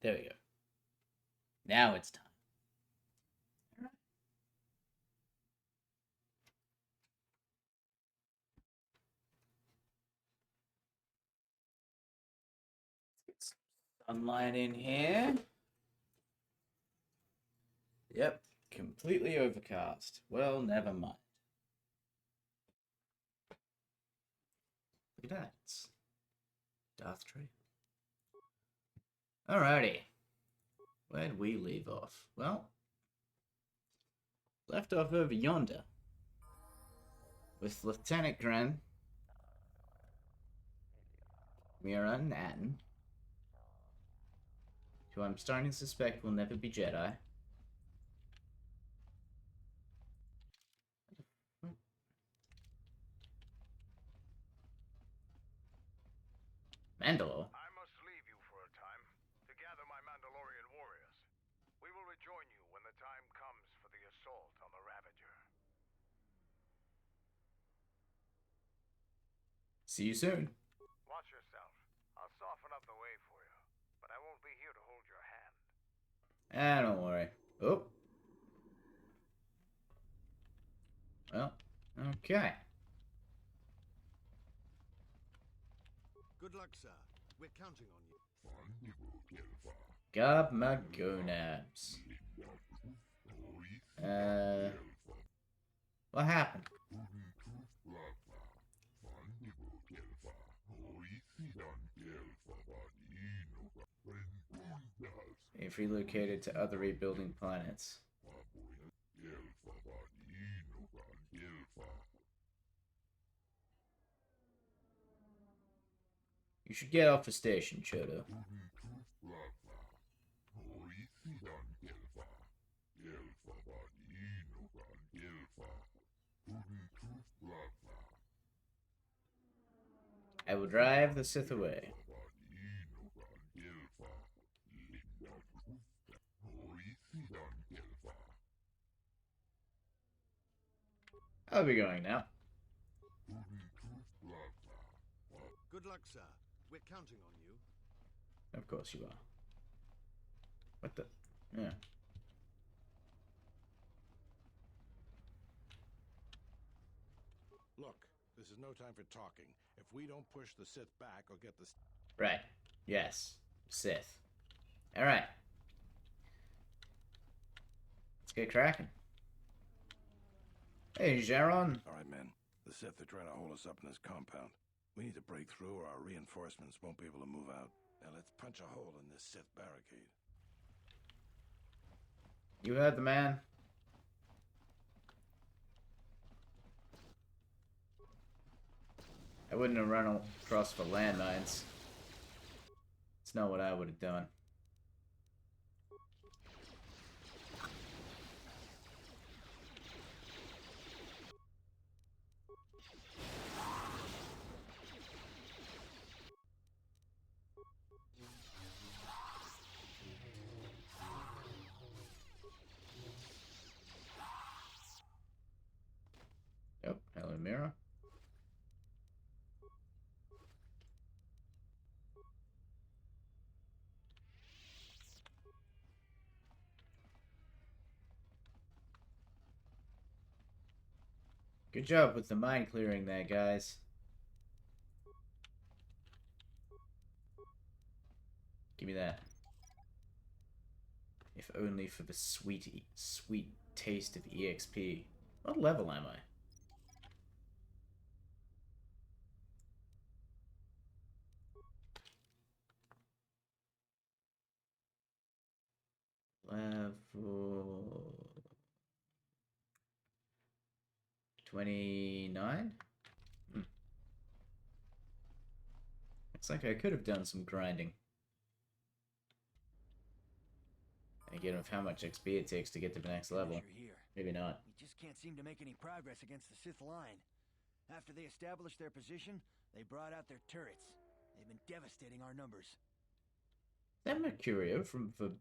There we go. Now it's time. All right. Let's get some sunlight in here. Yep, completely overcast. Well, never mind. Look at that. It's Darth Tree. Alrighty. Where'd we leave off? Well, left off over yonder. With Lieutenant Gren, Mira, and Atten, who I'm starting to suspect will never be Jedi. Mandalore? I must leave you for a time to gather my Mandalorian warriors. We will rejoin you when the time comes for the assault on the Ravager. See you soon. Watch yourself. I'll soften up the way for you, but I won't be here to hold your hand. Ah, don't worry. Oh. Well, okay. Good luck, sir. We're counting on you. Gob my gonads. What happened? If relocated to other rebuilding planets. You should get off the station, Chodo. I will drive the Sith away. I'll be going now. Good luck, sir. We're counting on you. Of course you are. What the? Yeah. Look, this is no time for talking. If we don't push the Sith back or get this... Right. Yes. Sith. Alright. Let's get cracking. Hey, Jaron. All right, men. The Sith are trying to hold us up in this compound. We need to break through or our reinforcements won't be able to move out. Now let's punch a hole in this Sith barricade. You heard the man. I wouldn't have run across for landmines. It's not what I would have done. Yep, hello Mira. Good job with the mine clearing there, guys. Give me that. If only for the sweet taste of EXP. What level am I? Level 29? Looks like I could have done some grinding. Again, with how much XP it takes to get to the next level. Maybe not. We just can't seem to make any progress against the Sith line. After they established their position, they brought out their turrets. They've been devastating our numbers. Is that Mercurio from the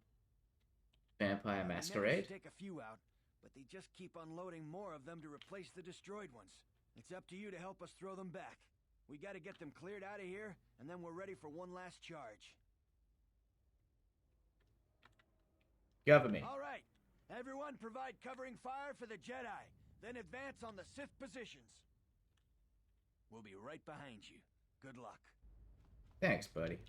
Vampire Masquerade? They take a few out, but they just keep unloading more of them to replace the destroyed ones. It's up to you to help us throw them back. We gotta get them cleared out of here, and then we're ready for one last charge. Cover me. All right. Everyone provide covering fire for the Jedi. Then advance on the Sith positions. We'll be right behind you. Good luck. Thanks, buddy.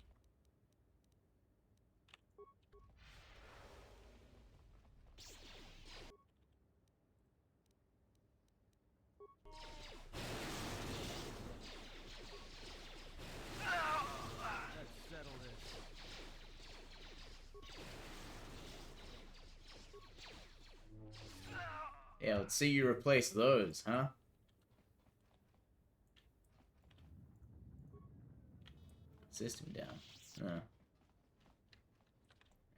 Let's settle this. Yeah, let's see you replace those, huh? System down. Oh.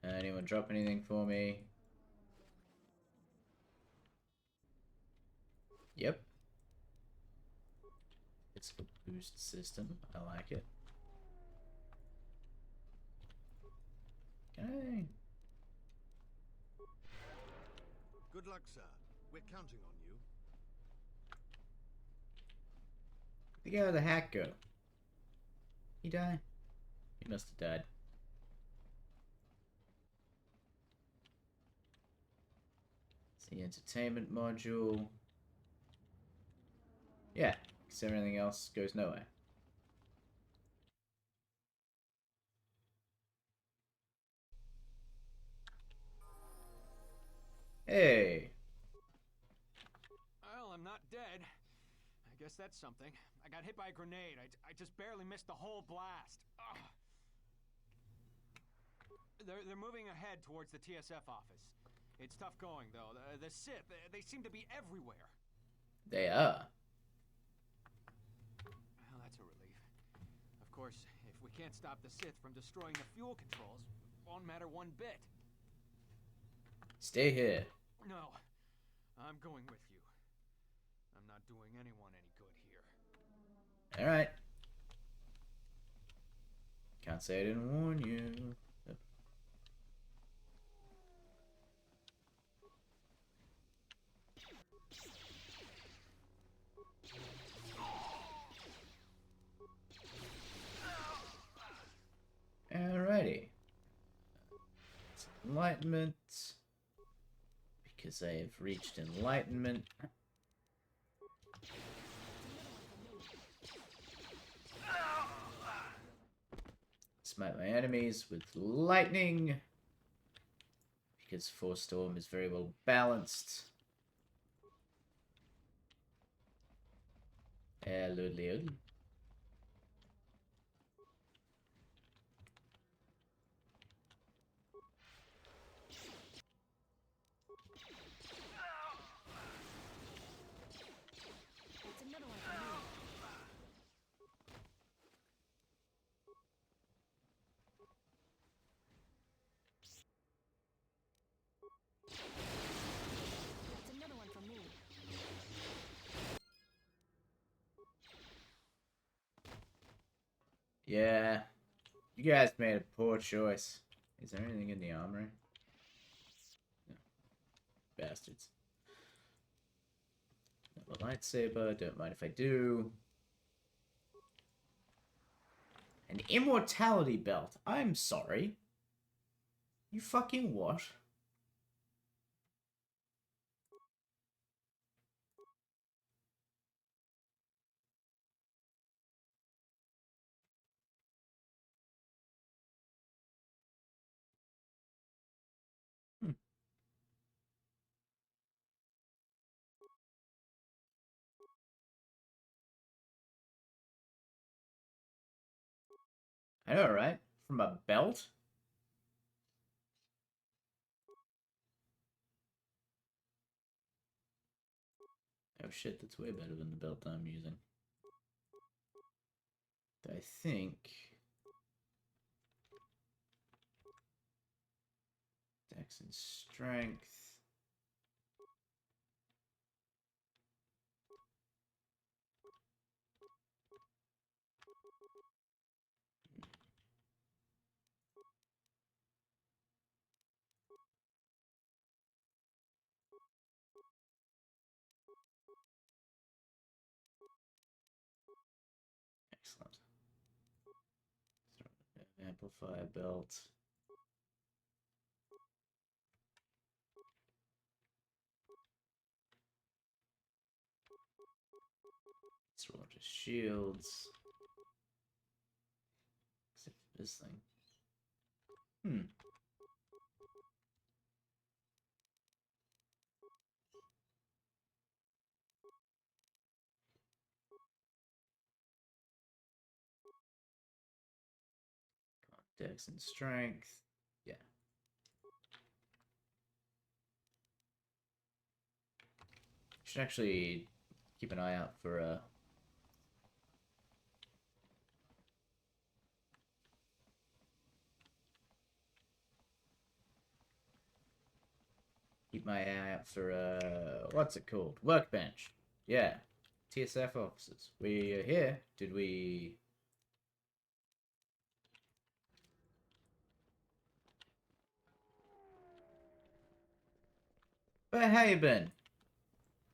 Anyone drop anything for me? Yep. It's a boost system. I like it. Okay. Good luck, sir. We're counting on you. The guy with the hat go. He died? He must have died. It's the entertainment module. Yeah, because everything else goes nowhere. Hey! Well, I'm not dead. I guess that's something. I got hit by a grenade. I just barely missed the whole blast. Ugh. They're moving ahead towards the TSF office. It's tough going, though. The Sith, they seem to be everywhere. They are. Well, that's a relief. Of course, if we can't stop the Sith from destroying the fuel controls, it won't matter one bit. Stay here. No, I'm going with you. I'm not doing anyone any good here. Alright. Can't say I didn't warn you. Alrighty. It's enlightenment. Because I have reached enlightenment. Smite my enemies with lightning. Because Force Storm is very well balanced. Hello, Leon. Yeah, you guys made a poor choice. Is there anything in the armory? No. Bastards. A lightsaber, don't mind if I do. An immortality belt. I'm sorry. You fucking what? I know, right? From a belt? Oh shit, that's way better than the belt I'm using. I think... Dex and strength... Excellent. Amplifier belt. shields. Except for this thing. Dex and strength. Yeah. Should actually keep an eye out for keep my eye out for what's it called? Workbench. Yeah. TSF officers. We are here. Did we But how you been?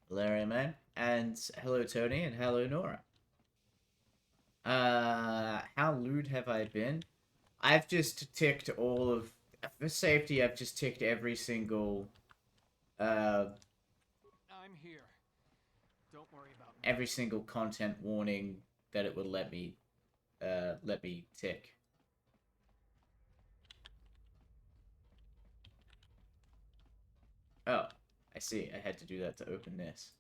Larry, man. And hello, Tony, and hello, Nora. How lewd have I been? I've just ticked all of... For safety, I've just ticked every single... I'm here. Don't worry about me. Every single content warning that it would let me tick. Oh, I see. I had to do that to open this.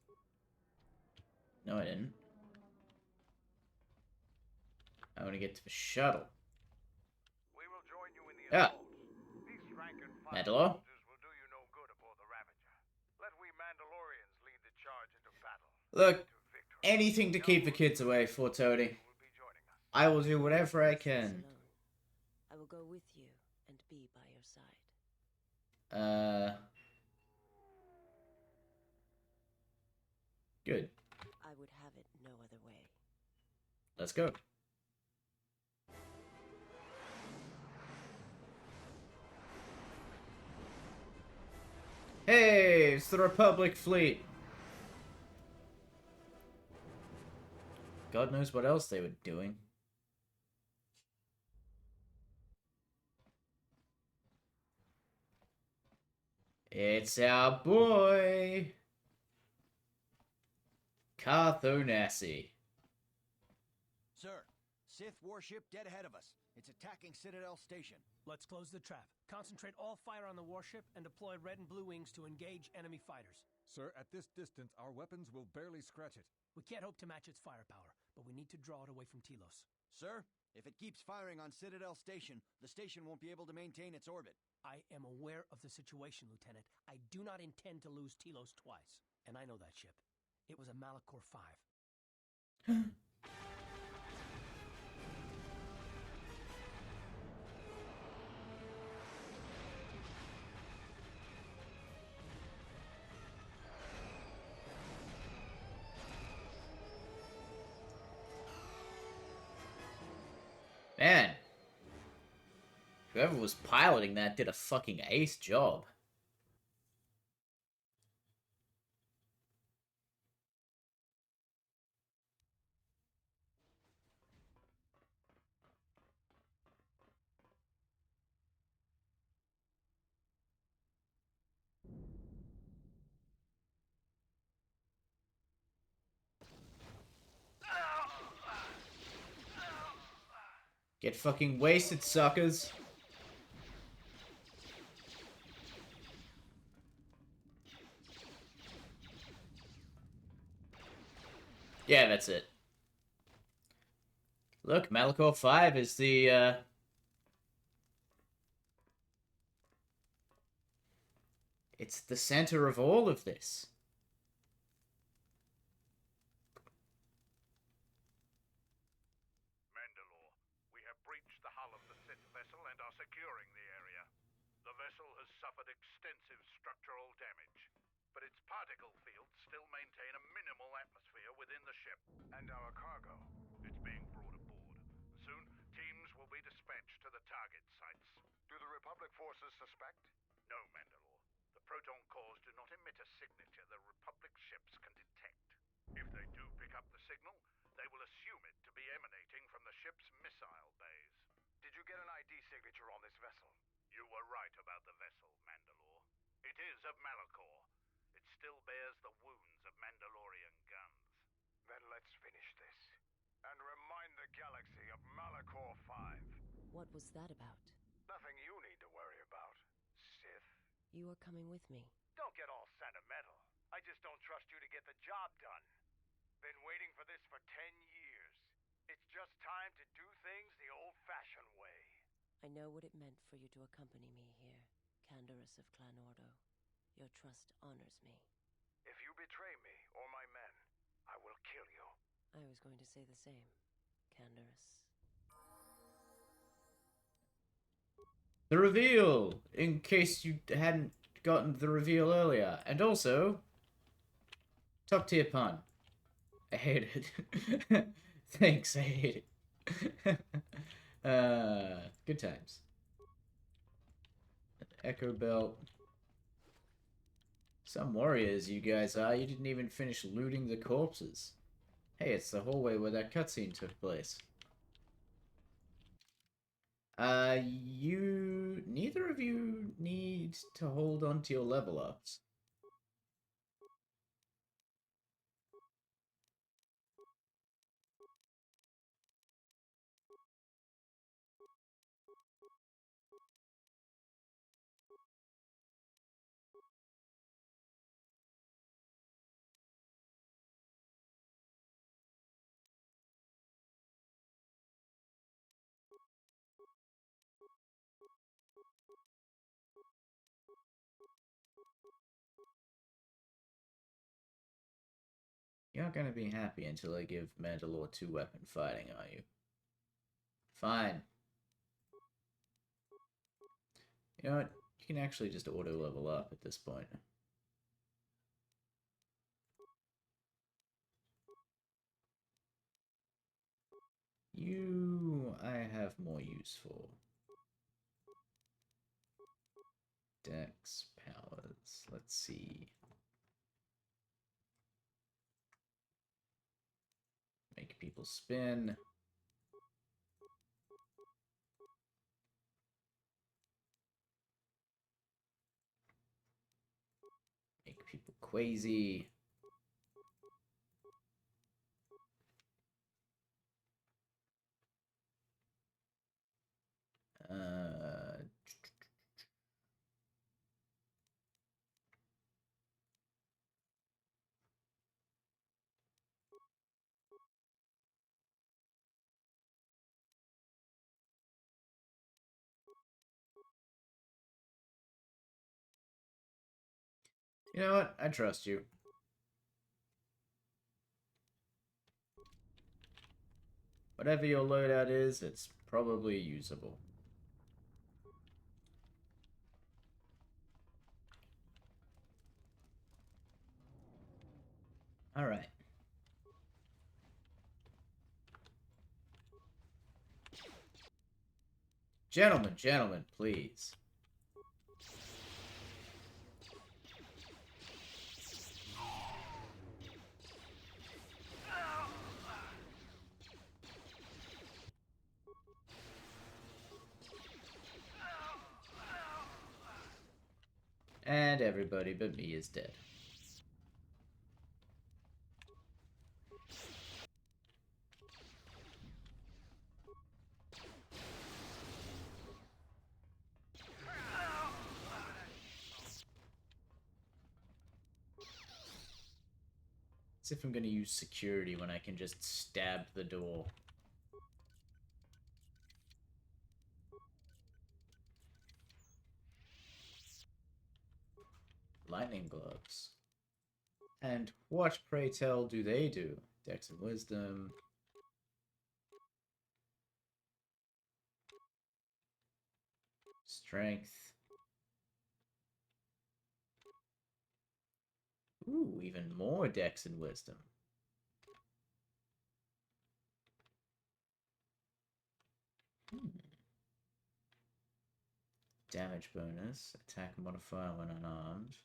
No, I didn't. I want to get to the shuttle. We will join you in the Ah, assault. These rank and file Mandalore. soldiers will do you no good aboard the Ravager. Let we Mandalorians lead the charge into battle. Look, To victory. anything to keep the kids away for Tony. Who will be joining us. I will do whatever I can. Alone. I will go with you and be by your side. Good. I would have it no other way. Let's go. Hey, it's the Republic fleet. God knows what else they were doing. It's our boy, Carthonasi. Sir, Sith warship dead ahead of us. It's attacking Citadel Station. Let's close the trap. Concentrate all fire on the warship and deploy red and blue wings to engage enemy fighters. Sir, at this distance, our weapons will barely scratch it. We can't hope to match its firepower, but we need to draw it away from Telos. Sir, if it keeps firing on Citadel Station, the station won't be able to maintain its orbit. I am aware of the situation, Lieutenant. I do not intend to lose Telos twice. And I know that ship. It was a Malachor 5. Man, whoever was piloting that did a fucking ace job. Get fucking wasted, suckers. Yeah, that's it. Look, Malachor 5 is the, it's the center of all of this. Mandalore, we have breached the hull of the Sith vessel and are securing the area. The vessel has suffered extensive structural damage, but its particle fields still maintain a minimal atmosphere within the ship. And our cargo? It's being brought aboard. Soon, teams will be dispatched to the target sites. Do the Republic forces suspect? No, Mandalore. The proton cores do not emit a signature the Republic ships can detect. If they do pick up the signal, they will assume it to be emanating from the ship's missile bays. Did you get an ID signature on this vessel? You were right about the vessel, Mandalore. It is of Malachor. It still bears the wounds of Mandalorian guns. Then let's finish this. 4-5. What was that about? Nothing you need to worry about, Sith. You are coming with me. Don't get all sentimental. I just don't trust you to get the job done. Been waiting for this for 10 years. It's just time to do things the old-fashioned way. I know what it meant for you to accompany me here, Candorus of Clan Ordo. Your trust honors me. If you betray me or my men, I will kill you. I was going to say the same, Candorus. The reveal, in case you hadn't gotten the reveal earlier. And also, top tier pun. I hate it. Thanks, I hate it. Good times. Echo belt. Some warriors you guys are. You didn't even finish looting the corpses. Hey, it's the hallway where that cutscene took place. Neither of you need to hold on to your level ups. You're not gonna be happy until I give Mandalore 2 weapon fighting, are you? Fine. You know what? You can actually just auto level up at this point. You, I have more use for. Dex powers. Let's see. Make people spin. Make people crazy. You know what? I trust you. Whatever your loadout is, it's probably usable. Alright. Gentlemen, please. And everybody but me is dead. As if I'm gonna use security when I can just stab the door. Lightning gloves. And what, pray tell, do they do? Dex and wisdom. Strength. Ooh, even more dex and wisdom. Damage bonus. Attack modifier when unarmed.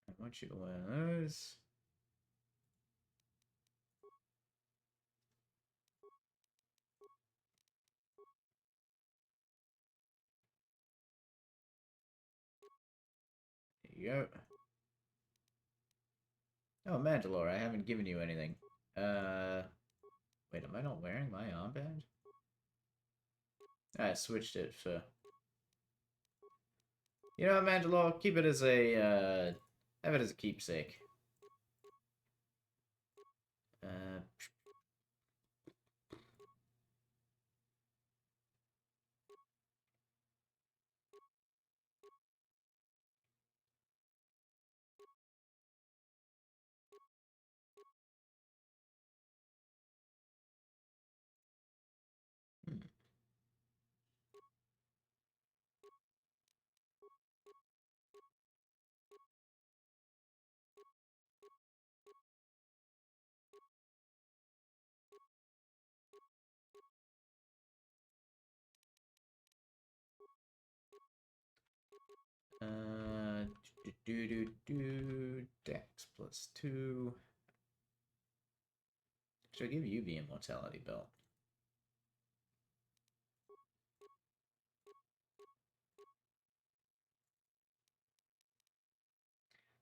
I want you to wear those. you go. Oh, Mandalore, I haven't given you anything. Wait, am I not wearing my armband? I switched it for... You know, Mandalore, keep it as a, have it as a keepsake. Uh... Hmm. Dex +2. Should I give you the immortality belt?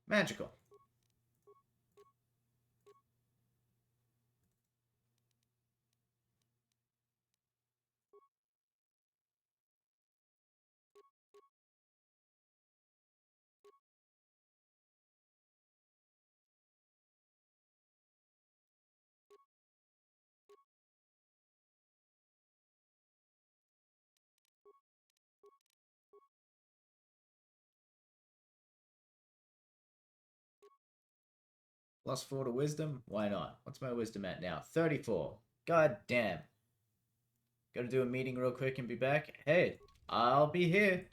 Magical. +4 to wisdom? Why not? What's my wisdom at now? 34. God damn. Gotta do a meeting real quick and be back. Hey, I'll be here.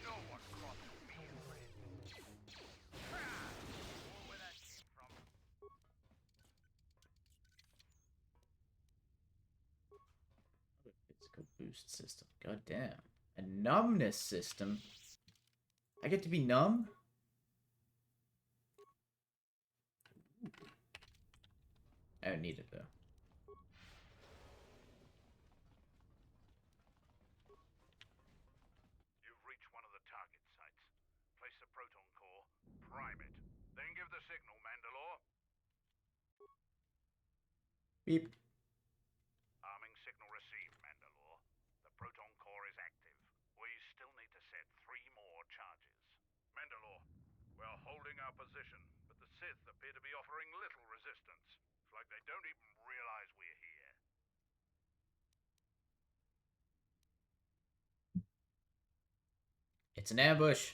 No one crosses me in red. Oh, where that came from. Physical boost system. God damn. A numbness system? I get to be numb? I don't need it though. You've reached one of the target sites. Place the proton core, prime it, then give the signal, Mandalore. Beep. Arming signal received, Mandalore. The proton core is active. We still need to set 3 more charges. Mandalore, we're holding our position, but the Sith appear to be offering little resistance. It's like they don't even realize we're here. It's an ambush.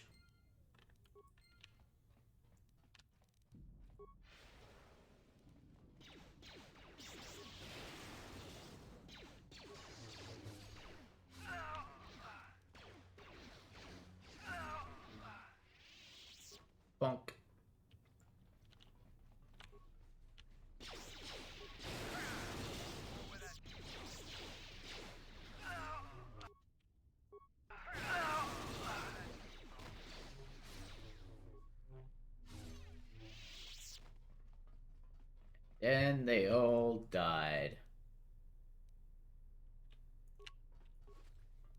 Bonk. And they all died.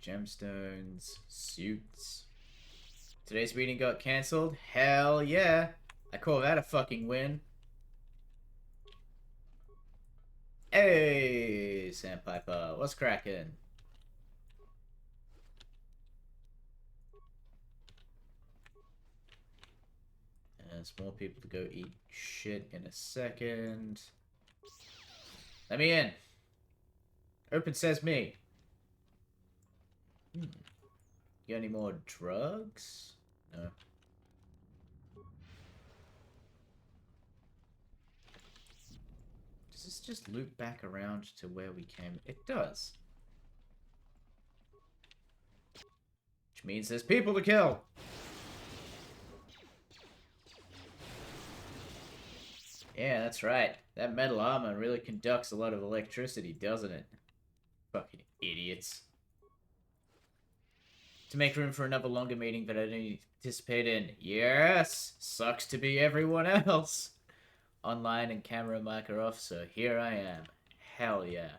Gemstones, suits. Today's meeting got cancelled? Hell yeah! I call that a fucking win. Hey, Sandpiper, what's cracking? There's more people to go eat shit in a second. Let me in. Open sesame. You got any more drugs? No. Does this just loop back around to where we came? It does. Which means there's people to kill. Yeah, that's right. That metal armor really conducts a lot of electricity, doesn't it? Fucking idiots. to make room for another longer meeting that I didn't participate in. Yes! Sucks to be everyone else. Online and camera mic are off, so here I am. Hell yeah.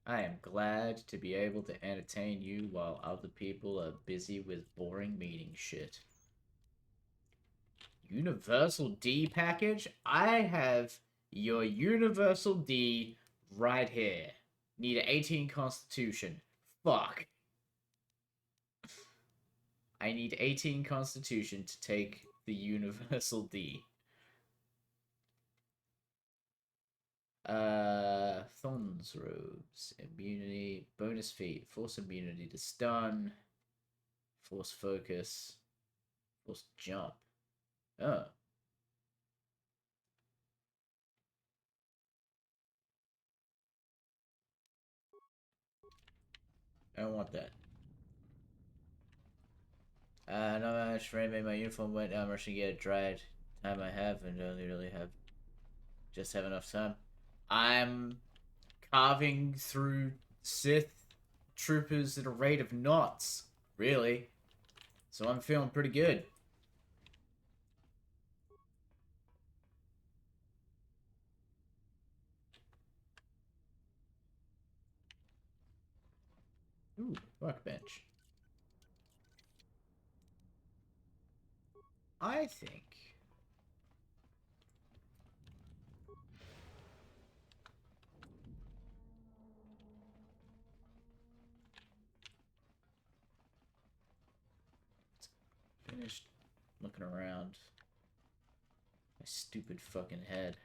I am glad to be able to entertain you while other people are busy with boring meeting shit. Universal D package? I have your Universal D right here. Need an 18 Constitution. Fuck. I need 18 Constitution to take the Universal D. Thorns robes, immunity, bonus feat, force immunity to stun, force focus, force jump. Oh. I don't want that. No much rain made my uniform wet. I'm rushing to get it dried. Time I have and only really have enough time. I'm carving through Sith troopers at a rate of knots, really. So I'm feeling pretty good. Ooh, workbench. I think finished looking around. My stupid fucking head.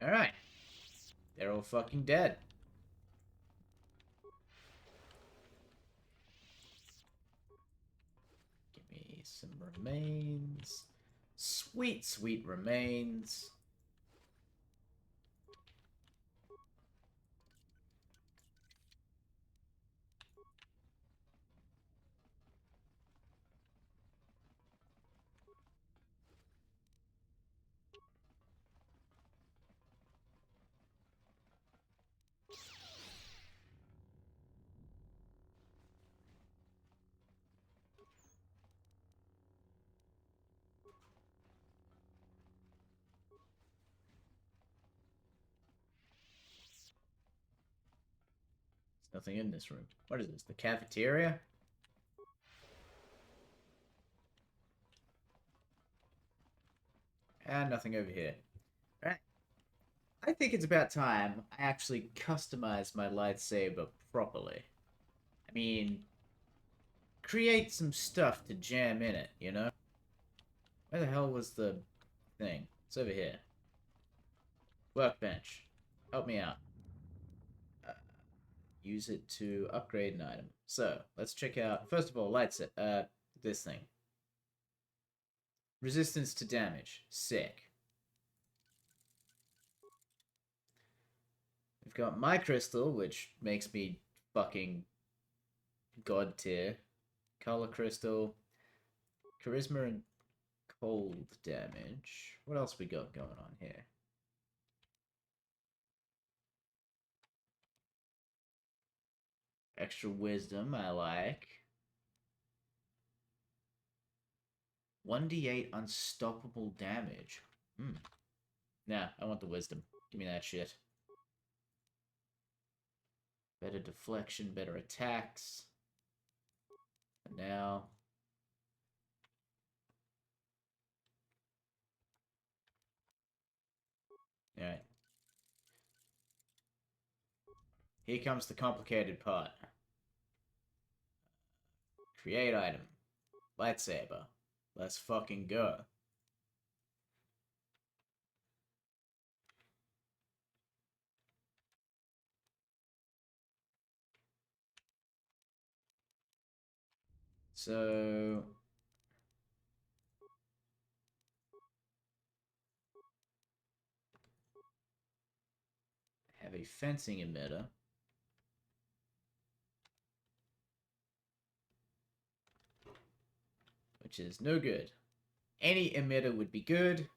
Alright. They're all fucking dead. Give me some remains. Sweet, sweet remains. Nothing in this room. What is this? The cafeteria? And nothing over here. Alright. I think it's about time I actually customize my lightsaber properly. I mean, create some stuff to jam in it, you know? Where the hell was the thing? It's over here. Workbench. Help me out. Use it to upgrade an item. So, let's check out, first of all, this thing. Resistance to damage. Sick. We've got my crystal, which makes me fucking god tier. Color crystal. Charisma and cold damage. What else we got going on here? Extra wisdom, I like. 1d8 unstoppable damage. Nah, I want the wisdom. Give me that shit. Better deflection, better attacks. And now... Alright. Here comes the complicated part. Create item. Lightsaber. Let's fucking go. So... fencing emitter. Which is no good. Any emitter would be good.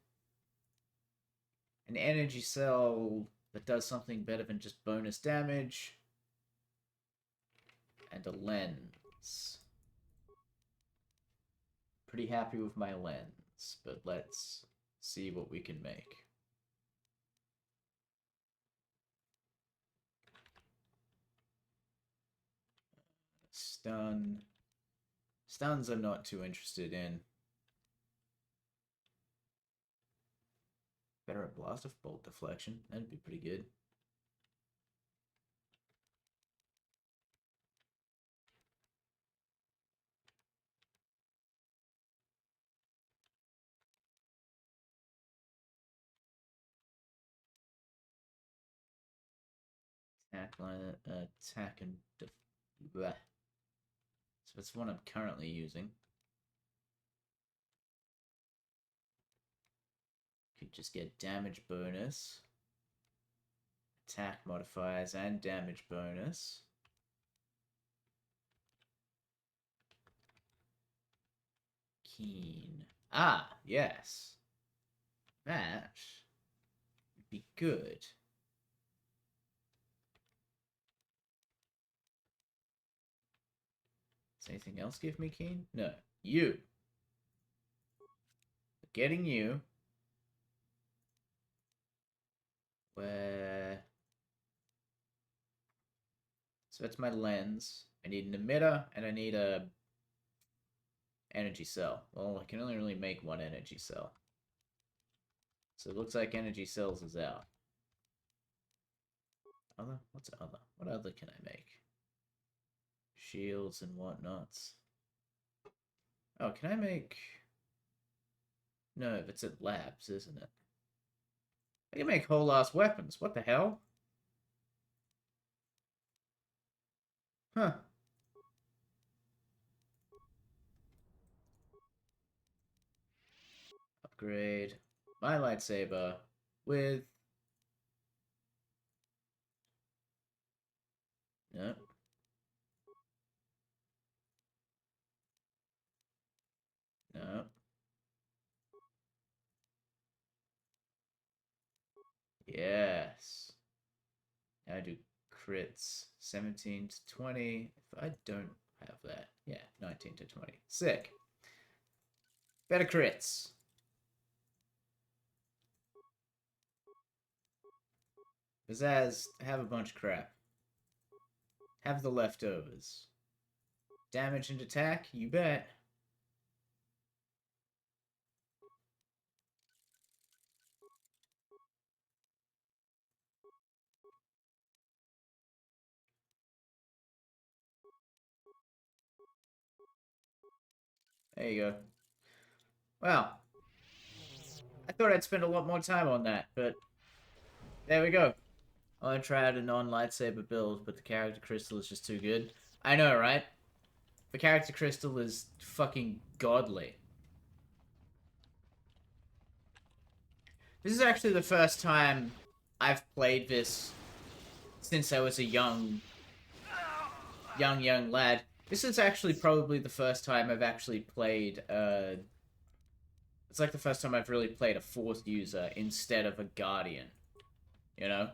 An energy cell that does something better than just bonus damage. And a lens. Pretty happy with my lens, but let's see what we can make. Stun. Stuns I'm not too interested in. Better at blast of bolt deflection. That'd be pretty good. Attack line, attack and bleh. So that's one I'm currently using. Could just get damage bonus, attack modifiers, and damage bonus. Keen. Ah, yes. That would be good. Does anything else give me keen? No. You. Getting you. Where... So that's my lens. I need an emitter, and I need a energy cell. Well, I can only really make one energy cell. So it looks like energy cells is out. Other? What's other? What other can I make? Shields and whatnots. Oh, can I make... No, it's at labs, isn't it? I can make whole ass weapons. What the hell? Huh. Upgrade my lightsaber with... No. No. Yes. Now I do crits 17 to 20. If I don't have that. Yeah, 19 to 20. Sick. Better crits. Pizzazz, have a bunch of crap. Have the leftovers. Damage and attack? You bet. There you go. Well, I thought I'd spend a lot more time on that, but there we go. I want to try out a non-lightsaber build, but the character crystal is just too good. I know, right? The character crystal is fucking godly. This is actually the first time I've played this since I was a young lad. This is actually probably the first time I've actually played, it's like the first time I've really played a Force user instead of a Guardian. You know?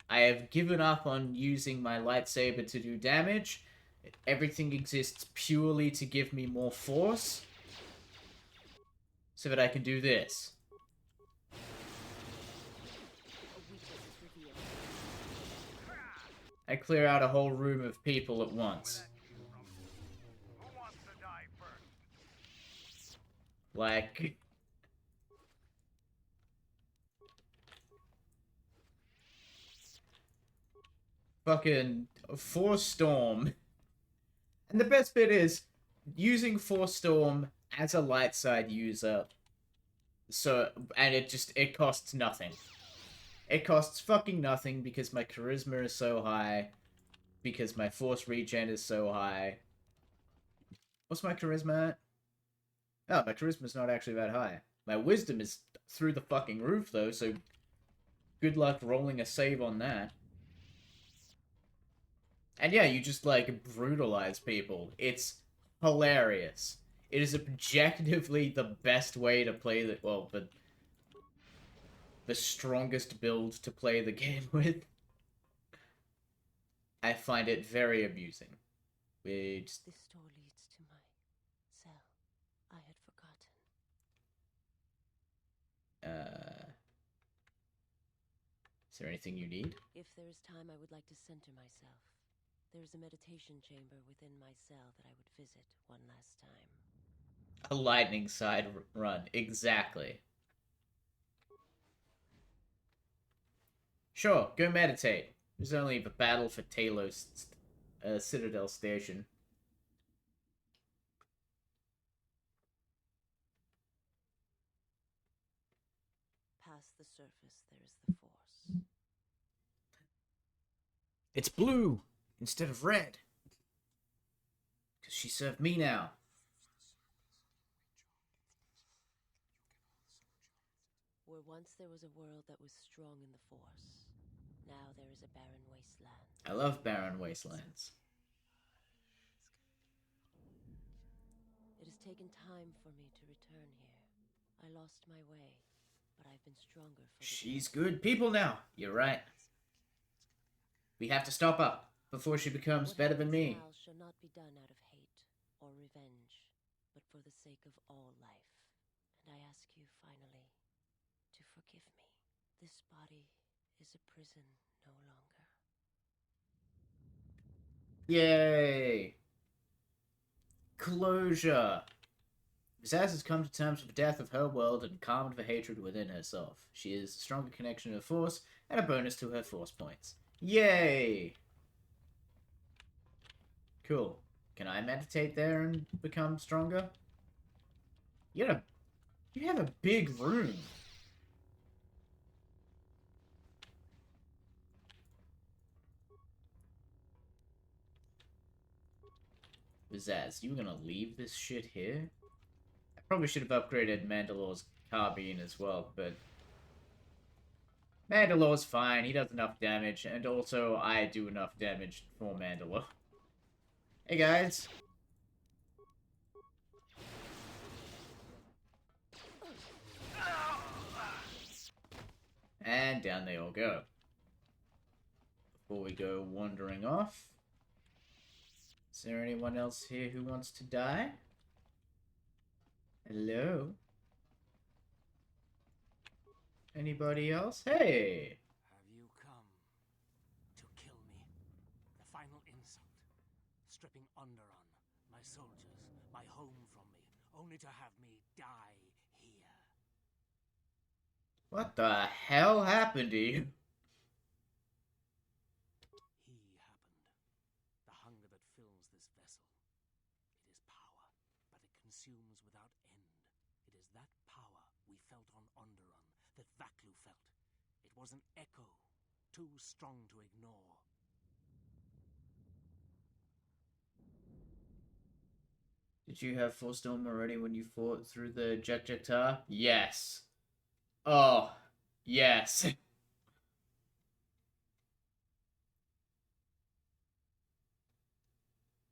I have given up on using my lightsaber to do damage. Everything exists purely to give me more force. So that I can do this. I clear out a whole room of people at once. Who wants to die first? Like... Fucking Force Storm. And the best bit is, using Force Storm as a light side user, so, and it costs nothing. It costs fucking nothing because my charisma is so high, because my force regen is so high. What's my charisma at? Oh, my charisma's not actually that high. My wisdom is through the fucking roof, though, so good luck rolling a save on that. And yeah, you just, like, brutalize people. It's hilarious. It is objectively the best way to play the... Well, the strongest build to play the game with. I find it very amusing. This door leads to my cell. I had forgotten. Is there anything you need? If there is time, I would like to center myself. There is a meditation chamber within my cell that I would visit one last time. A lightning side run, exactly. Sure, go meditate. There's only the battle for Talos Citadel Station. Past the surface, there is the Force. It's blue instead of red. Because she served me now. Where once there was a world that was strong in the Force, now there is a barren wasteland. I love barren wastelands. It has taken time for me to return here. I lost my way, but I've been stronger for the She's good people now. You're right. We have to stop her before she becomes better than me. What happens now shall not be done out of hate or revenge, but for the sake of all life. And I ask you finally to forgive me. This body is a prison no longer. Yay! Closure! Zaz has come to terms with the death of her world and calmed the hatred within herself. She is a stronger connection to the Force and a bonus to her Force points. Yay! Cool. Can I meditate there and become stronger? You have a big room. Zaz, you gonna leave this shit here? I probably should have upgraded Mandalore's carbine as well, but... Mandalore's fine, he does enough damage, and also I do enough damage for Mandalore. Hey guys! And down they all go. Before we go wandering off... Is there anyone else here who wants to die? Hello? Anybody else? Hey! Have you come to kill me? The final insult. Stripping Onderon, my soldiers, my home from me, only to have me die here. What the hell happened to you? He happened. The hunger that fills this vessel. It is power, but it consumes without end. It is that power we felt on Onderon that Vaklu felt. It was an echo, too strong to ignore. Did you have Force Storm already when you fought through the Jekjetar? Yes. Oh, yes.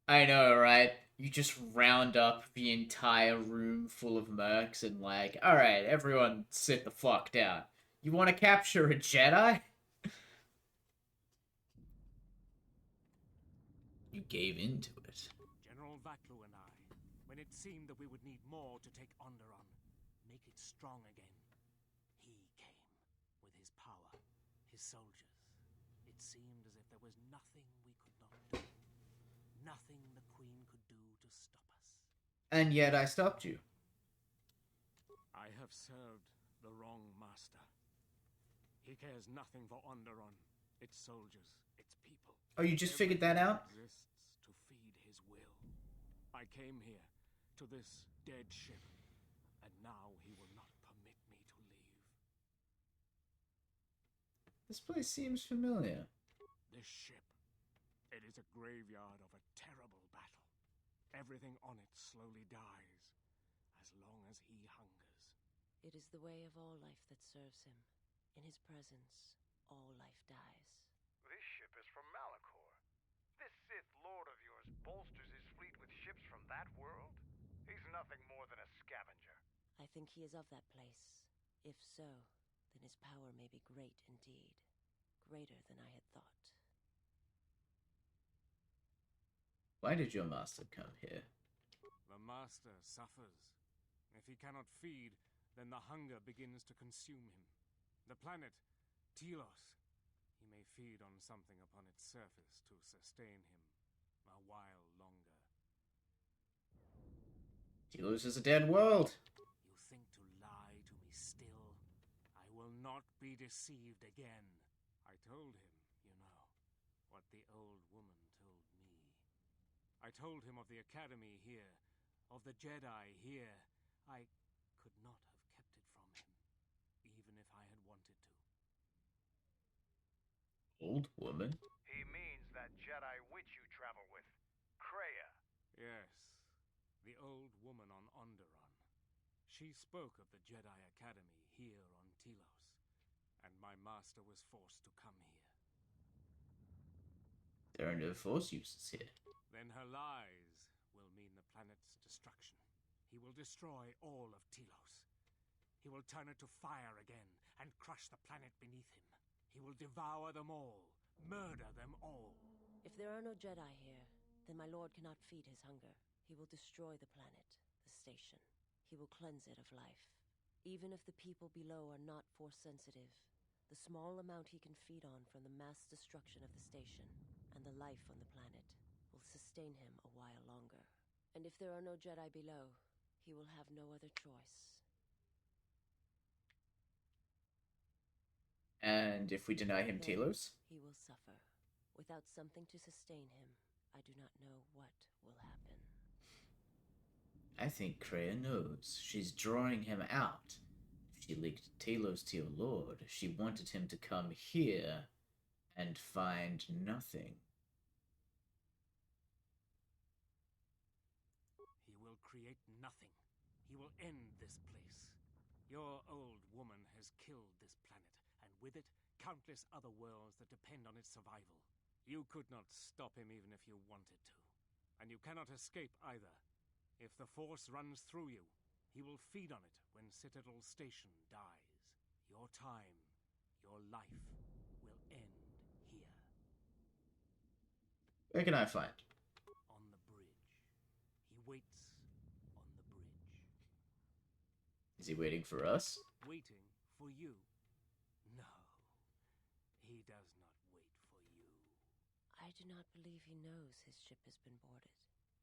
I know, right? You just round up the entire room full of mercs and like, alright, everyone sit the fuck down. You want to capture a Jedi? You gave into it. General Vaklu and I, when it seemed that we would need more to take Onderon, make it strong again, he came with his power, his soldiers. It seemed as if there was nothing we could not do. Nothing the Queen could do to stop us. And yet I stopped you. I have served the wrong master. He cares nothing for Onderon, its soldiers, its people. Oh, you just figured that out? Exists to feed his will. I came here, to this dead ship, and now he will not permit me to leave. This place seems familiar. This ship, it is a graveyard of a terrible battle. Everything on it slowly dies, as long as he hungers. It is the way of all life that serves him. In his presence, all life dies. This ship is from Malachor. This Sith Lord of yours bolsters his fleet with ships from that world? He's nothing more than a scavenger. I think he is of that place. If so, then his power may be great indeed. Greater than I had thought. Why did your master come here? The master suffers. If he cannot feed, then the hunger begins to consume him. The planet, Telos, he may feed on something upon its surface to sustain him a while longer. Telos is a dead world. You think to lie to me still? I will not be deceived again. I told him, you know, what the old woman told me. I told him of the academy here, of the Jedi here. I could not have kept it from him, even if I had wanted to. Old woman? He means that Jedi witch you travel with, Kreia. Yes, the old woman on Onderon. She spoke of the Jedi Academy here on Telos, and my master was forced to come here. There are no force uses here. Then her lies will mean the planet's destruction. He will destroy all of Telos. He will turn it to fire again and crush the planet beneath him. He will devour them all, murder them all. If there are no Jedi here, then my lord cannot feed his hunger. He will destroy the planet, the station. He will cleanse it of life. Even if the people below are not force-sensitive, the small amount he can feed on from the mass destruction of the station and the life on the planet will sustain him a while longer. And if there are no Jedi below, he will have no other choice. And if we deny him Then Telos? he will suffer. Without something to sustain him, I do not know what will happen. I think Kreia knows. She's drawing him out. If she linked Telos to your lord, she wanted him to come here and find nothing. He will create nothing. He will end this place. Your old woman has killed this planet, and with it, countless other worlds that depend on its survival. You could not stop him even if you wanted to. And you cannot escape either. If the Force runs through you, he will feed on it when Citadel Station dies. Your time, your life, will end here. Where can I find? On the bridge. He waits on the bridge. Is he waiting for us? Waiting for you. No, he does not wait for you. I do not believe he knows his ship has been boarded.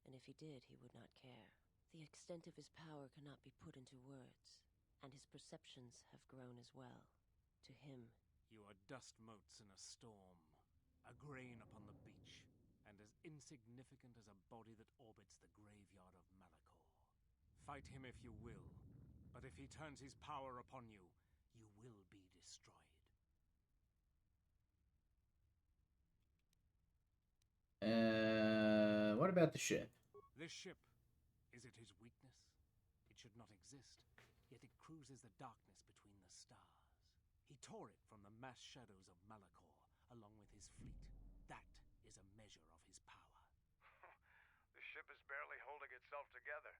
And if he did, he would not care. The extent of his power cannot be put into words, and his perceptions have grown as well. To him, You are dust motes in a storm, a grain upon the beach, and as insignificant as a body that orbits the graveyard of Malachor. Fight him if you will, but if he turns his power upon you, you will be destroyed. What about the ship? This ship, is it his weakness? It should not exist, yet it cruises the darkness between the stars. He tore it from the mass shadows of Malachor, along with his fleet. That is a measure of his power. The ship is barely holding itself together.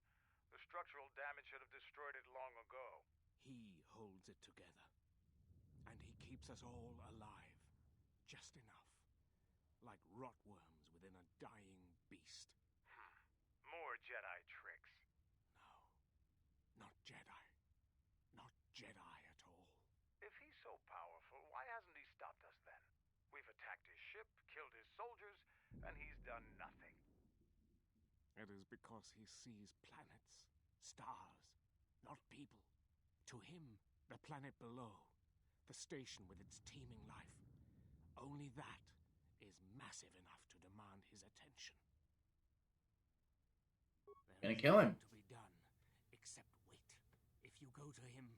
The structural damage should have destroyed it long ago. He holds it together. And he keeps us all alive. Just enough. Like rotworms within a dying beast. More Jedi tricks. No. Not Jedi. Not Jedi at all. If he's so powerful, why hasn't he stopped us then? We've attacked his ship, killed his soldiers, and he's done nothing. It is because he sees planets, stars, not people. To him, the planet below, the station with its teeming life, only that is massive enough to demand his attention. Gonna kill him. To be done, except wait. If you go to him,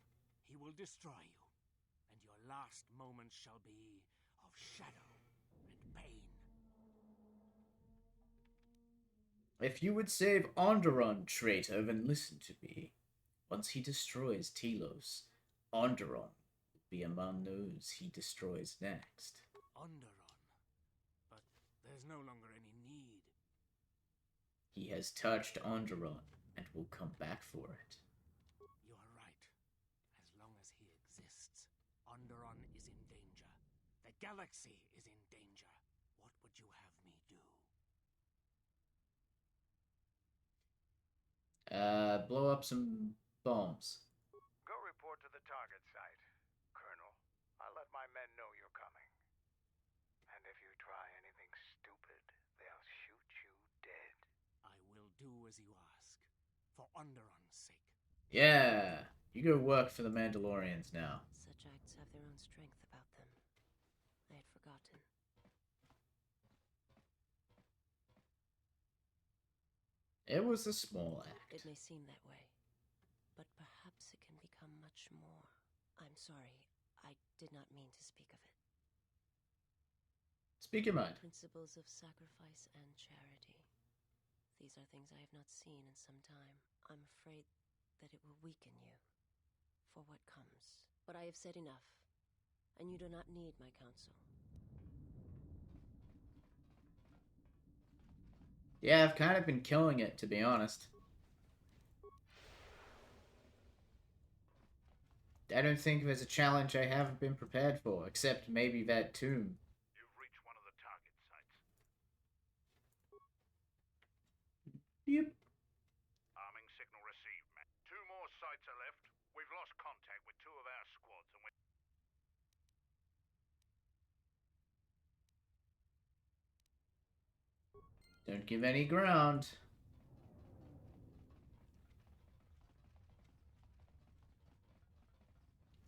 he will destroy you, and your last moments shall be of shadow and pain. If you would save Onderon, traitor, then listen to me. Once he destroys Telos, Onderon will be among those he destroys next. Onderon. But there's no longer any need He has touched Onderon and will come back for it. You are right. As long as he exists, Onderon is in danger. The galaxy is in danger. What would you have me do? Blow up some bombs. Go report to the target site, Colonel. I'll let my men know you're coming. And if you try anything stupid, they'll shoot you dead. I will do as you ask, for Onderon's sake. Yeah, you go work for the Mandalorians now. Such acts have their own strength about them. I had forgotten. It was a small act. It may seem that way, but perhaps it can become much more. I'm sorry, I did not mean to speak of it. Speak your mind. Principles of sacrifice and charity. These are things I have not seen in some time. I'm afraid that it will weaken you for what comes. But I have said enough, and you do not need my counsel. Yeah, I've kind of been killing it, to be honest. I don't think there's a challenge I haven't been prepared for, except maybe that tomb. You've reached one of the target sites. Yep. Arming signal received, man. 2 more sites are left. We've lost contact with 2 of our squads and we're... Don't give any ground.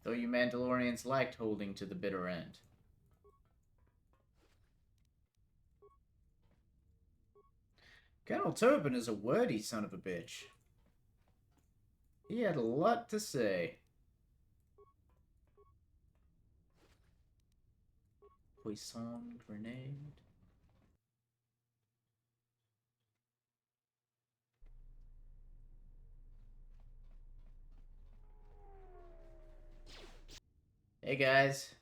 Though you Mandalorians liked holding to the bitter end. Colonel Tobin is a wordy son of a bitch. He had a lot to say. Poisson grenade. Hey guys.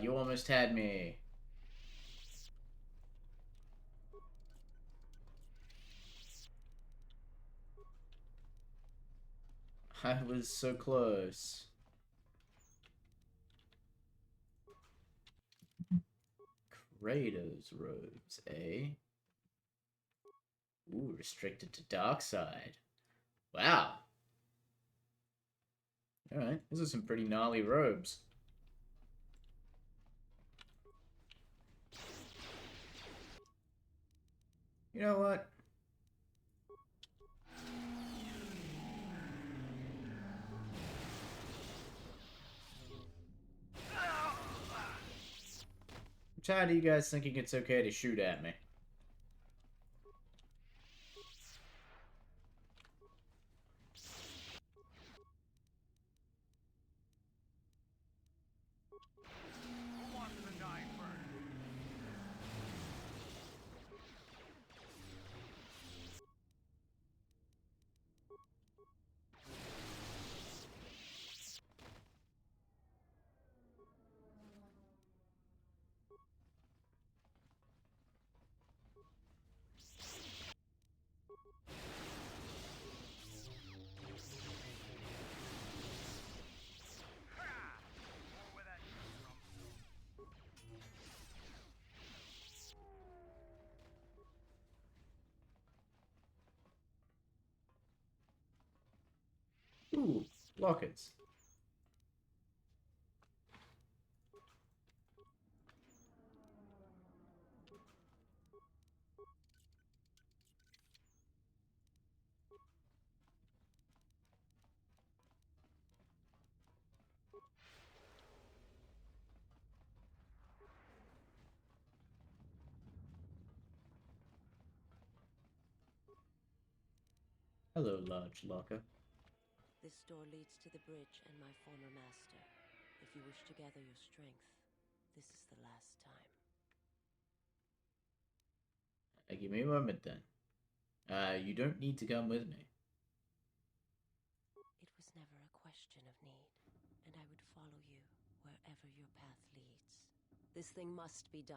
You almost had me. I was so close. Kratos robes, eh? Ooh, restricted to dark side. Wow. Alright, those are some pretty gnarly robes. You know what? I'm tired of you guys thinking it's okay to shoot at me. Who wants to die first? Where that come from? Ooh, lockets. Hello, large locker. This door leads to the bridge and my former master. If you wish to gather your strength, this is the last time. Give me a moment then. You don't need to come with me. It was never a question of need, and I would follow you wherever your This thing must be done.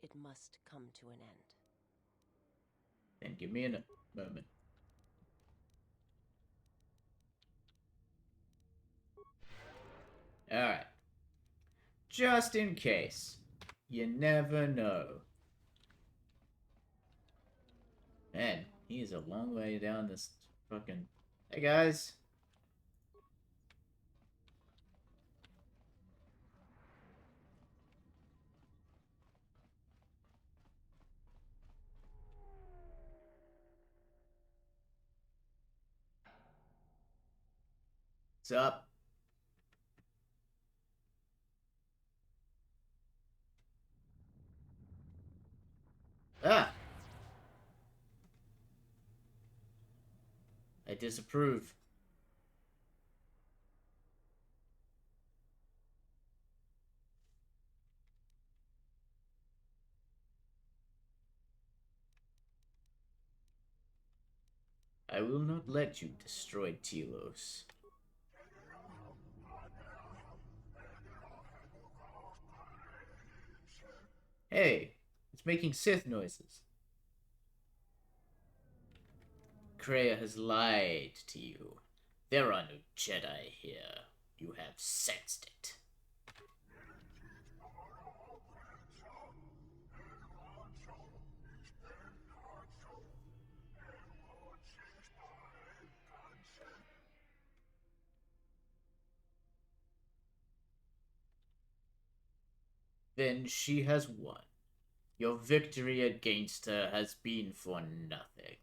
It must come to an end. Then give me a moment. Alright. Just in case. You never know. Man, he's a long way down this fucking... Hey, guys. What's up? Ah! I disapprove. I will not let you destroy Telos. Hey, it's making Sith noises. Kreia has lied to you. There are no Jedi here. You have sensed it. Then she has won. Your victory against her has been for nothing.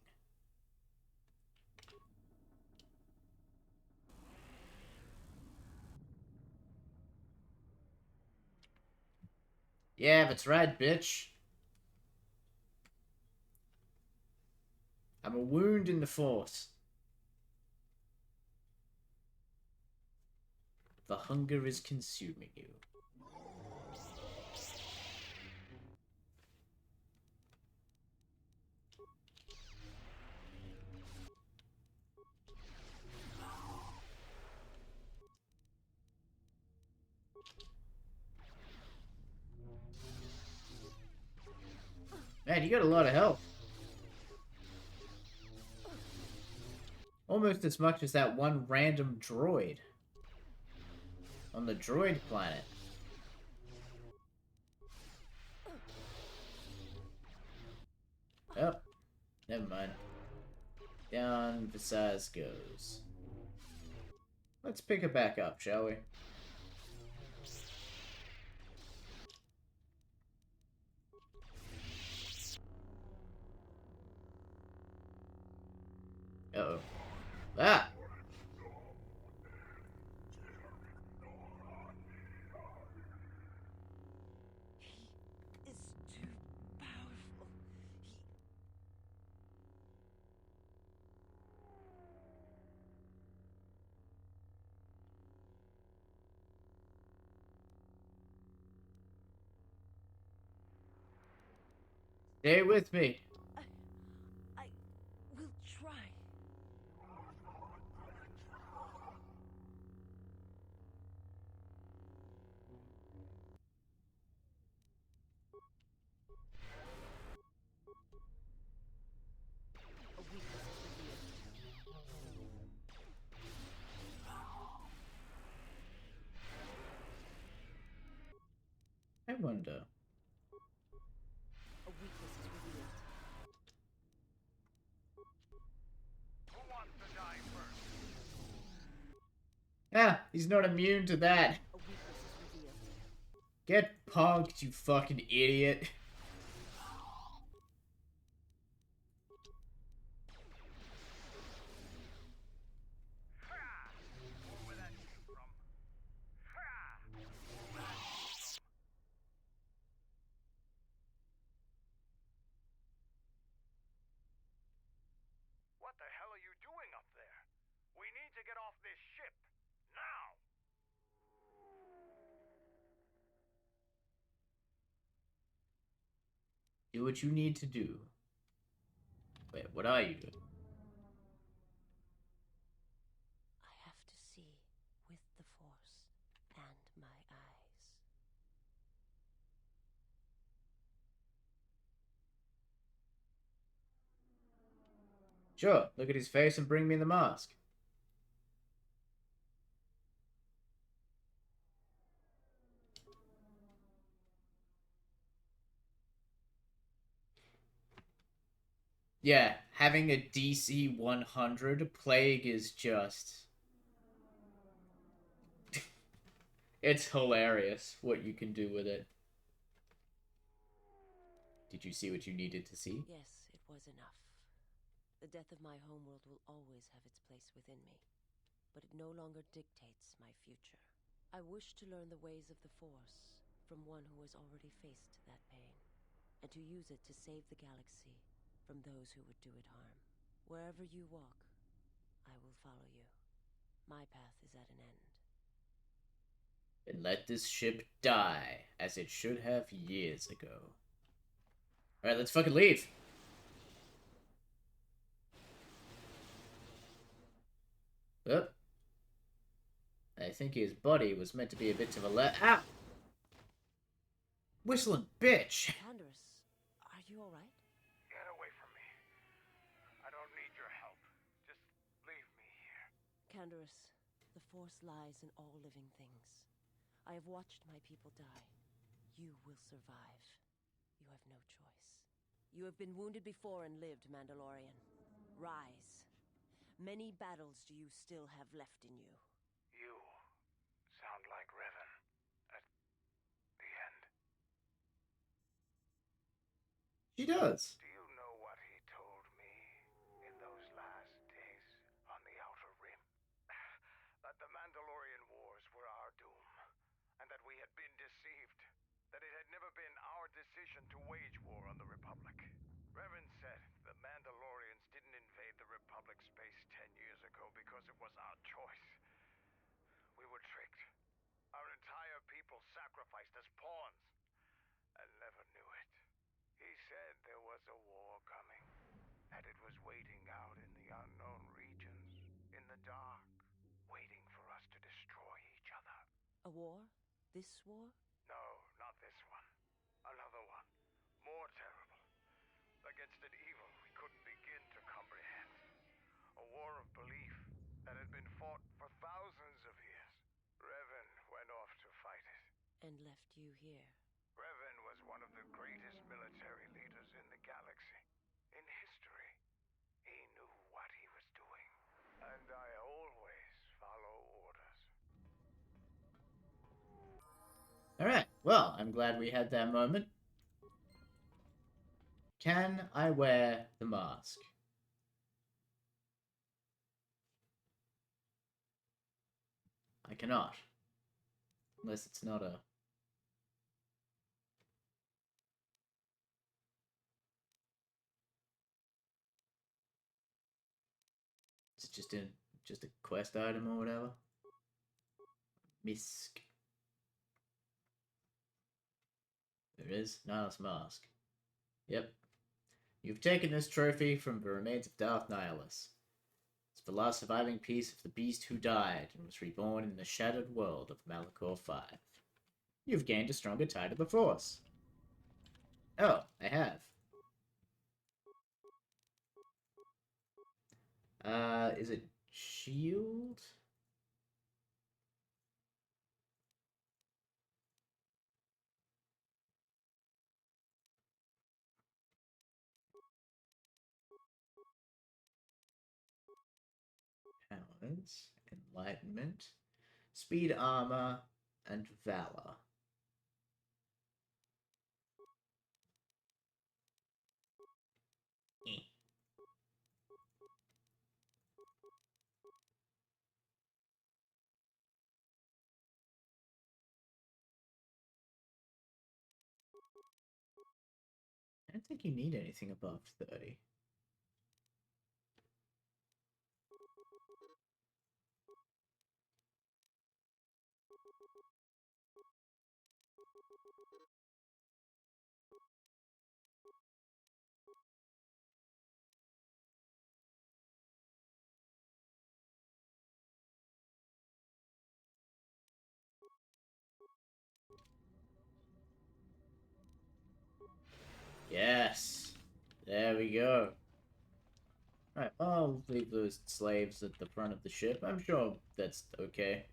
Yeah, that's right, bitch. I'm a wound in the Force. The hunger is consuming you. Man, you got a lot of health. Almost as much as that one random droid on the droid planet. Oh, never mind. Down Visage goes. Let's pick it back up, shall we? Uh-oh. Ah! He is too powerful. Stay with me. I will try. A weakness is revealed. I wonder. A weakness is revealed. Who wants to die first? Ah, he's not immune to that. A weakness is revealed. Get punked, you fucking idiot. Where that came from? What the hell are you doing up there? We need to get off this ship. Now! Do what you need to do. Wait, what are you doing? I have to see with the Force and my eyes. Sure, look at his face and bring me the mask. Yeah, having a DC 100 plague is just... it's hilarious what you can do with it. Did you see what you needed to see? Yes, it was enough. The death of my homeworld will always have its place within me, but it no longer dictates my future. I wish to learn the ways of the Force from one who has already faced that pain, and to use it to save the galaxy from those who would do it harm. Wherever you walk, I will follow you. My path is at an end. And let this ship die, as it should have years ago. Alright, let's fucking leave. Oh. I think his body was meant to be a bit of a Ah! Whistling bitch! Canderous, are you alright? Get away from me. I don't need your help. Just leave me here. Canderous, the Force lies in all living things. I have watched my people die. You will survive. You have no choice. You have been wounded before and lived, Mandalorian. Rise. Many battles do you still have left in you. You sound like Revan at the end. She does. Do you know what he told me in those last days on the Outer Rim? That the Mandalorian Wars were our doom, and that we had been deceived. That it had never been our decision to wage war on the Republic. Revan said the Mandalorians didn't invade the Republic space 10 years ago because it was our choice. We were tricked. Our entire people sacrificed as pawns, and never knew it. He said there was a war coming, and it was waiting out in the unknown regions, in the dark, waiting for us to destroy each other. A war? This war? No, not this one. Another one. More terrible. Against an evil we couldn't begin to comprehend. A war of belief that had been fought for thousands of years. Revan went off to fight it. And left you here. Revan was one of the greatest military leaders in the galaxy. In history. He knew what he was doing. And I always follow orders. Alright, well, I'm glad we had that moment. Can I wear the mask? I cannot. Unless it's not a... It's just a quest item or whatever. Misk. There it is. Nihilus mask. Yep. You've taken this trophy from the remains of Darth Nihilus. It's the last surviving piece of the beast who died and was reborn in the shattered world of Malachor 5. You've gained a stronger tie to the Force. Oh, I have. Is it shield? Powers, enlightenment, speed armor, and valor. I don't think you need anything above 30. Yes. There we go. Alright, I'll leave those slaves at the front of the ship. I'm sure that's okay.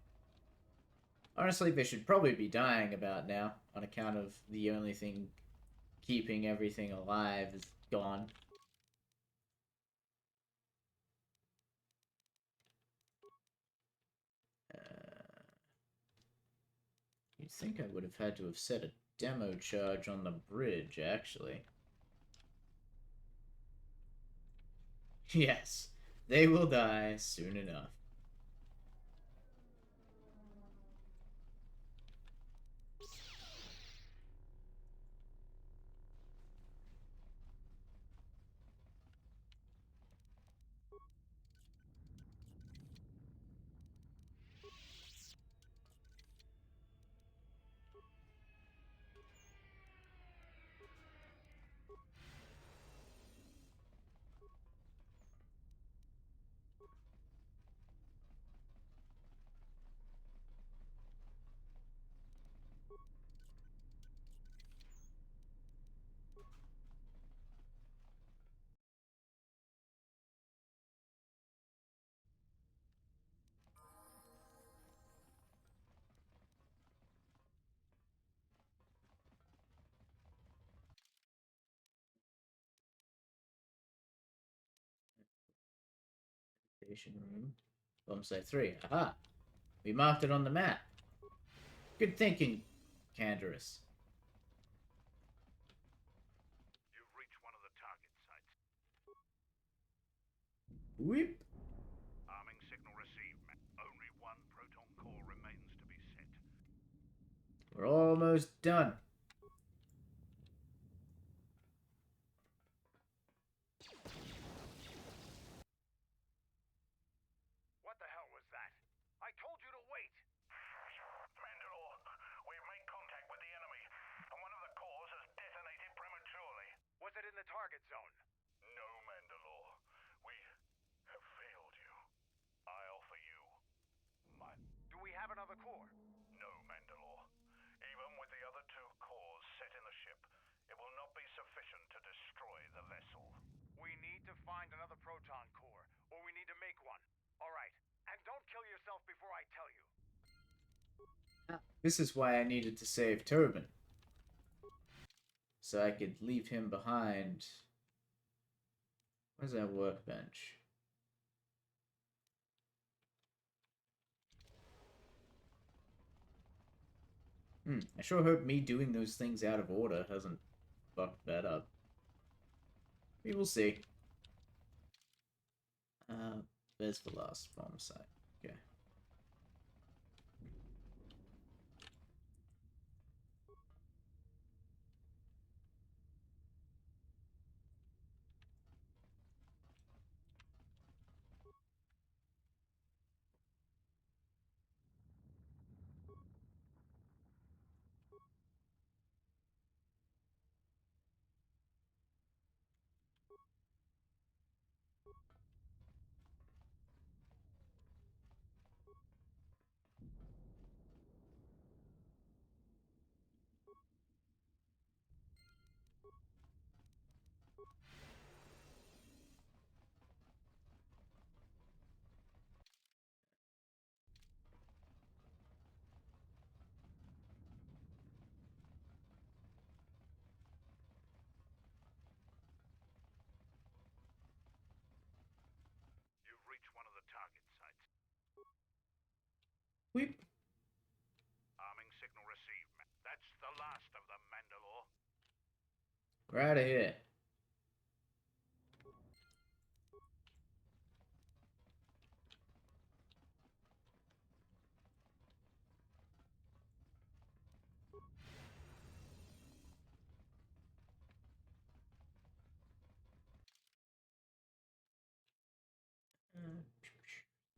Honestly, they should probably be dying about now, on account of the only thing keeping everything alive is gone. You'd think I would have had to have set a demo charge on the bridge, actually. Yes, they will die soon enough. Station room. Bomb site 3. Aha! We marked it on the map. Good thinking, Canderous. You've reached one of the target sites. Whip. Arming signal received. Only one proton core remains to be set. We're almost done. What the hell was that? I told you to wait! Mandalore, we've made contact with the enemy, and one of the cores has detonated prematurely. Was it in the target zone? No, Mandalore. We have failed you. I offer you my... Do we have another core? No, Mandalore. Even with the other two cores set in the ship, it will not be sufficient to destroy the vessel. We need to find another proton core, or we need to make one. All right. And don't kill yourself before I tell you. This is why I needed to save Tobin. So I could leave him behind. Where's that workbench? I sure hope me doing those things out of order hasn't fucked that up. We will see. There's the last bomb site. Okay. You've reached one of the target sites. Weep. Arming signal received. That's the last of them, Mandalore. We're out of here.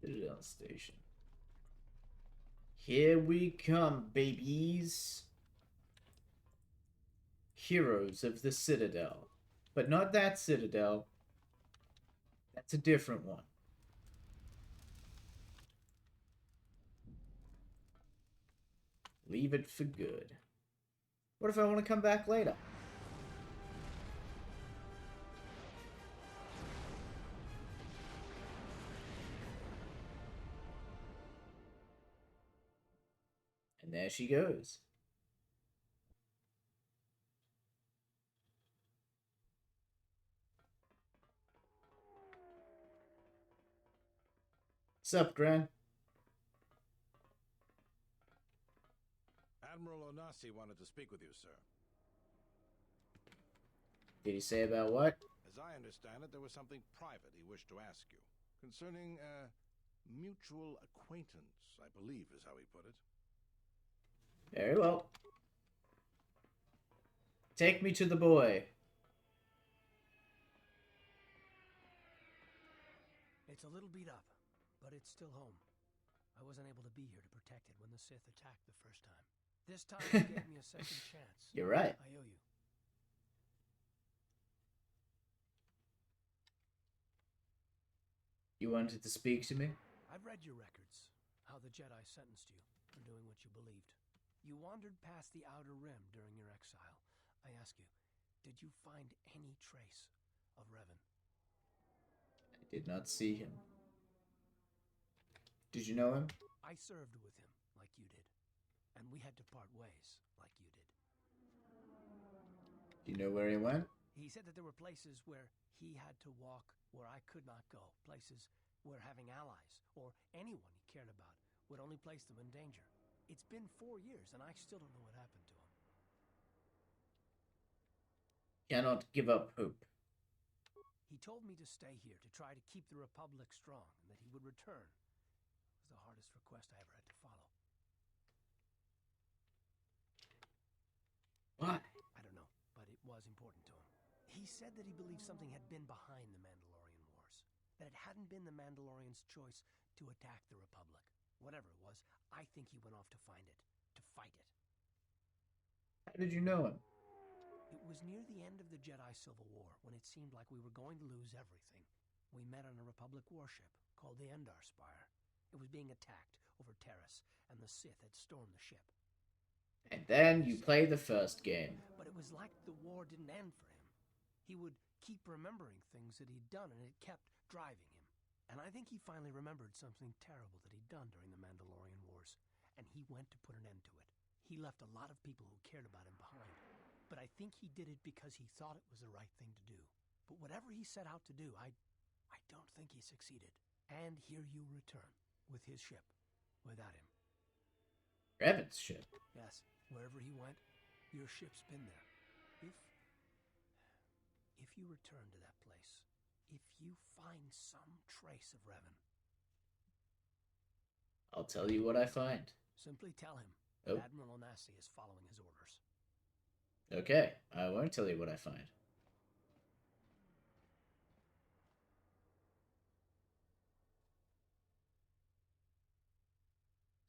Citadel Station. Here we come, babies. Heroes of the Citadel. But not that Citadel. That's a different one. Leave it for good. What if I want to come back later? There she goes. Sup, Gran? Admiral Onasi wanted to speak with you, sir. Did he say about what? As I understand it, there was something private he wished to ask you. Concerning a mutual acquaintance, I believe is how he put it. Very well. Take me to the boy. It's a little beat up, but it's still home. I wasn't able to be here to protect it when the Sith attacked the first time. This time you gave me a second chance. You're right. I owe you. You wanted to speak to me? I've read your records, how the Jedi sentenced you for doing what you believed. You wandered past the Outer Rim during your exile. I ask you, did you find any trace of Revan? I did not see him. Did you know him? I served with him, like you did. And we had to part ways, like you did. Do you know where he went? He said that there were places where he had to walk where I could not go. Places where having allies, or anyone he cared about, would only place them in danger. It's been 4 years, and I still don't know what happened to him. Cannot give up hope. He told me to stay here to try to keep the Republic strong, and that he would return. It was the hardest request I ever had to follow. Why? I don't know, but it was important to him. He said that he believed something had been behind the Mandalorian Wars. That it hadn't been the Mandalorians' choice to attack the Republic. Whatever it was, I think he went off to find it. To fight it. How did you know him? It was near the end of the Jedi Civil War, when it seemed like we were going to lose everything. We met on a Republic warship called the Endar Spire. It was being attacked over Terrace, and the Sith had stormed the ship. And then you play the first game. But it was like the war didn't end for him. He would keep remembering things that he'd done, and it kept driving him. And I think he finally remembered something terrible that he'd done during the Mandalorian Wars, and he went to put an end to it. He left a lot of people who cared about him behind. But I think he did it because he thought it was the right thing to do. But whatever he set out to do, I don't think he succeeded. And here you return, with his ship, without him. Revan's ship. Yes, wherever he went, your ship's been there. If you return to that place, if you find some trace of Revan, I'll tell you what I find. simply tell him Oh. that Admiral Onasi is following his orders. Okay, I won't tell you what I find.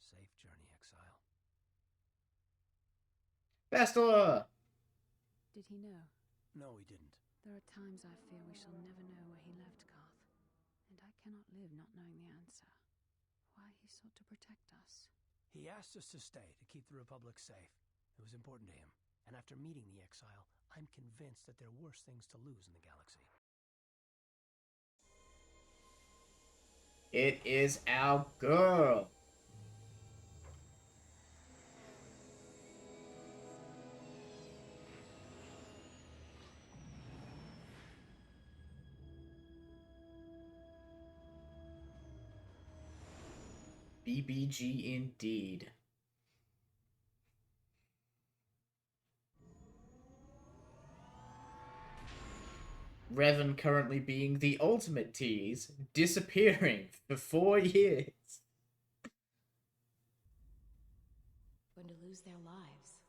Safe journey, exile. Bastila! Did he know? No, he didn't. There are times I fear we shall never know where he left Karth, and I cannot live not knowing the answer. Why he sought to protect us. He asked us to stay to keep the Republic safe. It was important to him. And after meeting the exile, I'm convinced that there are worse things to lose in the galaxy. It is our girl. BBG indeed. Revan currently being the ultimate tease, disappearing for 4 years. Going to lose their lives.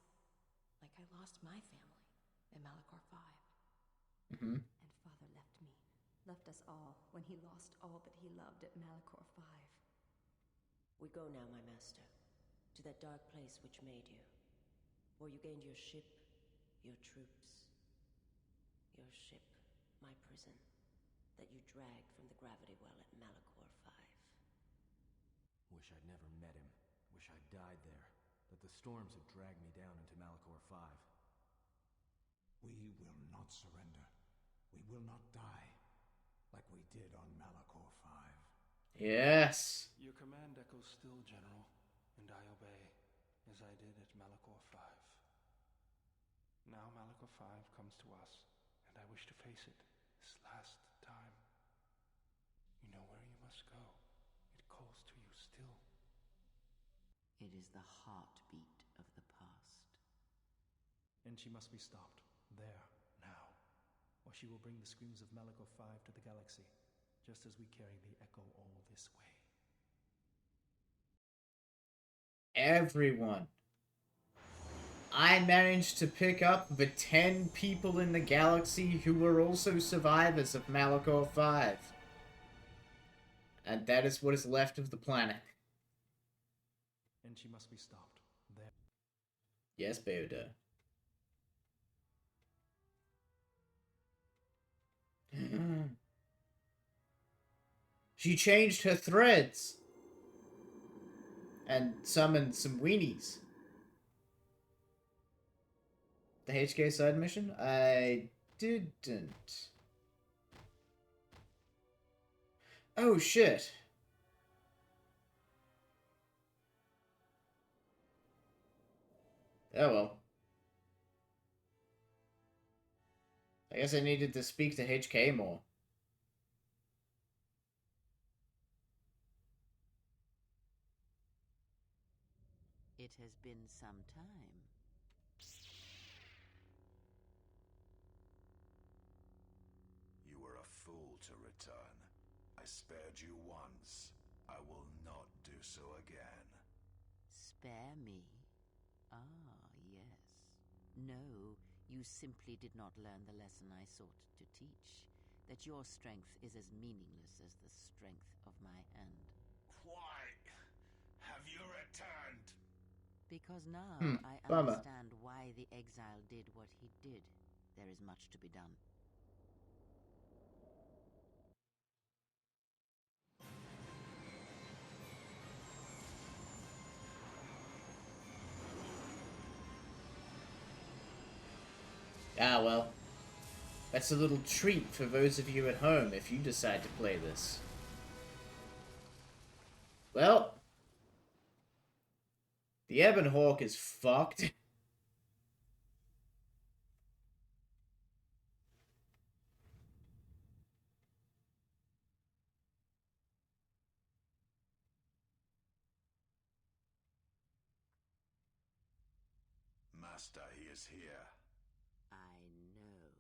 Like I lost my family in Malachor 5. Mm-hmm. And Father left me, left us all, when he lost all that he loved at Malachor 5. We go now, my master, to that dark place which made you, where you gained your ship, your troops. Your ship, my prison, that you dragged from the gravity well at Malachor 5. Wish I'd never met him. Wish I'd died there. That the storms had dragged me down into Malachor 5. We will not surrender. We will not die, like we did on Malachor 5. Yes. Your command echoes still, General, and I obey. as I did at Malachor 5. Now Malachor 5 comes to us, and I wish to face it this last time. You know where you must go. It calls to you still. It is the heartbeat of the past. And she must be stopped. There, now. Or she will bring the screams of Malachor 5 to the galaxy, just as we carry the echo all this way. Everyone. I managed to pick up the 10 people in the galaxy who were also survivors of Malachor 5. And that is what is left of the planet. And she must be stopped. There. Yes, Beoda. She changed her threads. And summoned some weenies. The HK side mission? I didn't. Oh, shit. Oh, well. I guess I needed to speak to HK more. It has been some time. You were a fool to return. I spared you once. I will not do so again. Spare me? Ah, yes. No, you simply did not learn the lesson I sought to teach. That your strength is as meaningless as the strength of my hand. Why have you returned? Because now I bummer. understand why the exile did what he did. There is much to be done. Ah, well. That's a little treat for those of you at home if you decide to play this. Well, the Ebon Hawk is fucked. Master, he is here. I know.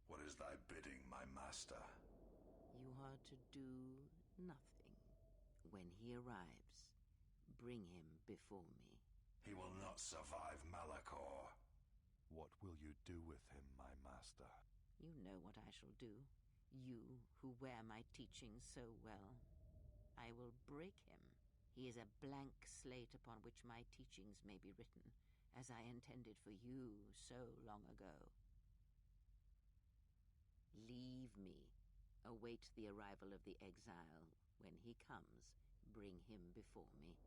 What is thy bidding, my master? You are to do nothing. When he arrives, bring him before me. He will not survive Malachor. What will you do with him, my master? You know what I shall do. You, who wear my teachings so well. I will break him. He is a blank slate upon which my teachings may be written, as I intended for you so long ago. Leave me. Await the arrival of the exile. When he comes, bring him before me.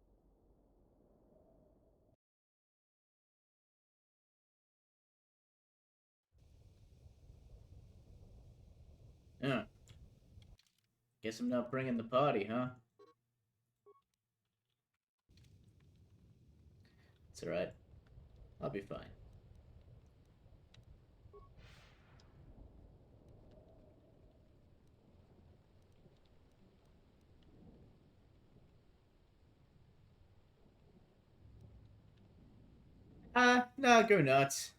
Yeah. Guess I'm not bringing the party, huh? It's alright. I'll be fine. No, go nuts.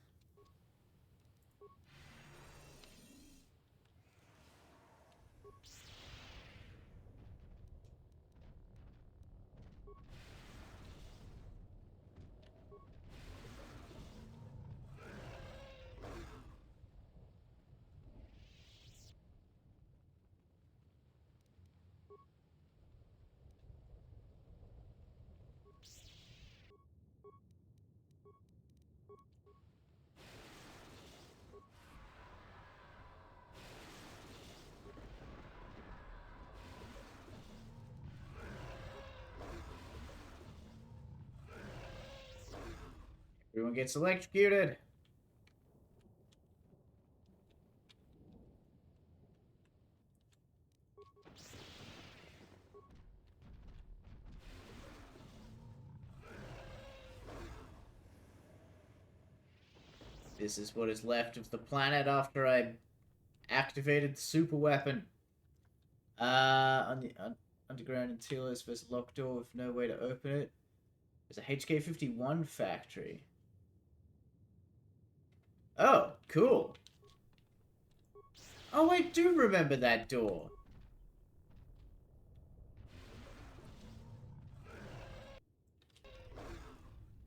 Everyone gets electrocuted. This is what is left of the planet after I activated the super weapon. On the underground until there's a locked door with no way to open it. There's a HK-51 factory. Oh, cool. Oh, I do remember that door.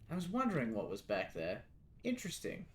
I was wondering what was back there. Interesting.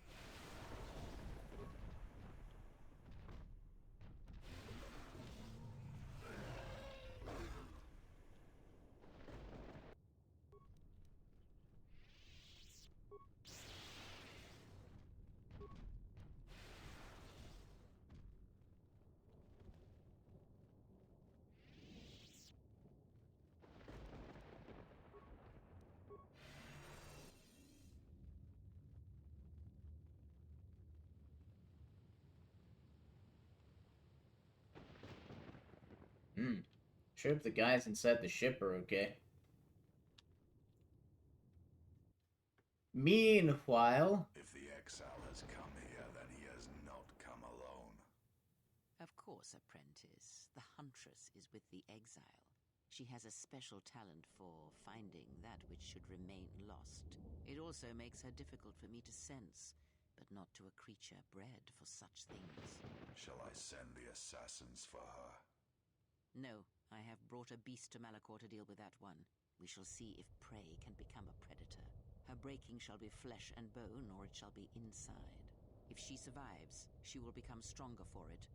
Sure hope the guys inside the ship are okay. Meanwhile... If the exile has come here, then he has not come alone. Of course, apprentice. The huntress is with the exile. She has a special talent for finding that which should remain lost. It also makes her difficult for me to sense, but not to a creature bred for such things. Shall I send the assassins for her? No, I have brought a beast to Malachor to deal with that one. We shall see if prey can become a predator. Her breaking shall be flesh and bone, or it shall be inside. If she survives, she will become stronger for it.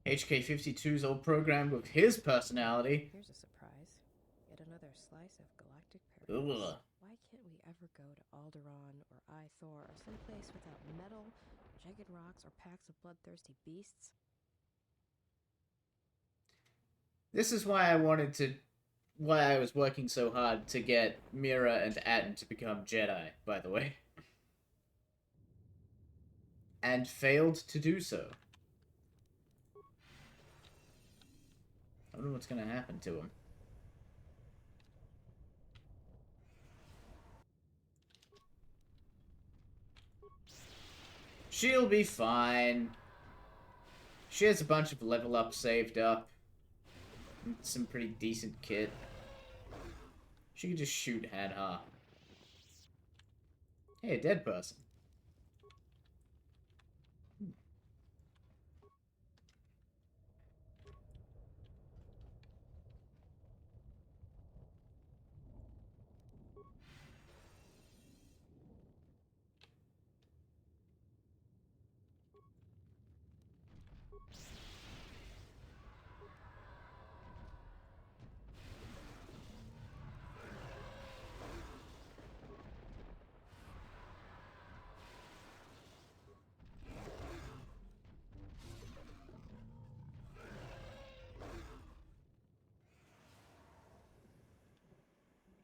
HK-52's all programmed with his personality. Here's a surprise. Yet another slice of galactic paradise. Ugh. Why can't we ever go to Alderaan or Ithor or someplace without metal, jagged rocks, or packs of bloodthirsty beasts? This is why I was working so hard to get Mira and Atten to become Jedi, by the way. And failed to do so. I wonder what's gonna happen to him. She'll be fine. She has a bunch of level up saved up. Some pretty decent kit. She can just shoot Hadha. Hey, a dead person.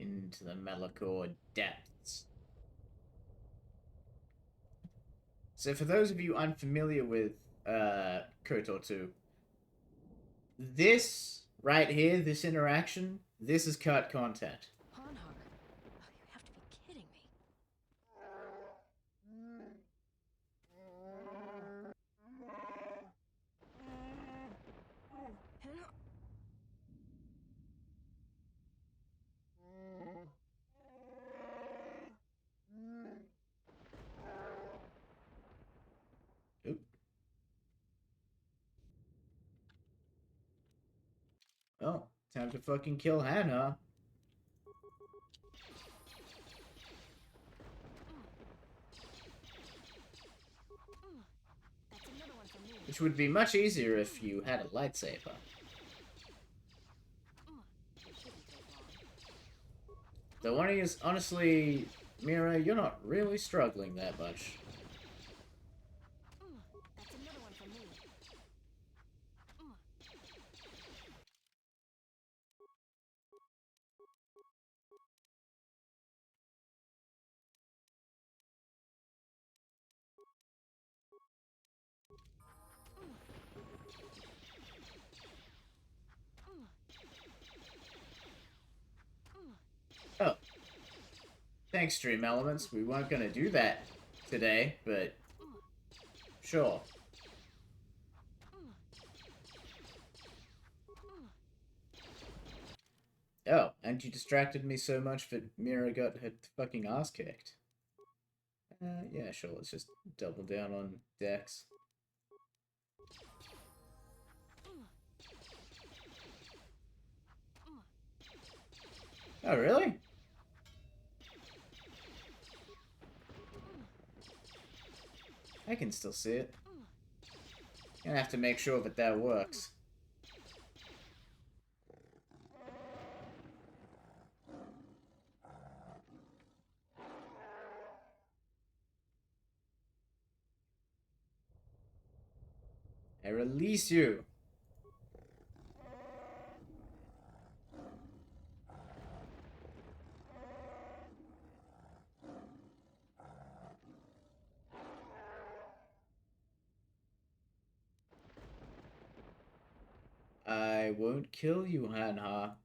Into the Malachor depths. So for those of you unfamiliar with KOTOR 2, this right here, this interaction, this is cut content. Hanhar. Oh, you have to be kidding me. Oop. Oh, time to fucking kill Hannah. Which would be much easier if you had a lightsaber. The one is, honestly, Mira, you're not really struggling that much. Oh. Thanks, Stream Elements. We weren't gonna do that today, but sure. Oh, and you distracted me so much that Mira got her fucking ass kicked. Yeah, sure, let's just double down on Dex. Oh, really? I can still see it. Gonna have to make sure that that works. I release you. I won't kill you, Hanha.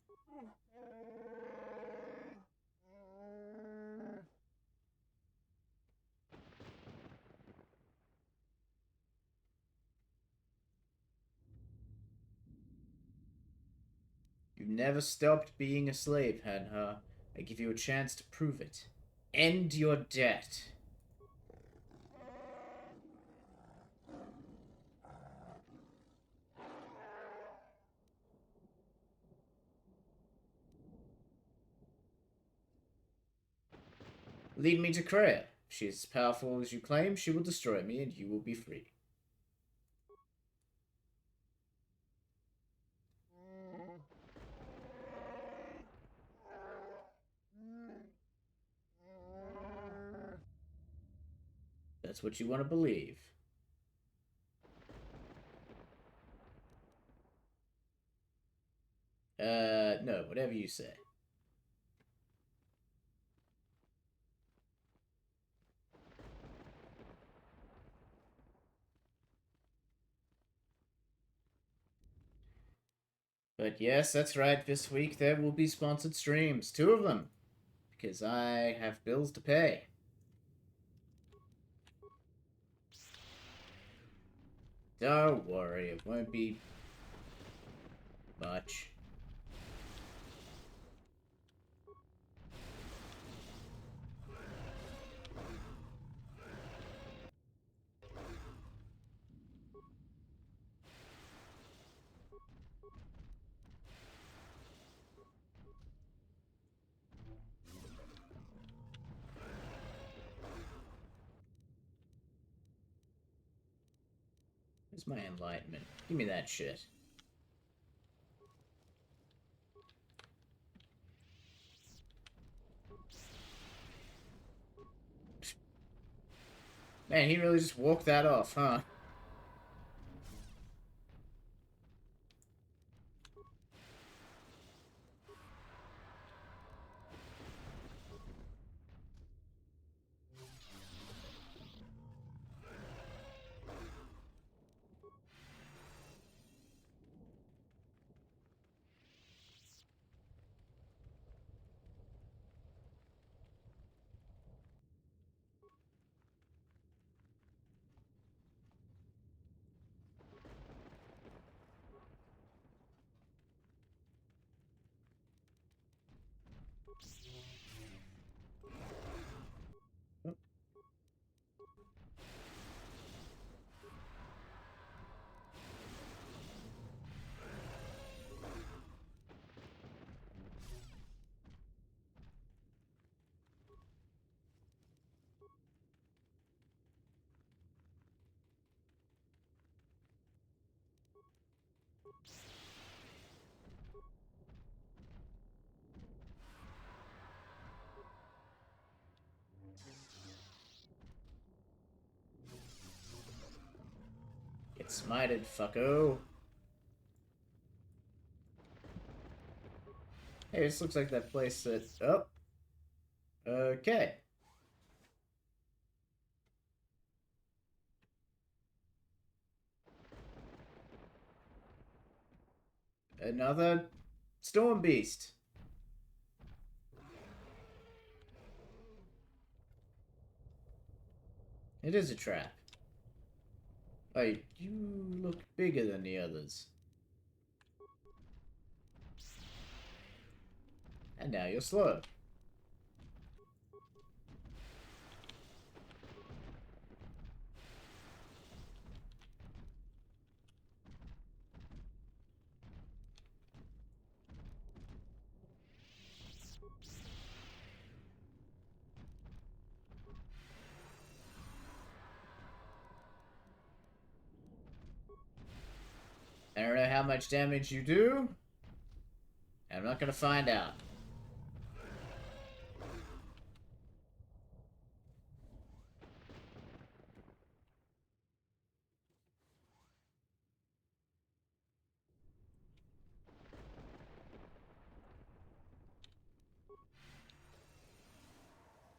You never stopped being a slave, Hanha. I give you a chance to prove it. End your debt. Lead me to Kreia. If she is as powerful as you claim, she will destroy me and you will be free. That's what you want to believe. No, whatever you say. But yes, that's right, this week there will be sponsored streams. 2 of them. Because I have bills to pay. Don't worry, it won't be much. Where's my enlightenment? Give me that shit. Man, he really just walked that off, huh? Get smited, fucko. Hey, this looks like that place that... Oh. Okay. Another Storm Beast. It is a trap. Wait, you look bigger than the others. And now you're slow. I don't know how much damage you do. I'm not gonna find out.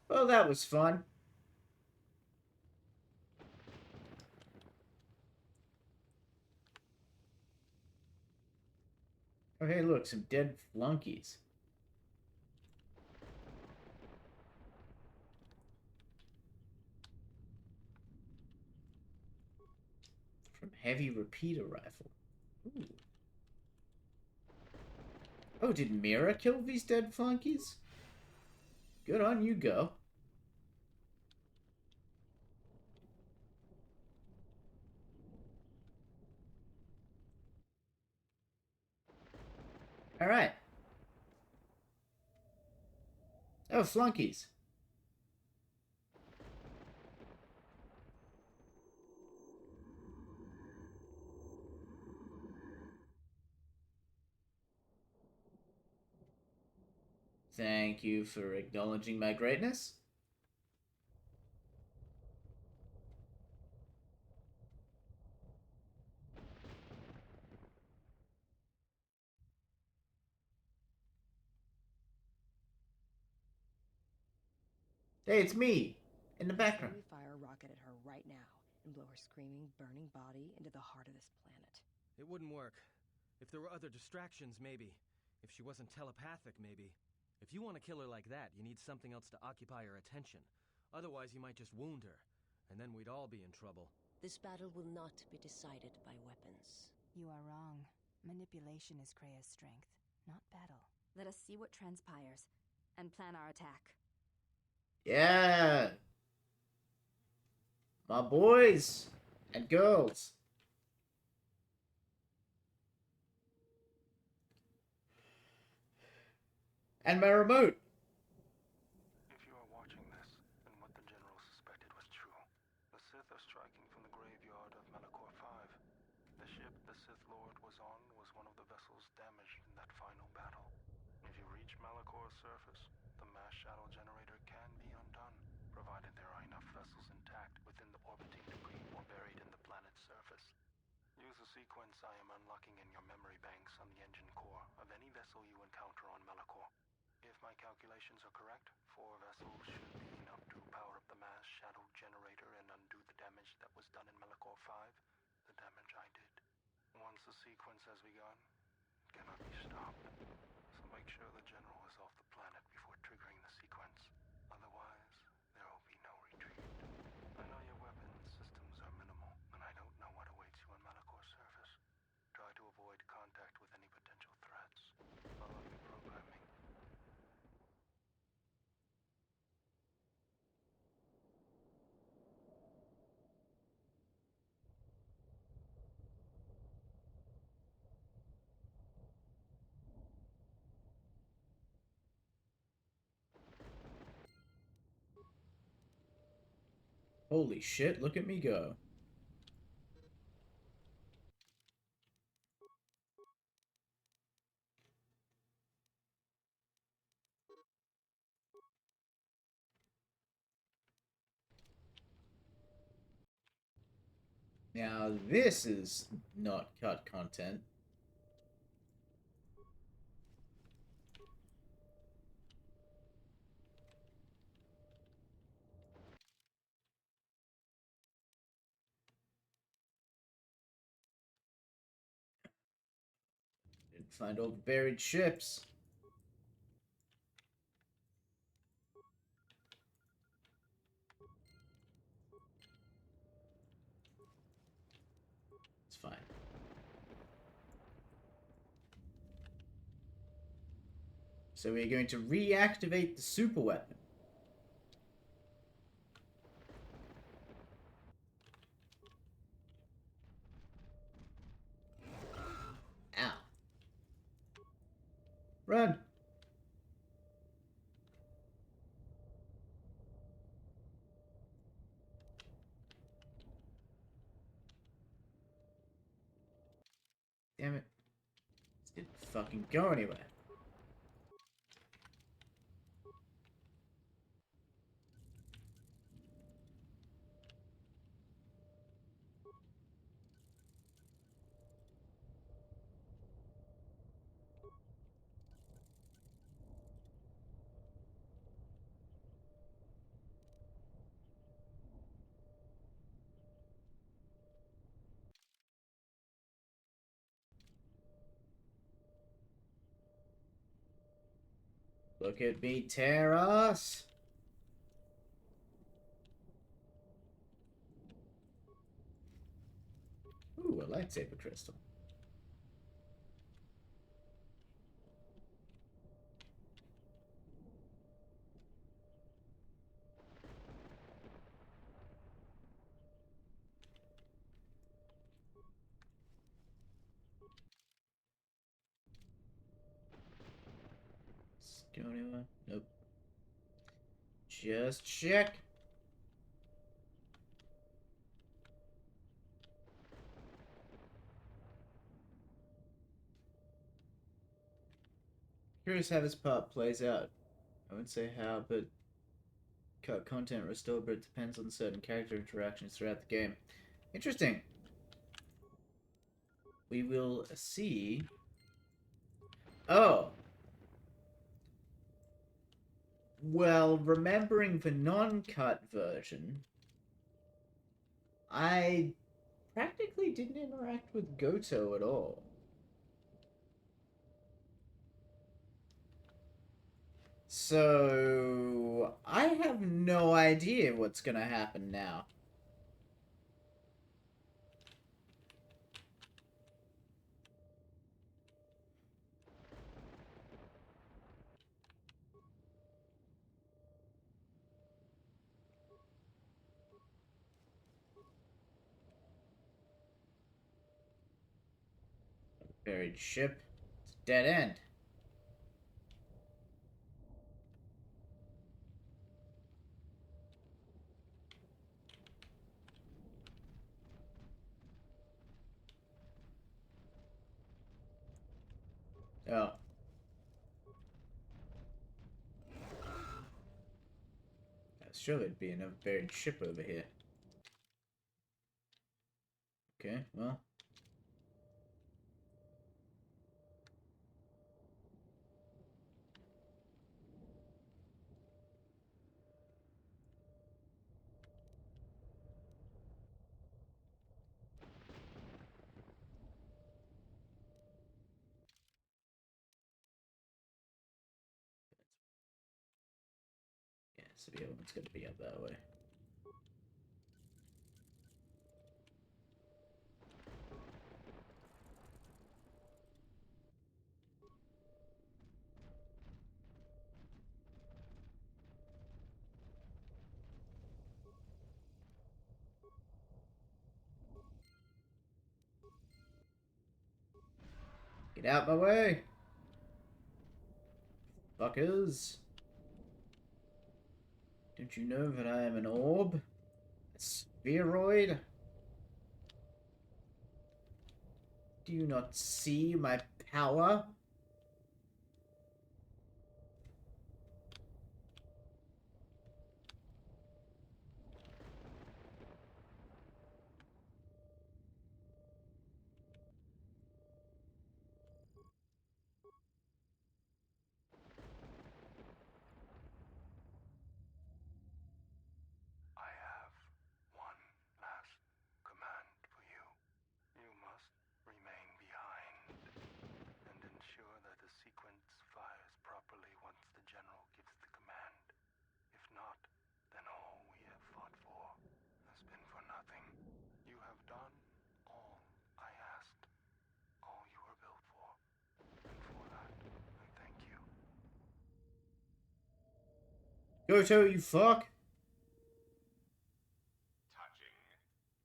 Well, that was fun. Oh, hey, look, some dead flunkies. From heavy repeater rifle. Ooh. Oh, did Mira kill these dead flunkies? Good on you, go. Alright. Oh, flunkies. Thank you for acknowledging my greatness. Hey, it's me! In the background. We fire a rocket at her right now and blow her screaming, burning body into the heart of this planet. It wouldn't work. If there were other distractions, maybe. If she wasn't telepathic, maybe. If you want to kill her like that, you need something else to occupy her attention. Otherwise, you might just wound her, and then we'd all be in trouble. This battle will not be decided by weapons. You are wrong. Manipulation is Krea's strength, not battle. Let us see what transpires, and plan our attack. Yeah! My boys and girls. And my remote. If you are watching this, then what the General suspected was true. The Sith are striking from the graveyard of Malachor 5. The ship the Sith Lord was on was one of the vessels damaged in that final battle. If you reach Malachor's surface, the mass shadow generator can be undone, provided there are enough vessels intact within the orbiting debris or buried in the planet's surface. Use the sequence I am unlocking in your memory banks on the engine core of any vessel you encounter on Malachor. If my calculations are correct, 4 vessels should be enough to power up the mass shadow generator and undo the damage that was done in Malachor 5, the damage I did. Once the sequence has begun, it cannot be stopped. So make sure the General is off the planet before triggering the sequence. Otherwise, there will be no retreat. I know your weapons systems are minimal, and I don't know what awaits you on Malachor's surface. Try to avoid contact with any potential threats. Follow your programming. Holy shit, look at me go. Now, this is not cut content. Didn't find all the buried ships. So we're going to reactivate the super weapon. Ow. Run! Damn it. This didn't fucking go anywhere. Look at me tear us! Ooh, a lightsaber crystal. Go anywhere? Nope. Just check. Curious how this part plays out. I wouldn't say how, but cut content restored, but it depends on certain character interactions throughout the game. Interesting. We will see. Oh. Well, remembering the non-cut version, I practically didn't interact with Goto at all. So, I have no idea what's gonna happen now. Buried ship. It's a dead end. Oh. Sure, there'd be another buried ship over here. Okay, well. Yeah, so the other one's gonna be up that way. Get out my way! Fuckers! Don't you know that I am an orb? A spheroid? Do you not see my power? I have one last command for you. You must remain behind and ensure Goto, you fuck! Touching.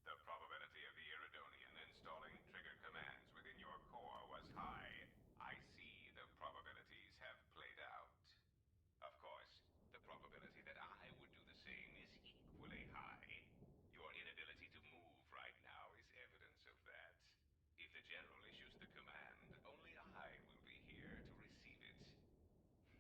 The probability of the Iridonian installing trigger commands within your core was high. I see the probabilities have played out. Of course, the probability that I would do the same is equally high. Your inability to move right now is evidence of that. If the General issues the command, only I will be here to receive it.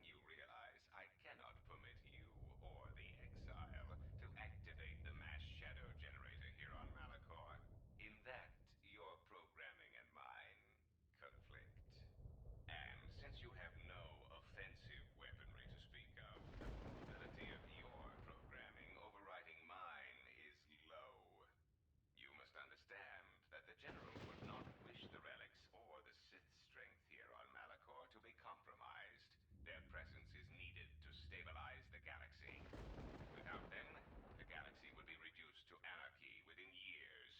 You realize I cannot permit you or the Exile to activate the mass shadow generator here on Malachor. In that, your programming and mine conflict. And since you have no offensive weaponry to speak of, the probability of your programming overriding mine is low. You must understand that the General would not wish the relics or the Sith strength here on Malachor to be compromised. Their presence is needed to stabilize the galaxy. Without them, the galaxy would be reduced to anarchy within years.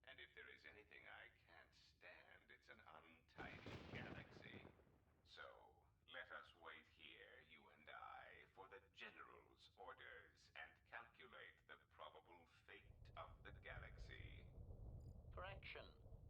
And if there is anything I can't stand, it's an untidy galaxy. So, let us wait here, you and I, for the General's orders and calculate the probable fate of the galaxy. Correction.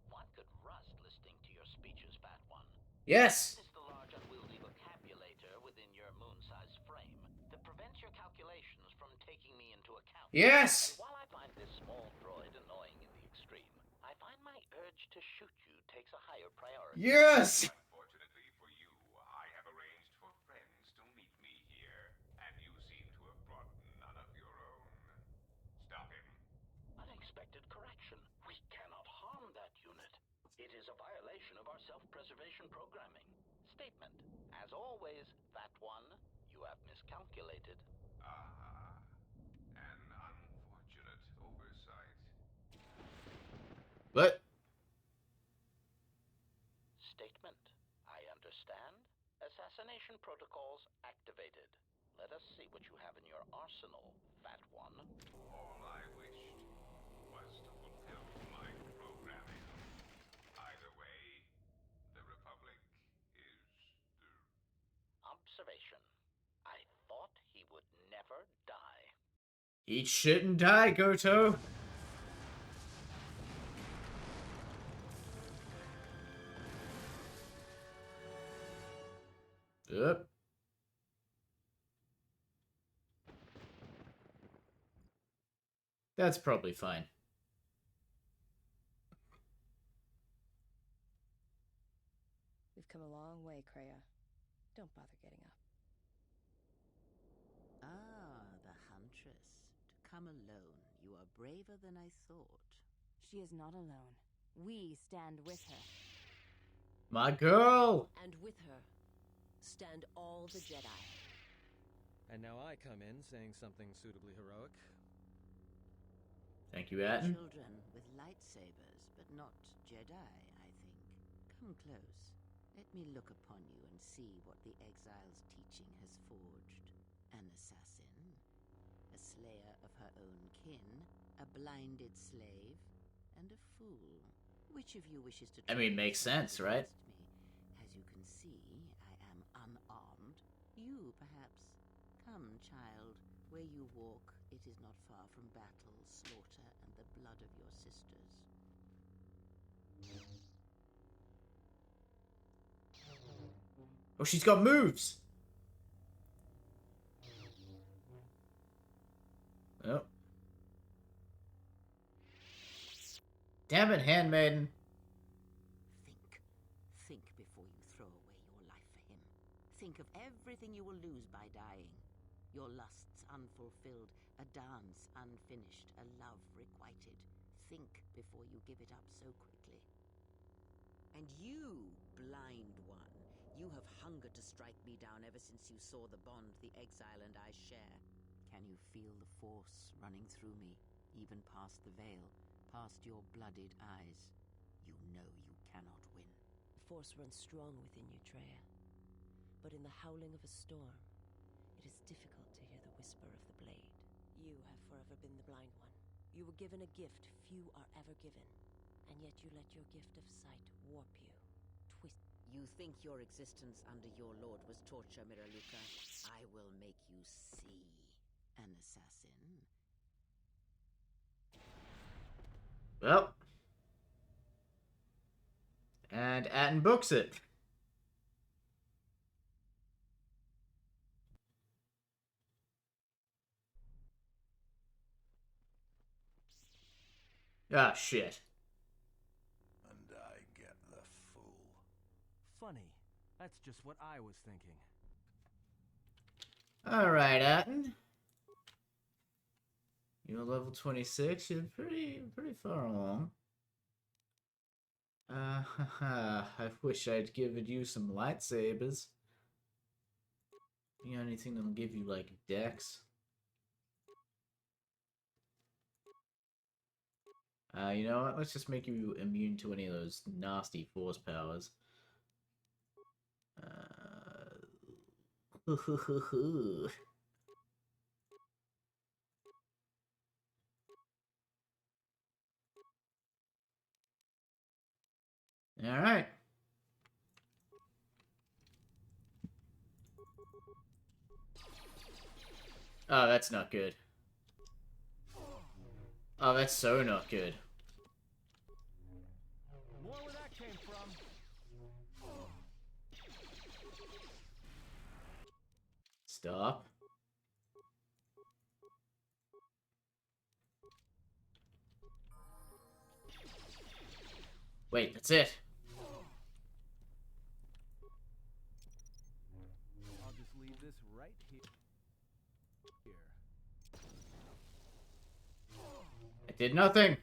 One could rust listening to your speeches, Fat One. Yes! It's the large unwieldy vocabulator within your moon-sized frame that prevents your calculations from taking me into account. Yes! And while I find this small droid annoying in the extreme, I find my urge to shoot you takes a higher priority. Yes! Unfortunately for you, I have arranged for friends to meet me here, and you seem to have brought none of your own. Stop him. Unexpected correction. We cannot harm that unit. It is a violation of our self-preservation programming. Statement. As always, Fat One, you have miscalculated. Ah, an unfortunate oversight. What? Statement. I understand. Assassination protocols activated. Let us see what you have in your arsenal, Fat One. All I wished was to fulfill my programming. Either way, the Republic is the... Observation. I thought he would never die. He shouldn't die, Goto! Yep. That's probably fine. We've come a long way, Kreia. Don't bother getting up. Ah, the Huntress. To come alone. You are braver than I thought. She is not alone. We stand with her. My girl! And with her, stand all the Jedi. And now I come in saying something suitably heroic. Thank you, Atten. Children with lightsabers, but not Jedi, I think. Come close. Let me look upon you and see what the Exile's teaching has forged. An assassin, a slayer of her own kin, a blinded slave, and a fool. Which of you wishes to... I mean, makes sense, right? Me? As you can see, I am unarmed. You, perhaps. Come, child. Where you walk, it is not far from battle, slaughter, and the blood of your sisters. Oh, she's got moves! Oh. Damn it, handmaiden. Think before you throw away your life for him. Think of everything you will lose by dying. Your lusts unfulfilled, a dance unfinished, a love requited. Think before you give it up so quickly. And you, blind one, you have hungered to strike me down ever since you saw the bond the Exile and I share. Can you feel the force running through me, even past the veil, past your blooded eyes? You know you cannot win. The force runs strong within you, Treya. But in the howling of a storm, it is difficult to hear the whisper of the blade. You have forever been the blind one. You were given a gift few are ever given, and yet you let your gift of sight warp you, twist. You think your existence under your lord was torture, Miraluka? I will make you see. Well. And Atten books it. Ah, shit. And I get the fool. Funny. That's just what I was thinking. Alright, Atten. You're level 26. You're pretty far along. I wish I'd given you some lightsabers. You got anything that'll give you, like, dex? You know what? Let's just make you immune to any of those nasty force powers. Alright. Oh, that's not good. Oh, that's so not good. More where that came from. Stop. Wait, that's it. I'll just leave this right here. I did nothing.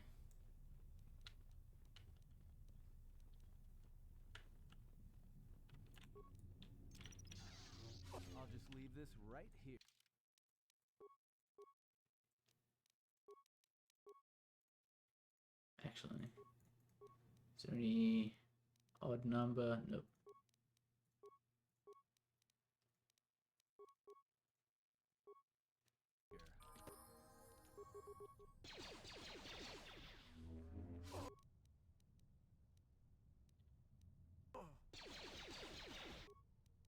I'll just leave this right here. Actually, is there any odd number? Nope.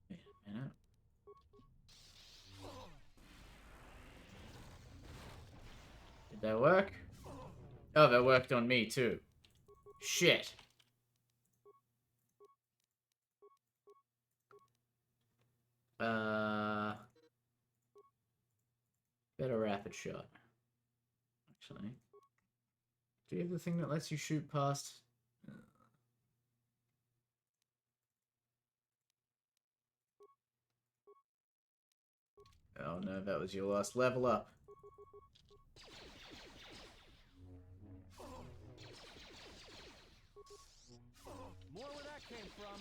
Wait a minute. Did that work? Oh, that worked on me too. Shit. Better rapid shot. Actually. Do you have the thing that lets you shoot past? Oh no, that was your last level up. More where that came from.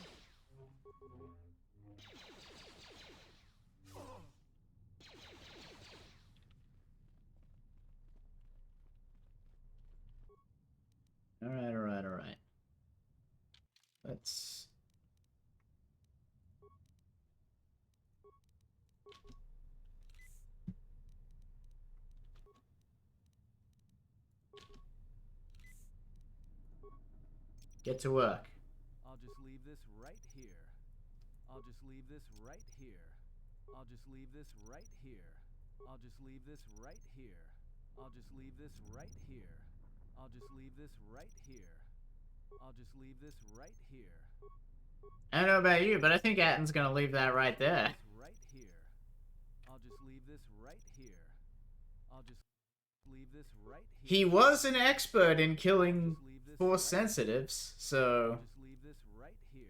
Alright. Let's... get to work. I'll just leave this right here. I'll just leave this right here. I'll just leave this right here. I'll just leave this right here. I'll just leave this right here. I'll just leave this right here. I'll just leave this right here. I don't know about you, but I think Atten's gonna leave that right there. Right here. I'll just leave this right here. I'll just leave this right here. He was an expert in killing force sensitives, so... Just leave this right here.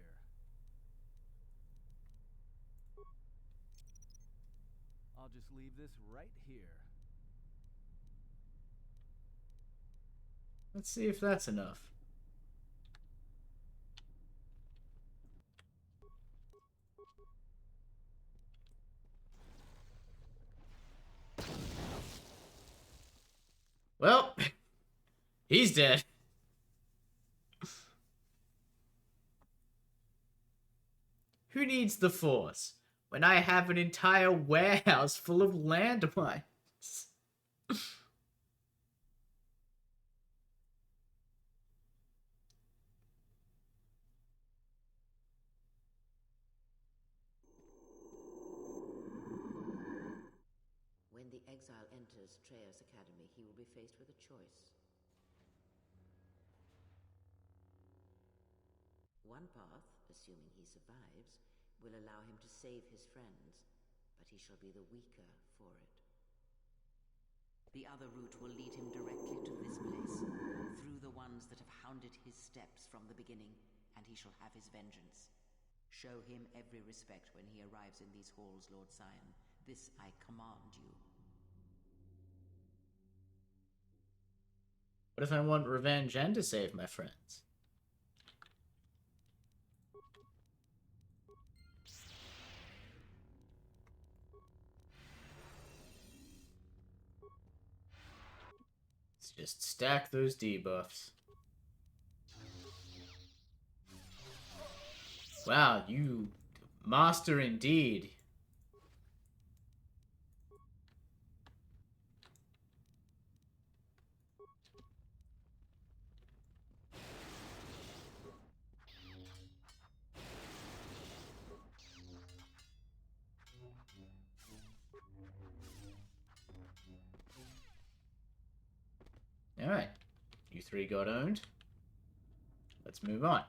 I'll just leave this right here. Let's see if that's enough. Well, he's dead. Who needs the Force when I have an entire warehouse full of landmines? When the exile enters Treyarch's academy, he will be faced with a choice. One path, assuming he survives, will allow him to save his friends, but he shall be the weaker for it. The other route will lead him directly to this place, through the ones that have hounded his steps from the beginning, and he shall have his vengeance. Show him every respect when he arrives in these halls, Lord Scion. This I command you. What if I want revenge and to save my friends? Let's just stack those debuffs. Wow, you master indeed. Alright, you three got owned. Let's move on.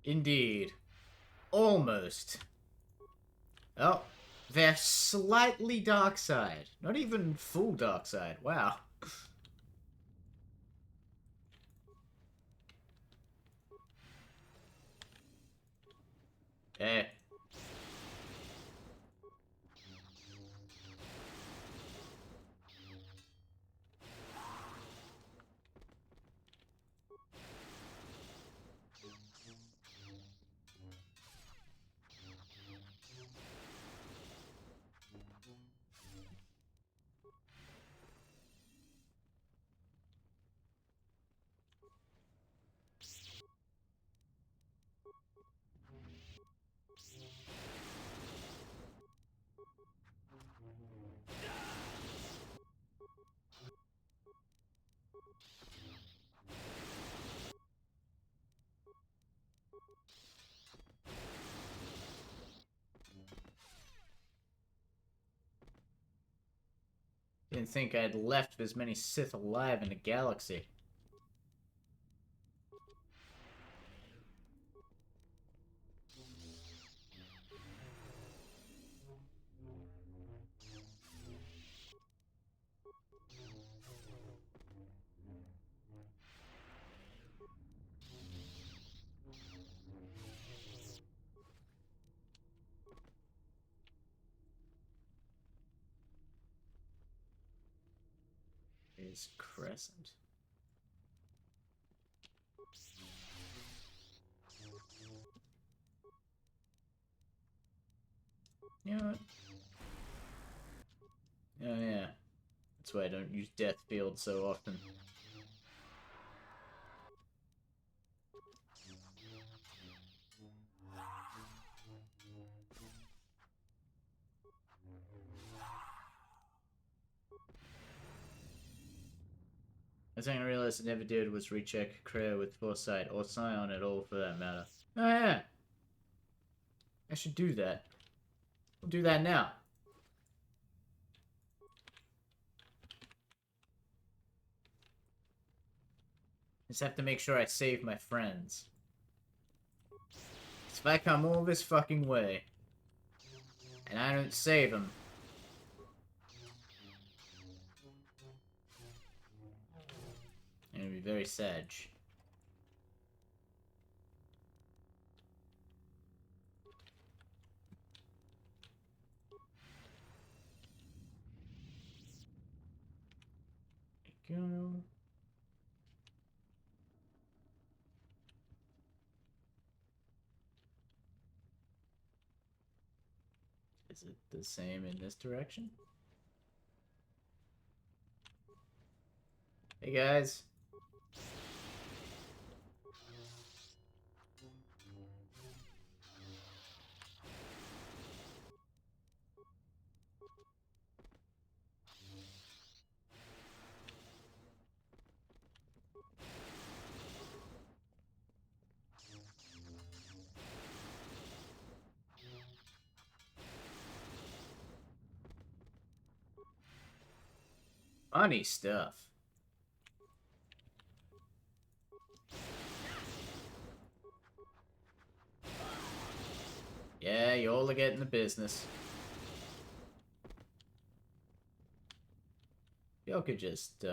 Indeed. Almost. Oh, they're slightly dark side. Not even full dark side. Wow. Eh. Didn't think I'd left as many Sith alive in the galaxy. Is Crescent. You know what? Oh yeah. That's why I don't use Death Field so often. The thing I realized I never did was recheck Kreia with Foresight, or Scion at all for that matter. Oh yeah! I should do that. I'll do that now. Just have to make sure I save my friends. If I come all this fucking way, and I don't save them, I'm gonna be very sad. There we go. Is it the same in this direction? Hey guys. Funny stuff. Yeah, you all are getting the business. Y'all could just,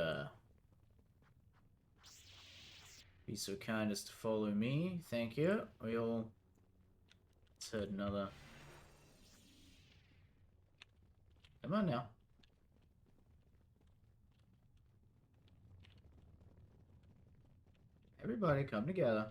be so kind as to follow me. Thank you. We all... Let's heard another... Come on now. Everybody come together.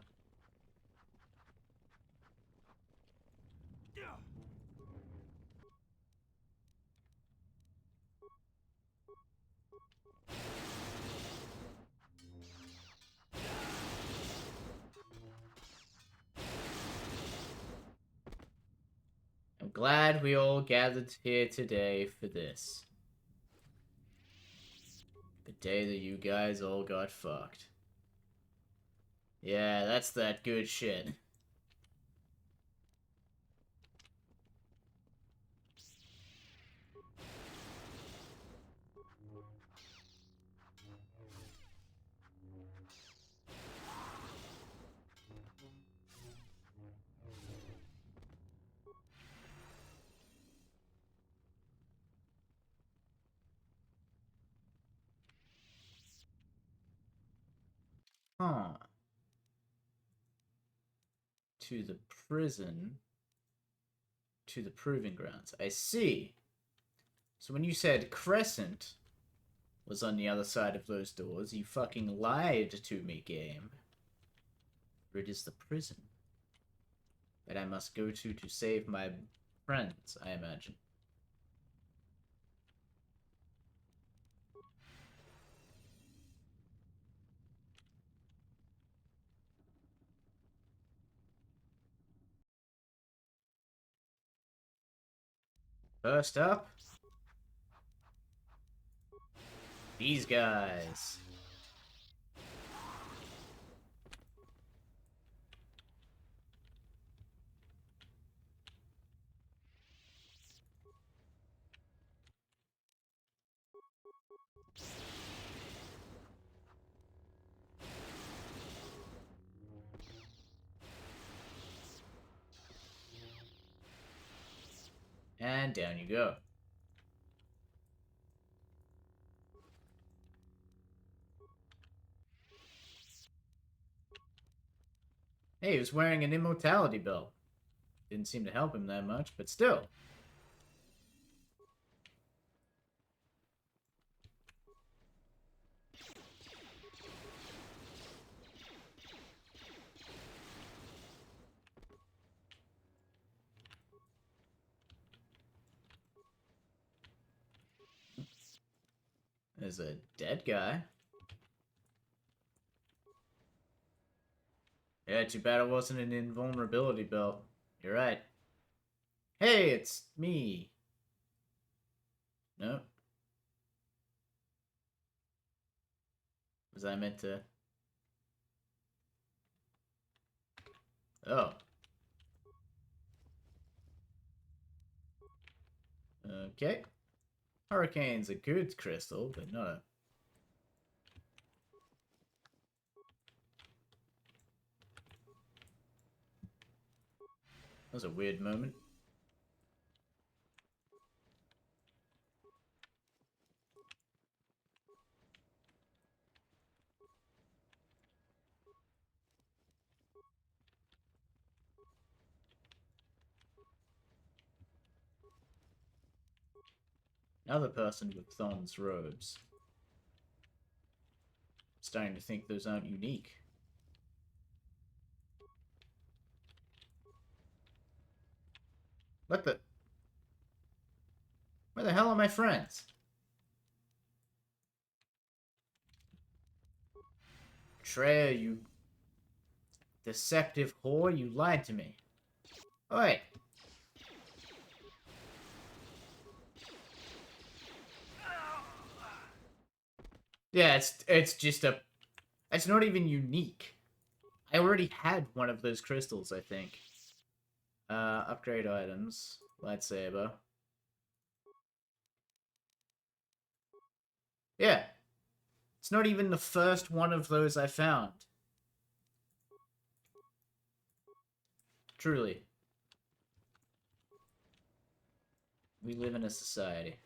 I'm glad we all gathered here today for this. The day that you guys all got fucked. Yeah, that's that good shit. Huh. To the prison. To the proving grounds. I see. So when you said Crescent was on the other side of those doors, you fucking lied to me, game. For it is the prison that I must go to save my friends, I imagine. First up, these guys. And down you go. Hey, he was wearing an immortality belt. Didn't seem to help him that much, but still. There's a dead guy. Yeah, too bad it wasn't an invulnerability belt. You're right. Hey, it's me. No. Was I meant to... Oh. Okay. Hurricane's a good crystal, but not a... That was a weird moment. Another person with Thon's robes. Starting to think those aren't unique. What the... Where the hell are my friends? Treya, you... deceptive whore, you lied to me. Oi! Yeah, it's just a... It's not even unique. I already had one of those crystals, I think. Upgrade items. Lightsaber. Yeah. It's not even the first one of those I found. Truly. We live in a society.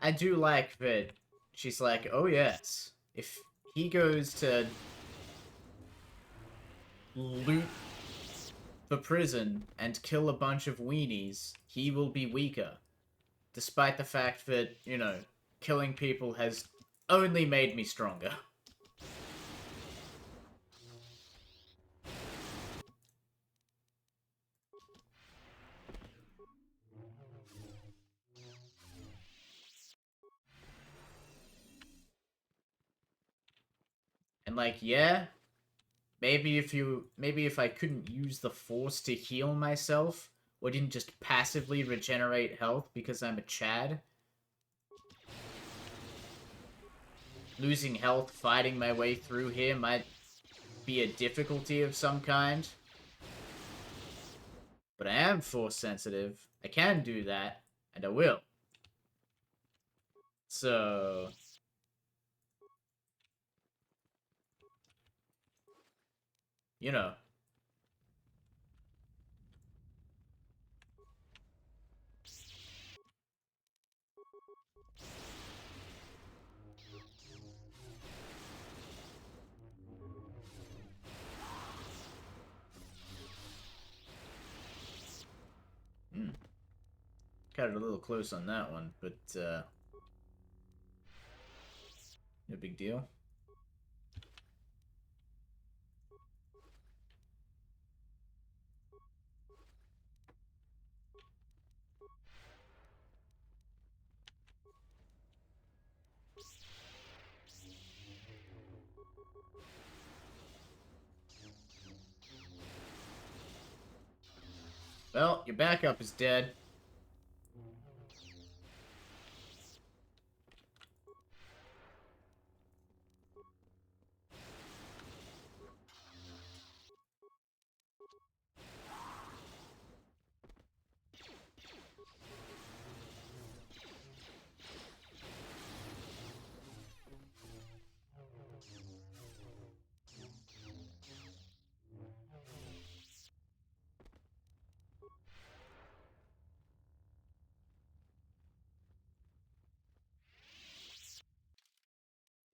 I do like that she's like, oh yes, if he goes to loot the prison and kill a bunch of weenies, he will be weaker. Despite the fact that, you know, killing people has only made me stronger. And like, yeah, maybe if I couldn't use the Force to heal myself, or didn't just passively regenerate health because I'm a Chad, losing health fighting my way through here might be a difficulty of some kind. But I am Force sensitive. I can do that, and I will. So... you know. Got it a little close on that one, but, no big deal. Well, your backup is dead.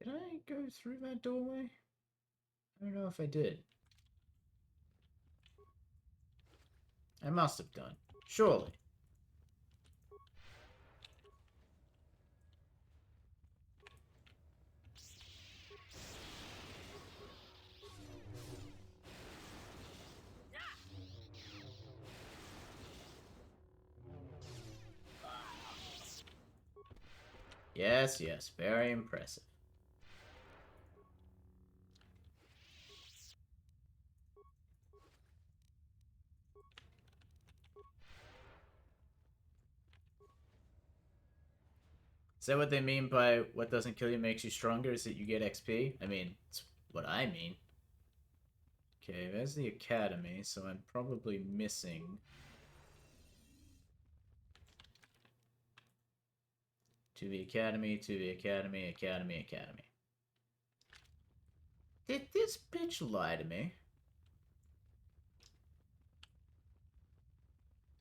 Did I go through that doorway? I don't know if I did. I must have done. Surely. Yes, yes, very impressive. Is that what they mean by what doesn't kill you makes you stronger? Is that you get XP? I mean, it's what I mean. Okay, there's the academy, so I'm probably missing... to the academy, to the academy, academy, academy. Did this bitch lie to me?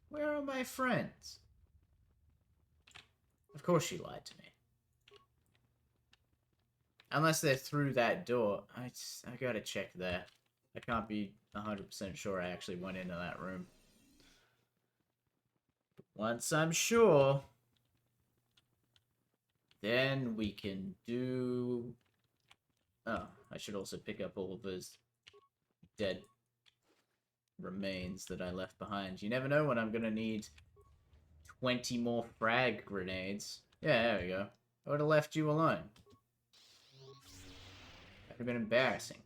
Where are my friends? Of course she lied to me. Unless they're through that door. I gotta check there. I can't be 100% sure I actually went into that room. But once I'm sure, then we can do... oh, I should also pick up all of those dead remains that I left behind. You never know when I'm gonna need 20 more frag grenades. Yeah, there we go. I would have left you alone. That would have been embarrassing.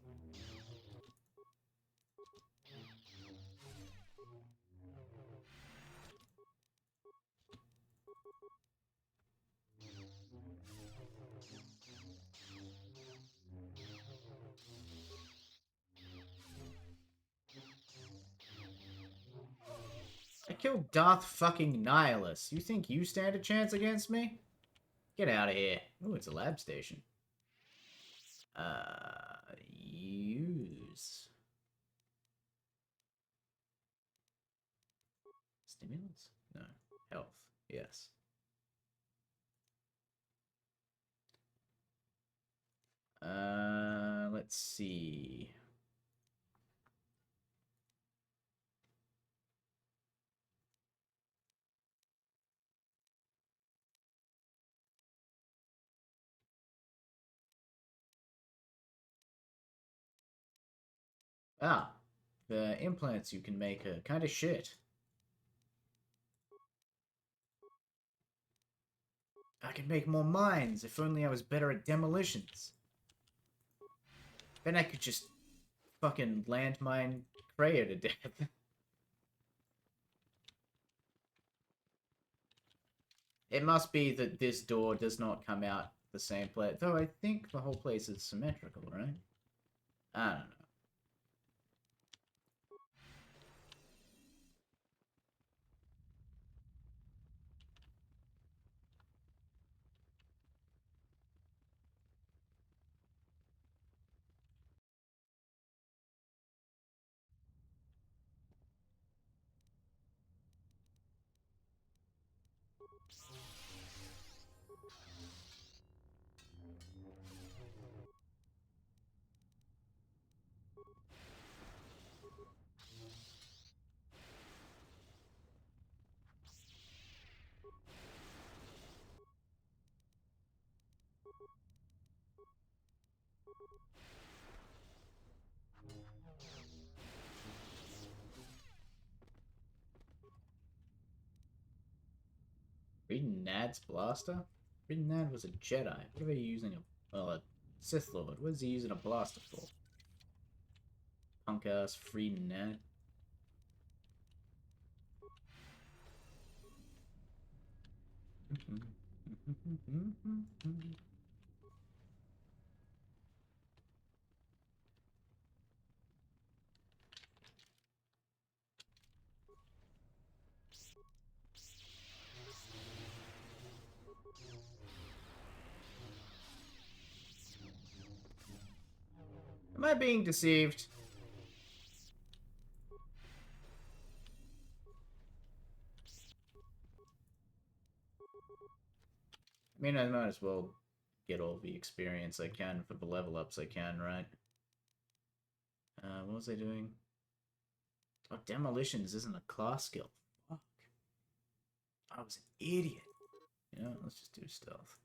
killed Darth fucking Nihilus. You think you stand a chance against me? Get out of here. Ooh, it's a lab station. Use. Stimulants? No. Health. Yes. Let's see. Ah, the implants you can make are kind of shit. I could make more mines if only I was better at demolitions. Then I could just fucking landmine Kreia to death. It must be that this door does not come out the same place. Though I think the whole place is symmetrical, right? I don't know. Reading Nad's blaster? Reading Nad was a Jedi. What are they using a Sith Lord? What is he using a blaster for? Punk ass Freeding Nad. Am I being deceived? I mean, I might as well get all the experience I can for the level ups I can, right? What was I doing? Oh, demolitions isn't a class skill. Fuck. I was an idiot. You know, let's just do stealth.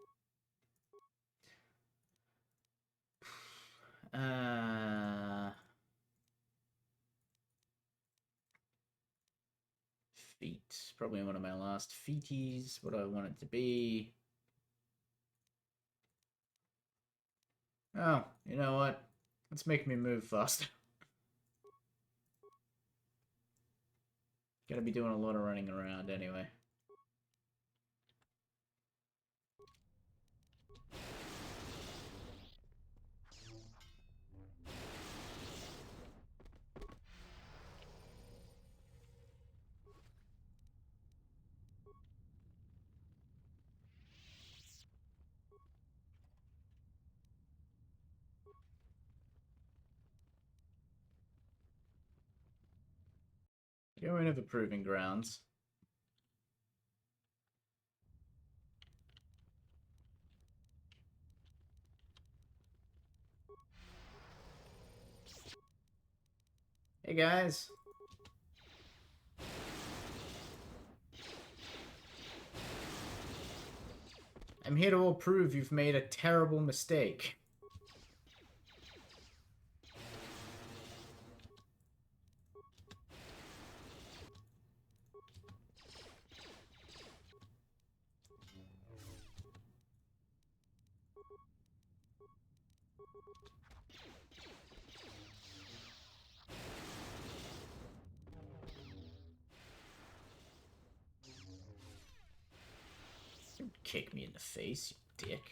Feet. Probably one of my last feeties. What do I want it to be? Oh, you know what? Let's make me move faster. Gonna be doing a lot of running around anyway. Go into the proving grounds. Hey guys. I'm here to all prove you've made a terrible mistake. Don't kick me in the face, you dick.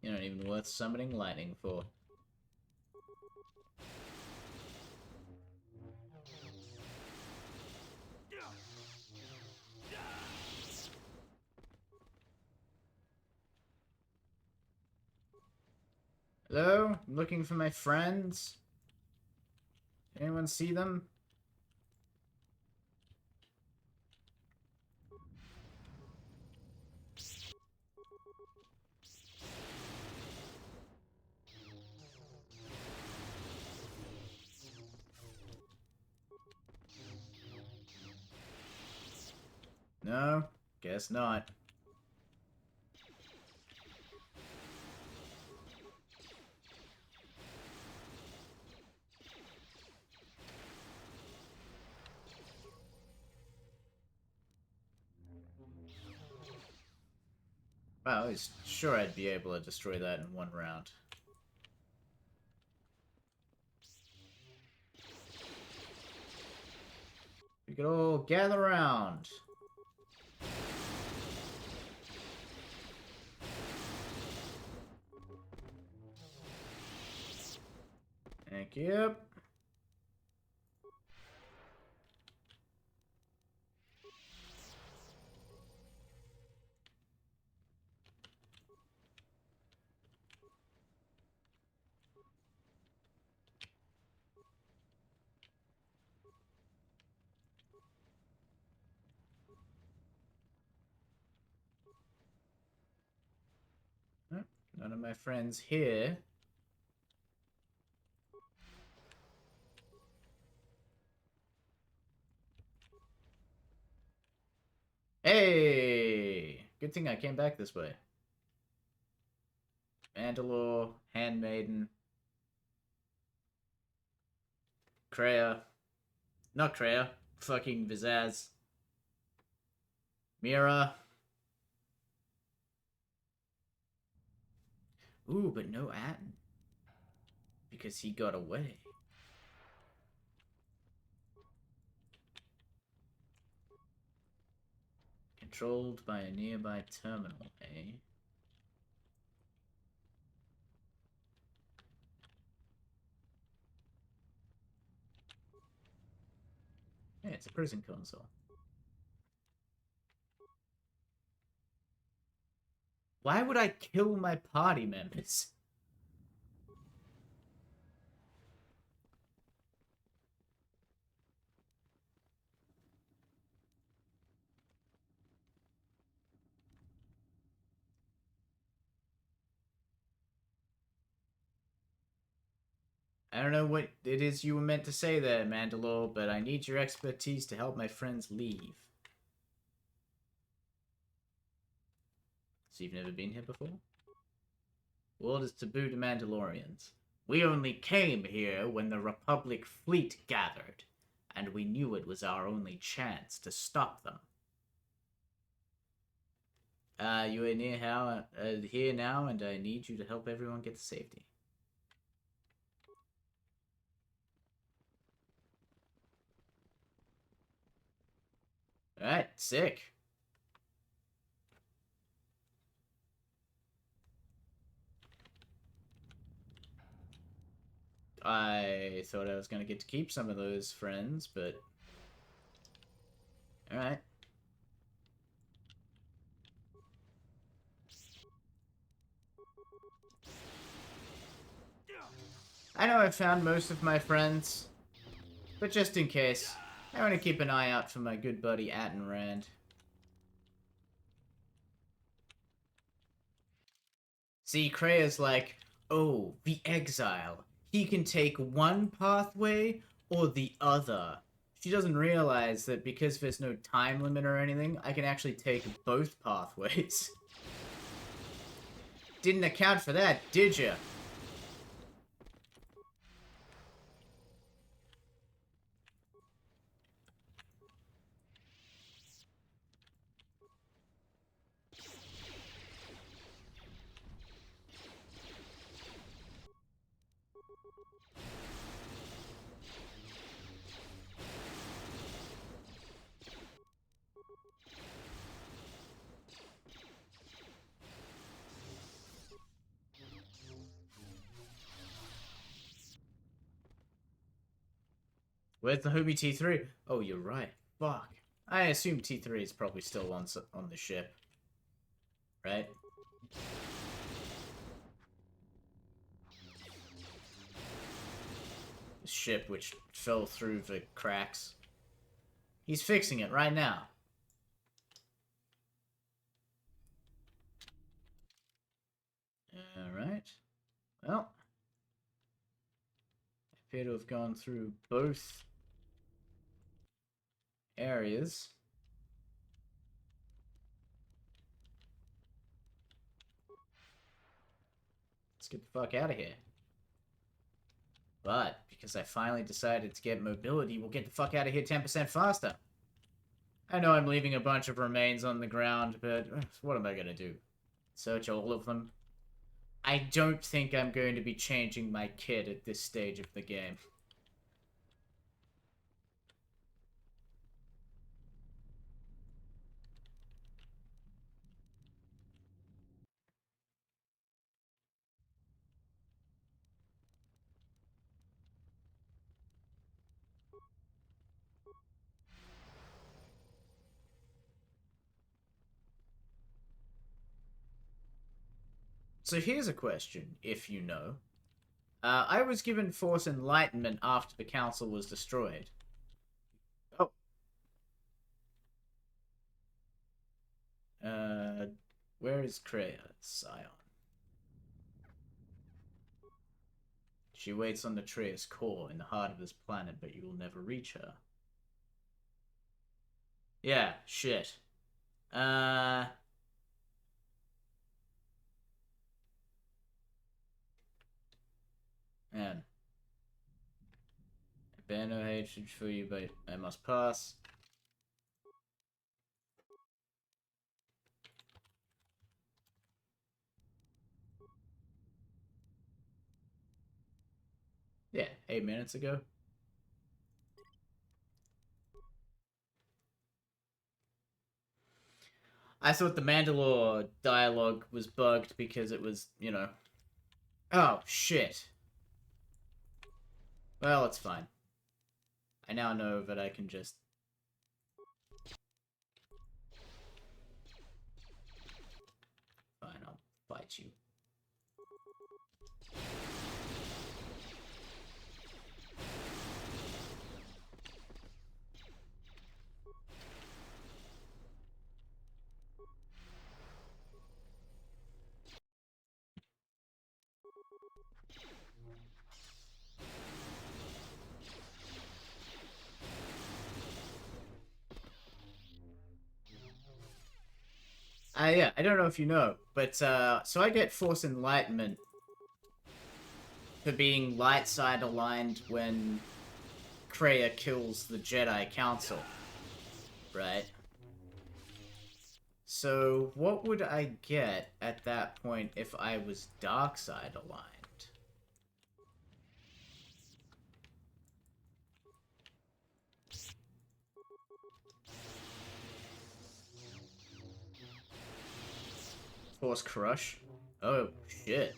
You're not even worth summoning lightning for. Hello? I'm looking for my friends. Anyone see them? No? Guess not. Wow, I was sure I'd be able to destroy that in one round. We could all gather around. Thank you. None of my friends here. Hey! Good thing I came back this way. Mandalore, Handmaiden. Kreia. Not Kreia. Fucking Vizaz. Mira. Ooh, but no Atten. Because he got away. Controlled by a nearby terminal, eh? Yeah, it's a prison console. Why would I kill my party members? I don't know what it is you were meant to say there, Mandalore, but I need your expertise to help my friends leave. So you've never been here before? World is taboo to Mandalorians. We only came here when the Republic fleet gathered, and we knew it was our only chance to stop them. You are here now, and I need you to help everyone get to safety. Alright, sick. I thought I was going to get to keep some of those friends, but... Alright. I know I've found most of my friends, but just in case, I want to keep an eye out for my good buddy Atten Rand. See, Kreia's like, oh, the exile. He can take one pathway or the other. She doesn't realize that because there's no time limit or anything, I can actually take both pathways. Didn't account for that, did ya? Where's the homie T3? Oh, you're right. Fuck. I assume T3 is probably still on the ship. Right? The ship which fell through the cracks. He's fixing it right now. Alright. Well. I appear to have gone through both areas. Let's get the fuck out of here. But, because I finally decided to get mobility, we'll get the fuck out of here 10% faster. I know I'm leaving a bunch of remains on the ground, but what am I gonna do? Search all of them? I don't think I'm going to be changing my kit at this stage of the game. So here's a question, if you know. I was given Force Enlightenment after the Council was destroyed. Oh. Where is Kreia, Scion? She waits on the Atreus core in the heart of this planet, but you will never reach her. Yeah, shit. Man. I bear no hatred for you, but I must pass. Yeah, 8 minutes ago. I thought the Mandalore dialogue was bugged because it was, you know... Oh, shit. Well, it's fine. I now know that I can just... Fine, I'll fight you. Yeah, I don't know if you know, but, so I get Force Enlightenment for being light side aligned when Kreia kills the Jedi Council, right? So, what would I get at that point if I was dark side aligned? Force Crush? Oh, shit.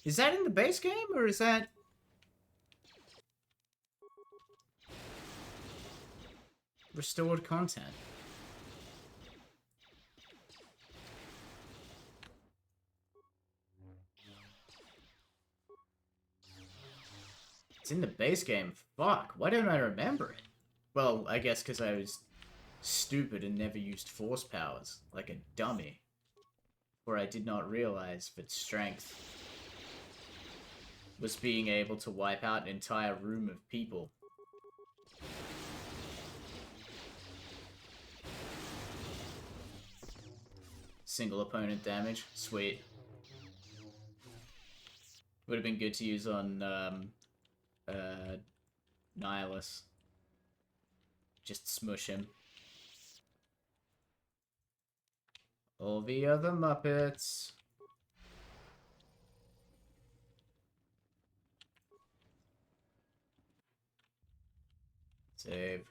Is that in the base game, or is that... restored content? It's in the base game. Fuck, why don't I remember it? Well, I guess because I was stupid and never used force powers, like a dummy. Or I did not realize that strength was being able to wipe out an entire room of people. Single opponent damage. Sweet. Would have been good to use on, Nihilus. Just smush him. All the other Muppets. Save.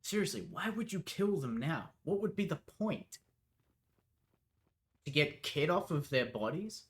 Seriously, why would you kill them now? What would be the point? To get Kit off of their bodies?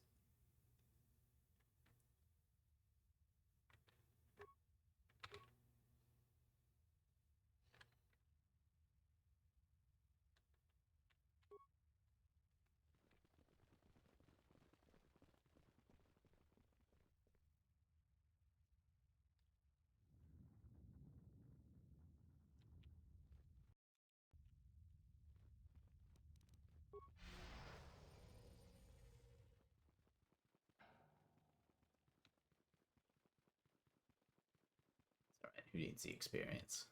Alright, who needs the experience?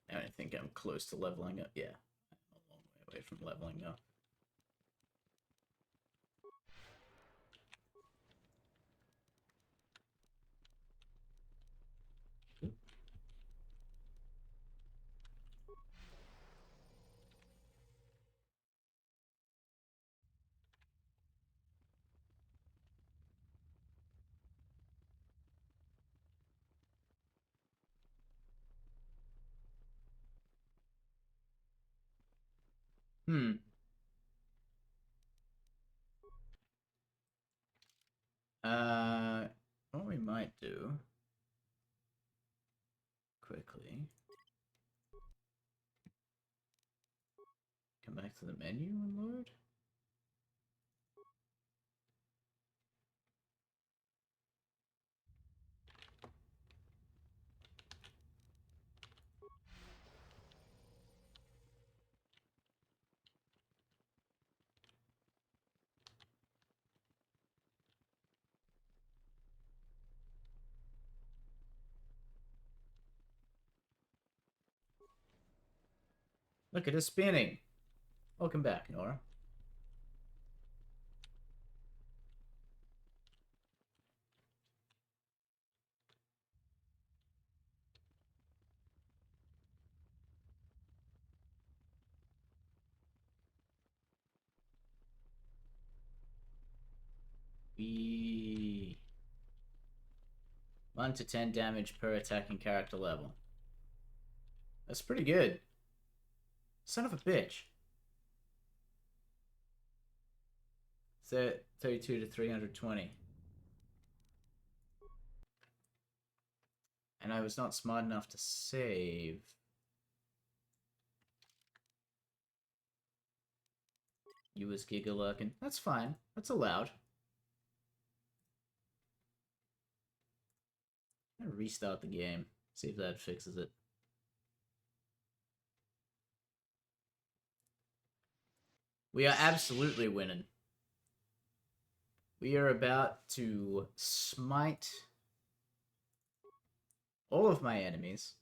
I don't think I'm close to leveling up. Yeah, I'm a long way away from leveling up. What we might do quickly. Come back to the menu and load. Look at it spinning. Welcome back, Nora. We 1 to 10 damage per attacking character level. That's pretty good. Son of a bitch. 32 to 320. And I was not smart enough to save. You was gigalurking. That's fine. That's allowed. I'm gonna restart the game. See if that fixes it. We are absolutely winning. We are about to smite all of my enemies.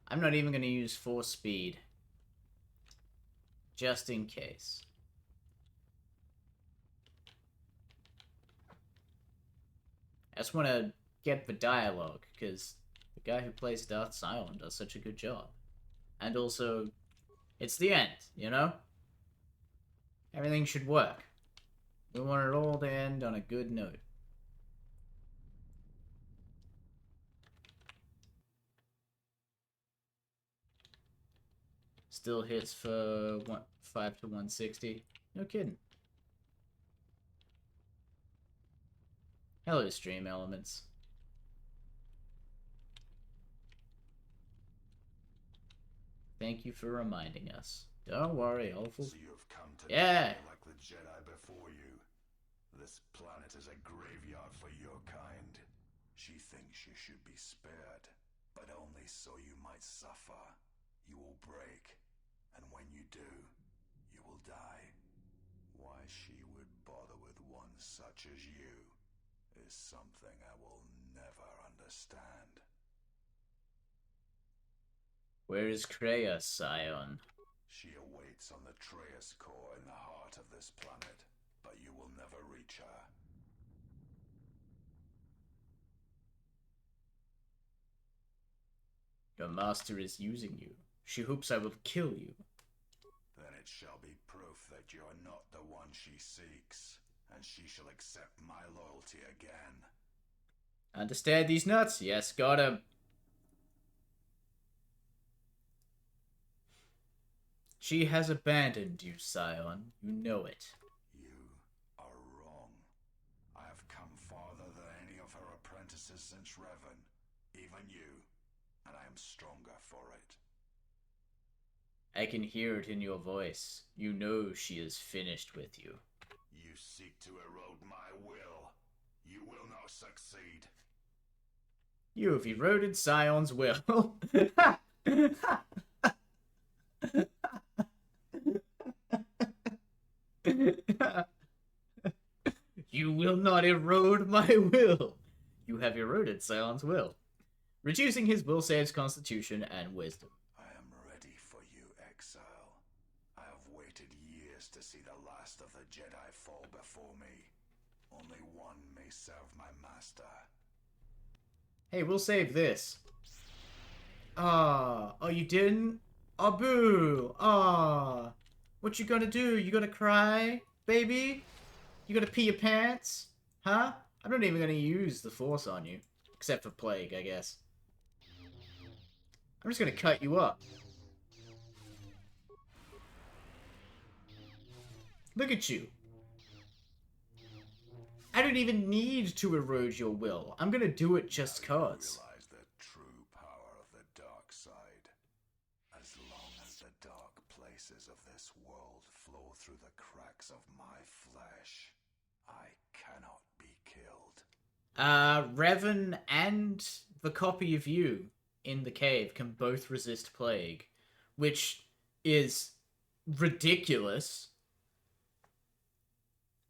I'm not even going to use force speed. Just in case. I just want to get the dialogue, because the guy who plays Darth Cylon does such a good job. And also, it's the end, you know? Everything should work. We want it all to end on a good note. Still hits for 5 to 160. No kidding. Hello, stream elements. Thank you for reminding us. Don't worry, I'll So you've come to yeah. die like the Jedi before you. This planet is a graveyard for your kind. She thinks you should be spared, but only so you might suffer. You will break, and when you do, you will die. Why she would bother with one such as you is something I will never understand. Where is Kreia, Scion? She awaits on the Traeus core in the heart of this planet, but you will never reach her. Your master is using you. She hopes I will kill you. Then it shall be proof that you are not the one she seeks, and she shall accept my loyalty again. Understand these nuts? Yes, got him. She has abandoned you, Scion. You know it. You are wrong. I have come farther than any of her apprentices since Revan. Even you. And I am stronger for it. I can hear it in your voice. You know she is finished with you. You seek to erode my will. You will not succeed. You have eroded Scion's will. You will not erode my will. You have eroded Scion's will, reducing his will save's constitution and wisdom. I am ready for you, exile. I have waited years to see the last of the Jedi fall before me. Only one may serve my master. Hey, we'll save this. Ah, oh, you didn't? Oh, boo. Ah, what you gonna do? You gonna cry, baby? You gonna pee your pants? Huh? I'm not even gonna use the Force on you. Except for Plague, I guess. I'm just gonna cut you up. Look at you. I don't even need to erode your will. I'm gonna do it just cause. Realize the true power of the dark side. As long as the dark places of this world flow through the cracks of my flesh, I cannot be killed. Revan and the copy of you in the cave can both resist Plague, which is ridiculous.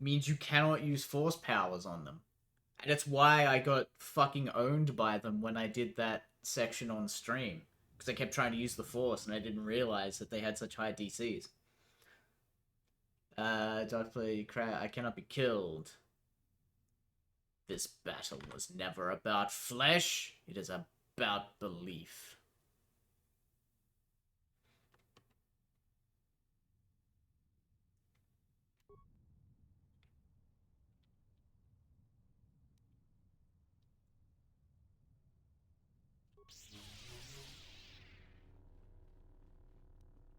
Means you cannot use Force powers on them. And that's why I got fucking owned by them when I did that section on stream. Because I kept trying to use the Force and I didn't realize that they had such high DCs. Dark Plague, I cannot be killed. This battle was never about flesh. It is about belief.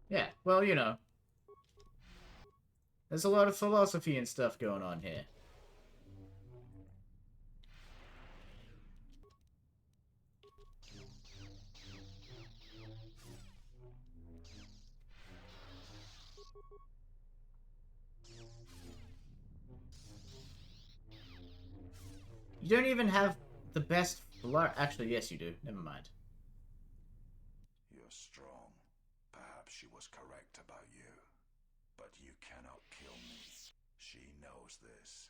Yeah, well, you know. There's a lot of philosophy and stuff going on here. You don't even have the best blood. Actually, yes, you do. Never mind. You're strong. Perhaps she was correct about you. But you cannot kill me. She knows this.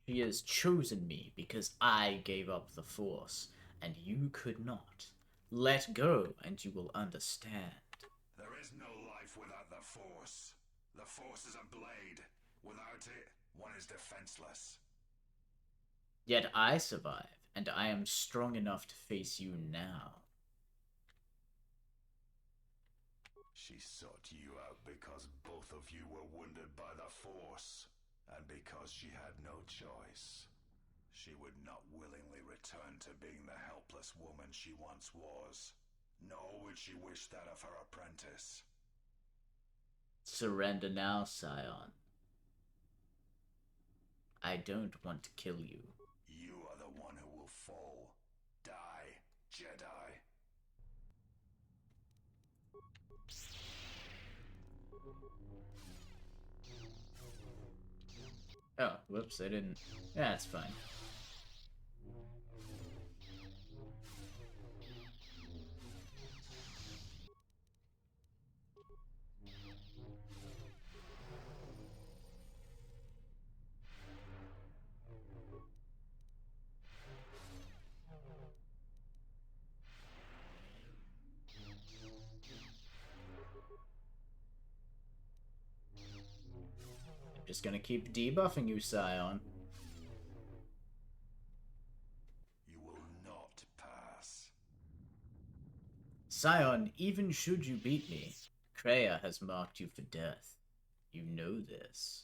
She has chosen me because I gave up the Force, and you could not. Let go, and you will understand. There is no life without the Force. The Force is a blade. Without it, one is defenseless. Yet I survive, and I am strong enough to face you now. She sought you out because both of you were wounded by the Force, and because she had no choice. She would not willingly return to being the helpless woman she once was, nor would she wish that of her apprentice. Surrender now, Scion. I don't want to kill you. You are the one who will fall. Die, Jedi. Oh, whoops, I didn't... Yeah, it's fine. Just gonna keep debuffing you, Scion. Scion, even should you beat me, Kreia has marked you for death. You know this.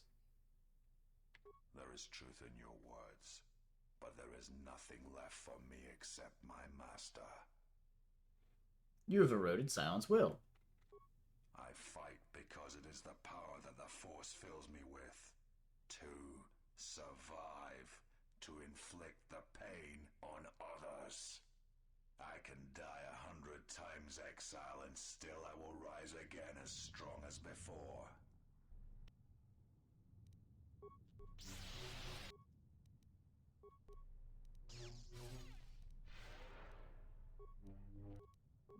There is truth in your words, but there is nothing left for me except my master. You have eroded Scion's will. I fight because it is the power that the Force fills me with. To survive, to inflict the pain on others. I can die 100 times exile and still I will rise again as strong as before.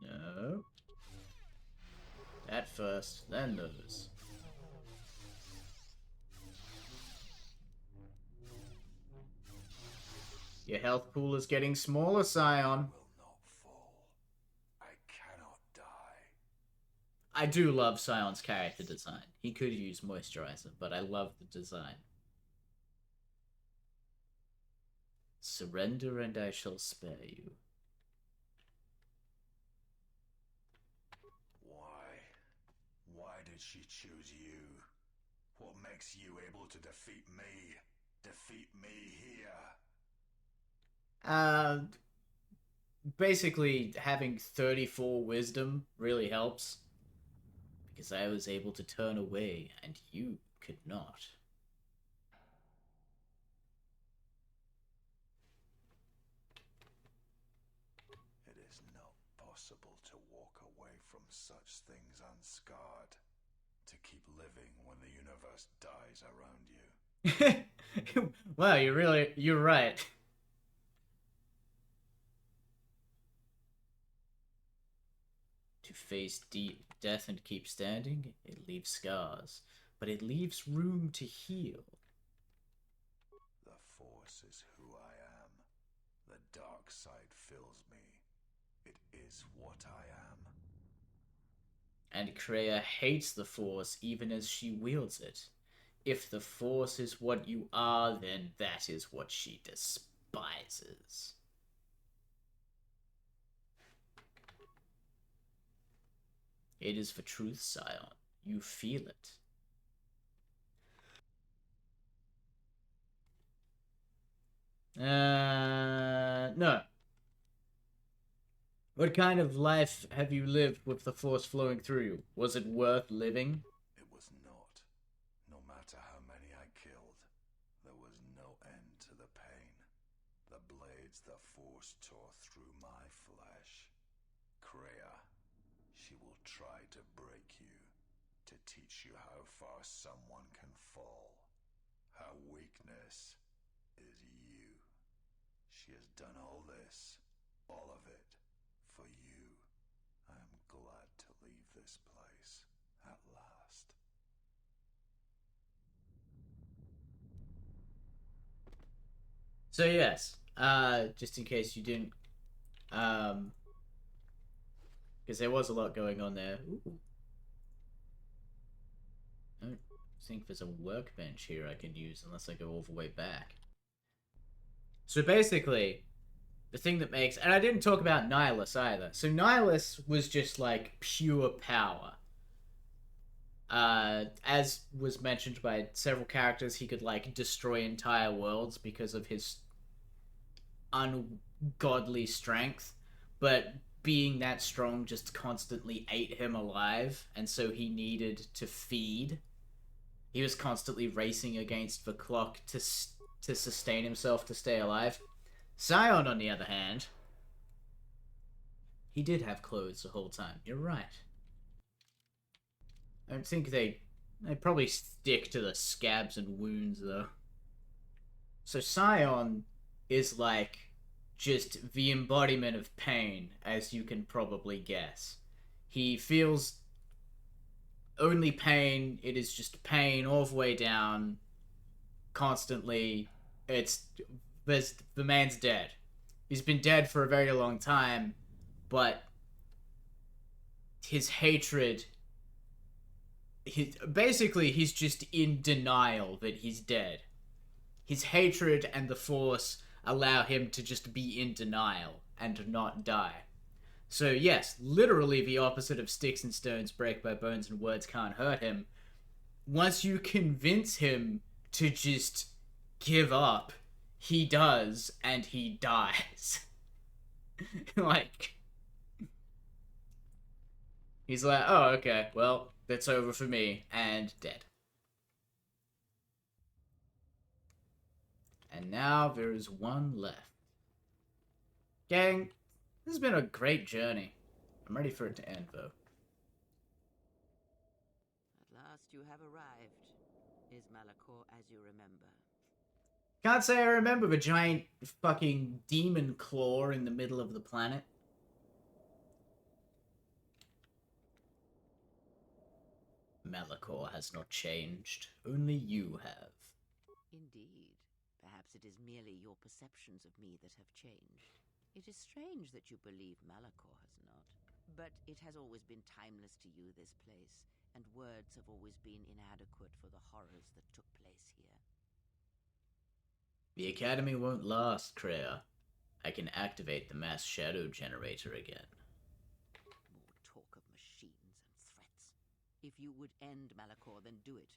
No. That first, then those. Your health pool is getting smaller, Scion. I do love Scion's character design. He could use moisturizer, but I love the design. Surrender and I shall spare you. Why did she choose you? What makes you able to defeat me? Defeat me here? Basically, having 34 wisdom really helps. Because I was able to turn away, and you could not. It is not possible to walk away from such things unscarred. To keep living when the universe dies around you. Wow, you're right. To face death and keep standing, it leaves scars, but it leaves room to heal. The Force is who I am. The dark side fills me. It is what I am. And Kreia hates the Force even as she wields it. If the Force is what you are, then that is what she despises. It is for truth, Scion. You feel it. No. What kind of life have you lived with the Force flowing through you? Was it worth living? It was not. No matter how many I killed, there was no end to the pain. The blades the Force tore through my flesh. Kreia, she will try to break you, to teach you how far someone can fall. Her weakness is you. She has done all this, all of it, for you. I am glad to leave this place, at last. So yes, just in case you didn't, because there was a lot going on there. Ooh. I don't think there's a workbench here I can use unless I go all the way back. So basically, the thing that makes... And I didn't talk about Nihilus either. So Nihilus was just, like, pure power. As was mentioned by several characters, he could, like, destroy entire worlds because of his ungodly strength. But being that strong just constantly ate him alive, and so he needed to feed. He was constantly racing against the clock to sustain himself, to stay alive. Scion, on the other hand, he did have clothes the whole time. You're right. I don't think they probably stick to the scabs and wounds, though. So Scion is like just the embodiment of pain, as you can probably guess. He feels only pain. It is just pain all the way down, constantly. The man's dead. He's been dead for a very long time, but his hatred... basically, he's just in denial that he's dead. His hatred and the Force allow him to just be in denial and not die. So yes, literally the opposite of sticks and stones break my bones and words can't hurt him. Once you convince him to just give up, he does, and he dies. Like, he's like, oh, okay, well, that's over for me, and dead. And now there is one left. Gang, this has been a great journey. I'm ready for it to end, though. At last you have arrived. Is Malachor as you remember? Can't say I remember the giant fucking demon claw in the middle of the planet. Malachor has not changed. Only you have. Indeed. Perhaps it is merely your perceptions of me that have changed. It is strange that you believe Malachor has not. But it has always been timeless to you, this place, and words have always been inadequate for the horrors that took place here. The Academy won't last, Kreia. I can activate the mass shadow generator again. More talk of machines and threats. If you would end Malachor, then do it.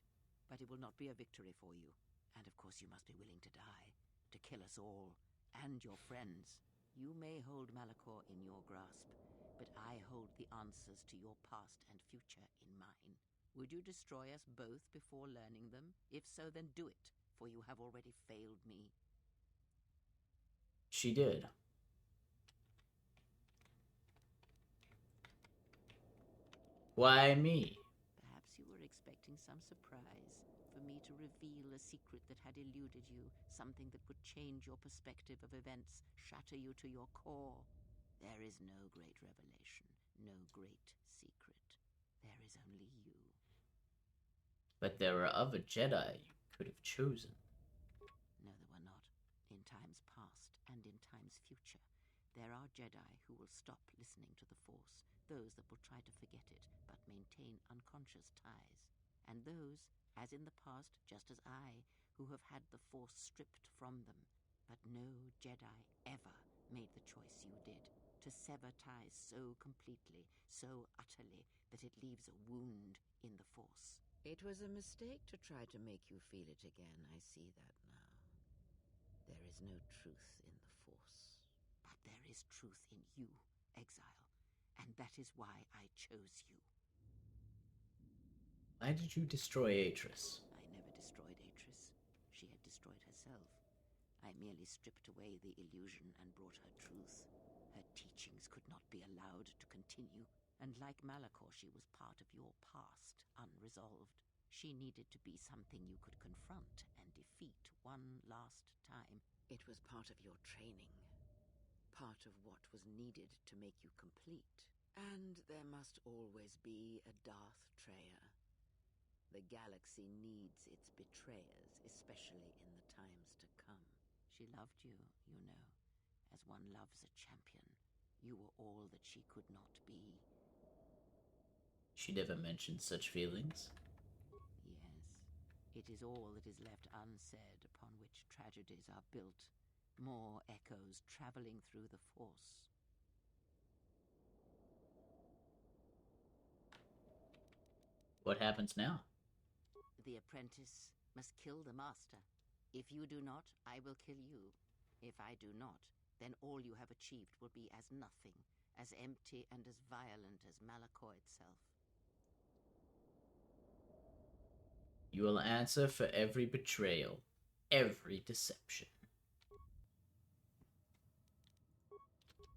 But it will not be a victory for you. And of course you must be willing to die. To kill us all. And your friends. You may hold Malachor in your grasp, but I hold the answers to your past and future in mine. Would you destroy us both before learning them? If so, then do it, for you have already failed me. She did. Why me? Perhaps you were expecting some surprise, for me to reveal a secret that had eluded you, something that would change your perspective of events, shatter you to your core. There is no great revelation, no great secret. There is only you. But there are other Jedi you could have chosen. No, there were not. In times past and in times future, there are Jedi who will stop listening to the Force, those that will try to forget it, but maintain unconscious ties. And those, as in the past, just as I, who have had the Force stripped from them. But no Jedi ever made the choice you did, to sever ties so completely, so utterly, that it leaves a wound in the Force. It was a mistake to try to make you feel it again, I see that now. There is no truth in the Force. But there is truth in you, Exile, and that is why I chose you. Why did you destroy Atris? I never destroyed Atris. She had destroyed herself. I merely stripped away the illusion and brought her truth. Her teachings could not be allowed to continue, and like Malachor, she was part of your past, unresolved. She needed to be something you could confront and defeat one last time. It was part of your training, part of what was needed to make you complete. And there must always be a Darth Treya. The galaxy needs its betrayers, especially in the times to come. She loved you, you know, as one loves a champion. You were all that she could not be. She never mentioned such feelings. Yes, it is all that is left unsaid upon which tragedies are built. More echoes traveling through the Force. What happens now? The apprentice must kill the master. If you do not, I will kill you. If I do not, then all you have achieved will be as nothing, as empty and as violent as Malachor itself. You will answer for every betrayal, every deception.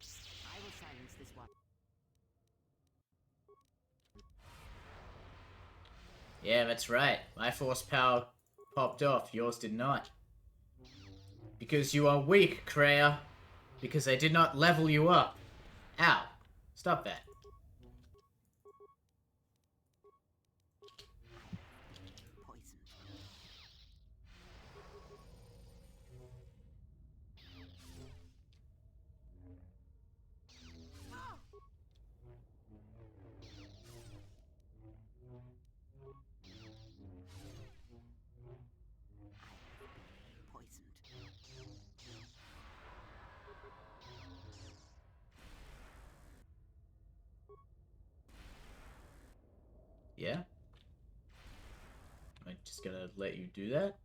I will silence this one. Yeah, that's right. My force power popped off. Yours did not. Because you are weak, Kreia. Because I did not level you up. Ow. Stop that. Just gonna let you do that?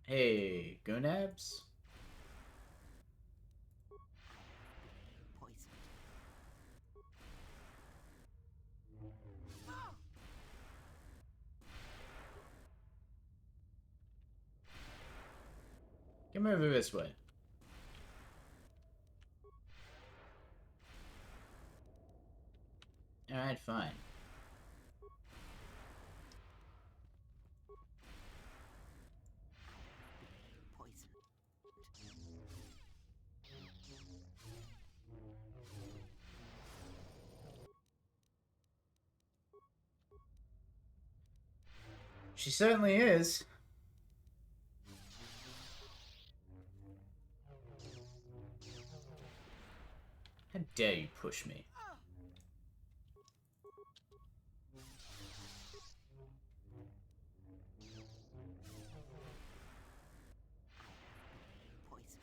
Hey, Gonabs? Poison. Come over this way. Alright, fine. Poison. She certainly is. How dare you push me? Poison.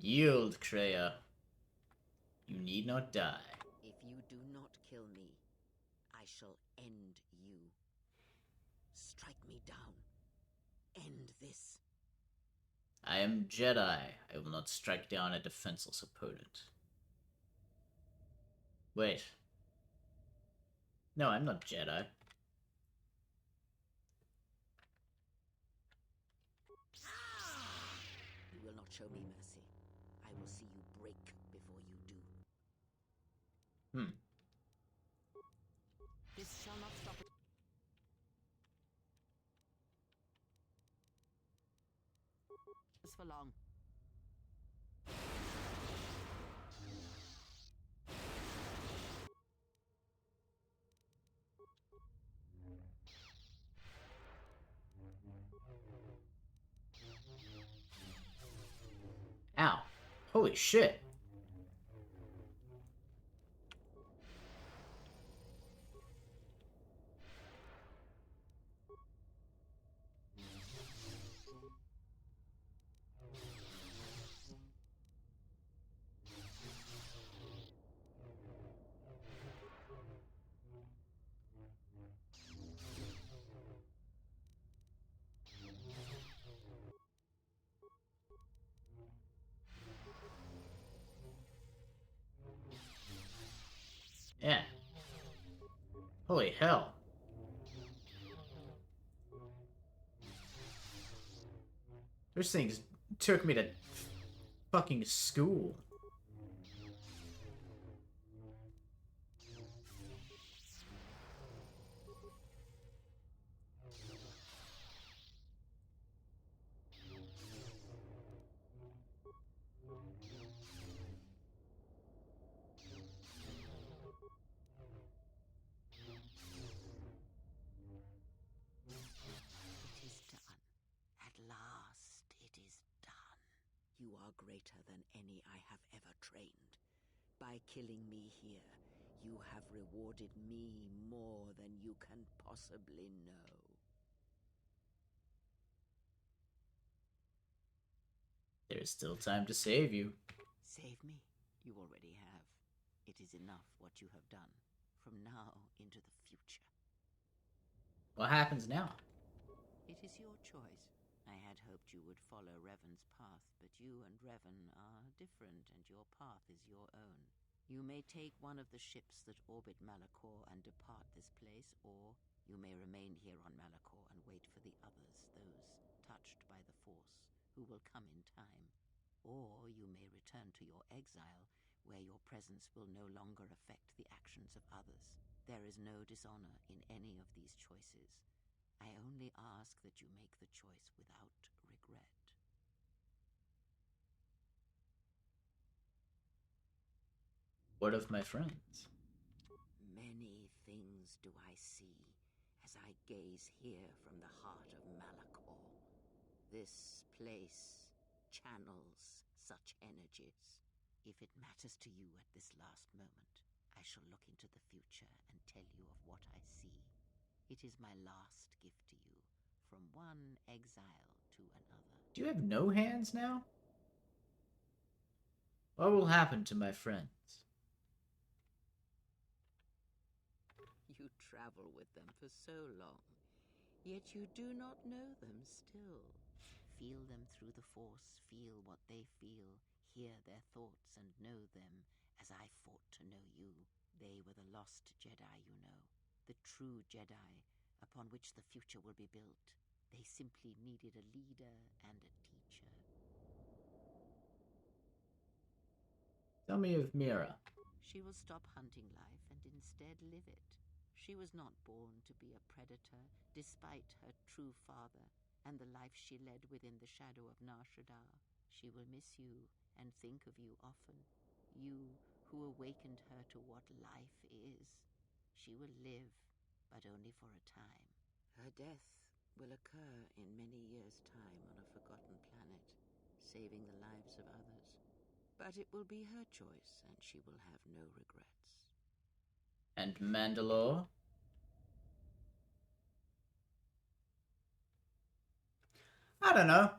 Yield, Kreia. You need not die. If you do not kill me, I shall end you. Strike me down. End this. I am Jedi. I will not strike down a defenseless opponent. Wait. No, I'm not Jedi. You will not show me mercy. I will see you break before you do. This shall not stop it. This for long. Ow. Holy shit. Yeah. Holy hell. Those things took me to fucking school. It is done. At last, it is done. You are greater than any I have ever trained. By killing me here, you have rewarded me more than you can possibly know. There's still time to save you. Save me? You already have. It is enough what you have done. From now into the future. What happens now? It is your choice. I had hoped you would follow Revan's path, but you and Revan are different, and your path is your own. You may take one of the ships that orbit Malachor and depart this place, or you may remain here on Malachor and wait for the others, those touched by the Force, who will come in time. Or you may return to your exile, where your presence will no longer affect the actions of others. There is no dishonor in any of these choices. I only ask that you make the choice without regret. What of my friends? Many things do I see as I gaze here from the heart of Malachor. This place channels such energies. If it matters to you at this last moment, I shall look into the future and tell you of what I see. It is my last gift to you, from one exile to another. Do you have no hands now? What will happen to my friends? You travel with them for so long, yet you do not know them still. Feel them through the Force, feel what they feel, hear their thoughts and know them as I fought to know you. They were the lost Jedi, you know, the true Jedi upon which the future will be built. They simply needed a leader and a teacher. Tell me of Mira. She will stop hunting life and instead live it. She was not born to be a predator, despite her true father and the life she led within the shadow of Nar Shaddaa. She will miss you and think of you often, you who awakened her to what life is. She will live, but only for a time. Her death will occur in many years' time on a forgotten planet, saving the lives of others. But it will be her choice, and she will have no regrets. And Mandalore? I don't know.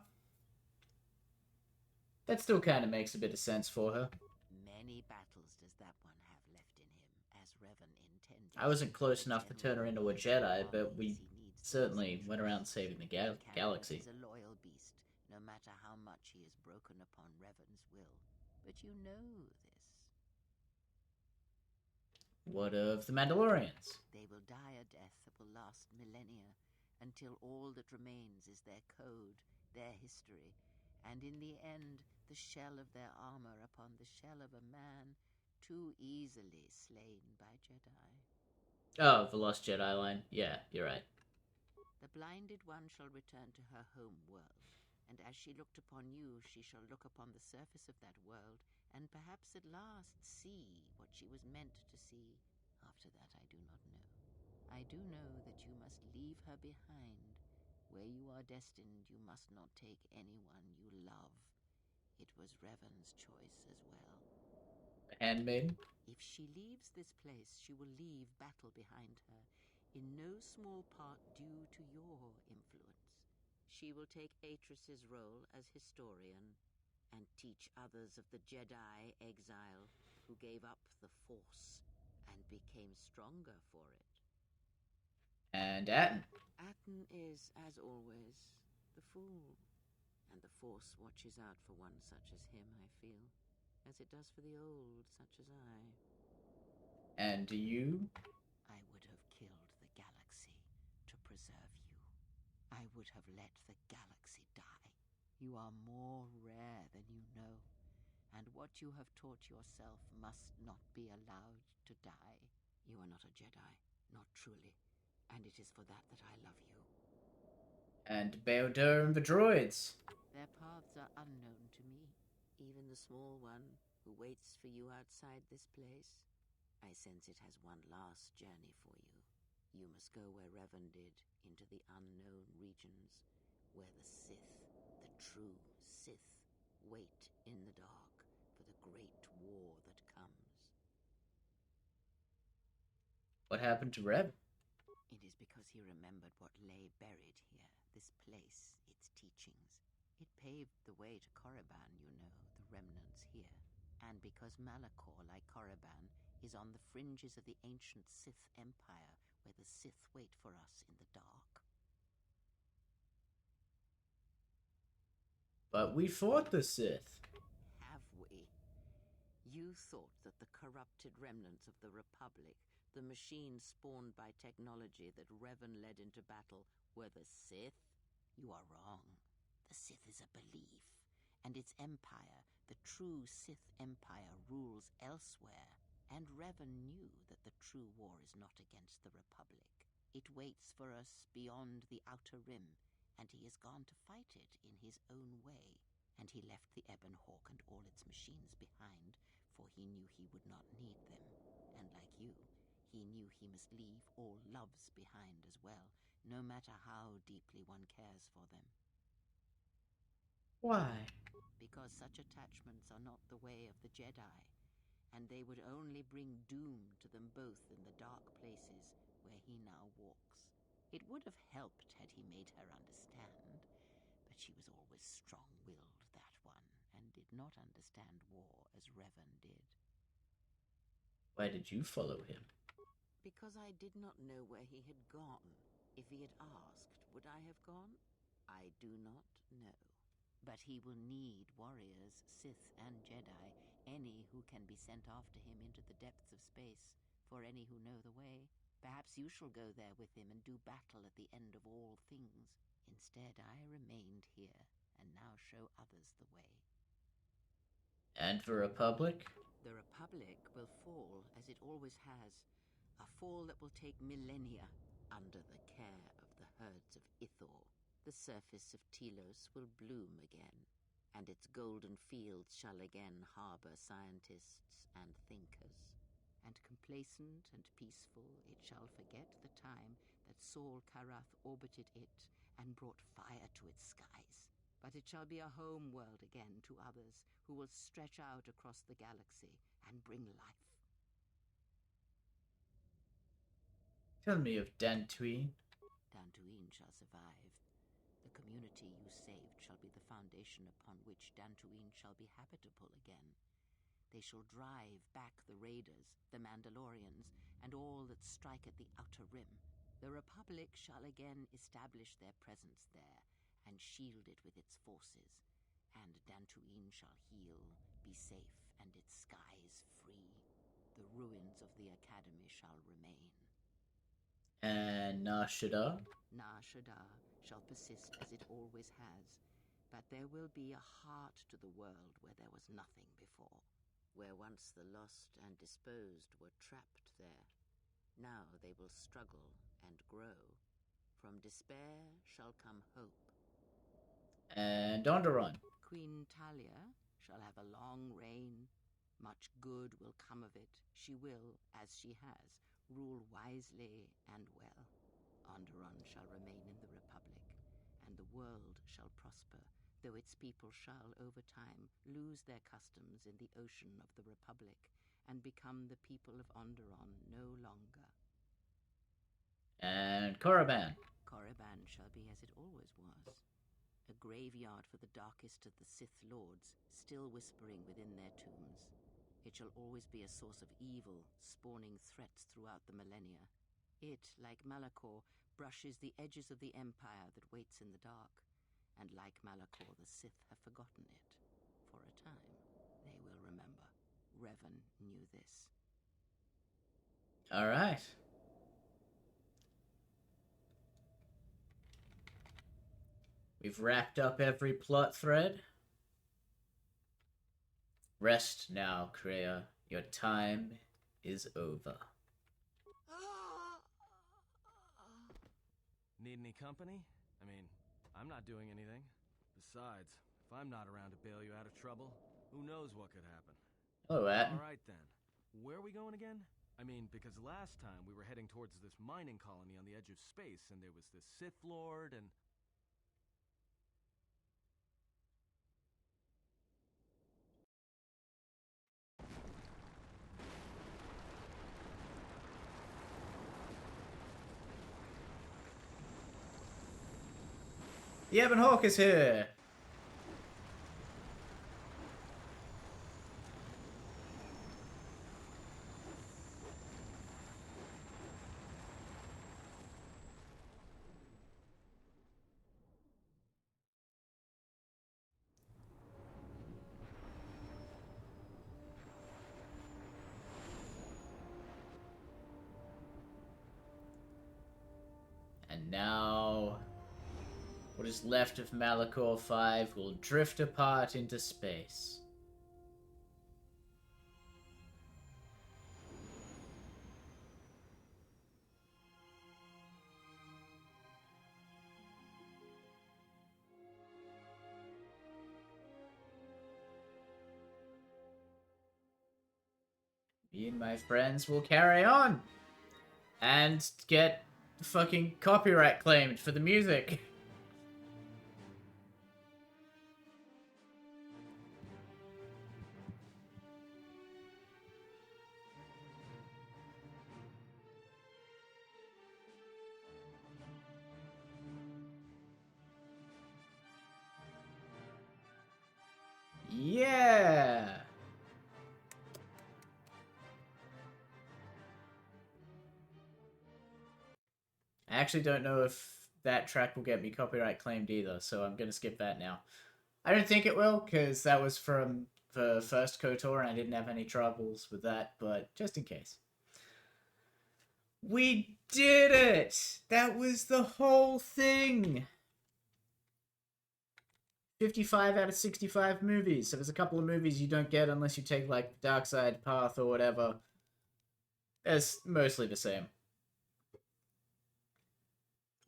That still kind of makes a bit of sense for her. Many battles does that one have left in him, as Revan intended. I wasn't close enough to turn her into a Jedi, but we certainly went around saving the galaxy. He's a loyal beast, no matter how much he has broken upon Revan's will. But you know this. What of the Mandalorians? They will die a death that will last millennia, until all that remains is their code, their history, and in the end, the shell of their armor upon the shell of a man too easily slain by Jedi. Oh, the Lost Jedi line. Yeah, you're right. The blinded one shall return to her home world, and as she looked upon you, she shall look upon the surface of that world, and perhaps at last see what she was meant to see. After that, I do not know. I do know that you must leave her behind. Where you are destined, you must not take anyone you love. It was Revan's choice as well. The handmaiden? If she leaves this place, she will leave battle behind her, in no small part due to your influence. She will take Atris's role as historian, and teach others of the Jedi exile who gave up the Force and became stronger for it. And Atten? Atten is, as always, the fool. And the Force watches out for one such as him, I feel, as it does for the old such as I. And you? I would have killed the galaxy to preserve you. I would have let the galaxy die. You are more rare than you know, and what you have taught yourself must not be allowed to die. You are not a Jedi, not truly, and it is for that that I love you. And Bayodur and the droids? Their paths are unknown to me, even the small one who waits for you outside this place. I sense it has one last journey for you. You must go where Revan did, into the unknown regions, where the Sith, the true Sith, wait in the dark for the great war that comes. What happened to Revan? It is because he remembered what lay buried here, this place, its teachings. It paved the way to Korriban, you know, the remnants here. And because Malachor, like Korriban, is on the fringes of the ancient Sith Empire, where the Sith wait for us in the dark. But we fought the Sith. Have we? You thought that the corrupted remnants of the Republic, the machines spawned by technology that Revan led into battle, were the Sith? You are wrong. The Sith is a belief, and its empire, the true Sith Empire, rules elsewhere. And Revan knew that the true war is not against the Republic. It waits for us beyond the Outer Rim, and he has gone to fight it in his own way. And he left the Ebon Hawk and all its machines behind, for he knew he would not need them. And like you, he knew he must leave all loves behind as well, no matter how deeply one cares for them. Why? Because such attachments are not the way of the Jedi, and they would only bring doom to them both in the dark places where he now walks. It would have helped had he made her understand, but she was always strong-willed, that one, and did not understand war as Revan did. Why did you follow him? Because I did not know where he had gone. If he had asked, would I have gone? I do not know. But he will need warriors, Sith and Jedi, any who can be sent after him into the depths of space, for any who know the way. Perhaps you shall go there with him and do battle at the end of all things. Instead, I remained here, and now show others the way. And the Republic? The Republic will fall, as it always has. A fall that will take millennia, under the care of the herds of Ithor. The surface of Telos will bloom again, and its golden fields shall again harbor scientists and thinkers. And complacent and peaceful, it shall forget the time that Saul Karath orbited it and brought fire to its skies. But it shall be a home world again to others who will stretch out across the galaxy and bring life. Tell me of Dantooine. Dantooine shall survive. The community you saved shall be the foundation upon which Dantooine shall be habitable again. They shall drive back the raiders, the Mandalorians, and all that strike at the outer rim. The Republic shall again establish their presence there, and shield it with its forces. And Dantooine shall heal, be safe, and its skies free. The ruins of the Academy shall remain. And Nar Shaddaa? Nar Shaddaa shall persist as it always has, but there will be a heart to the world where there was nothing before. Where once the lost and disposed were trapped there, now they will struggle and grow. From despair shall come hope. And Onderon? Queen Talia shall have a long reign. Much good will come of it. She will, as she has, rule wisely and well. Onderon shall remain in the Republic, and the world shall prosper, though its people shall, over time, lose their customs in the ocean of the Republic, and become the people of Onderon no longer. And Korriban? Korriban shall be as it always was. A graveyard for the darkest of the Sith Lords, still whispering within their tombs. It shall always be a source of evil, spawning threats throughout the millennia. It, like Malachor, brushes the edges of the Empire that waits in the dark. And like Malachor, the Sith have forgotten it. For a time, they will remember. Revan knew this. All right. We've wrapped up every plot thread. Rest now, Kreia. Your time is over. Need any company? I mean, I'm not doing anything. Besides, if I'm not around to bail you out of trouble, who knows what could happen. Hello, Atten. Alright then. Where are we going again? I mean, because last time we were heading towards this mining colony on the edge of space, and there was this Sith Lord, and... The Ebon Hawk is here! And now, what is left of Malachor 5 will drift apart into space. Me and my friends will carry on and get fucking copyright claimed for the music. actually don't know if that track will get me copyright claimed either, so I'm gonna skip that now. I don't think it will, because that was from the first KOTOR and I didn't have any troubles with that, but just in case. We did it! That was the whole thing! 55 out of 65 movies. So there's a couple of movies you don't get unless you take, like, Dark Side Path or whatever. It's mostly the same.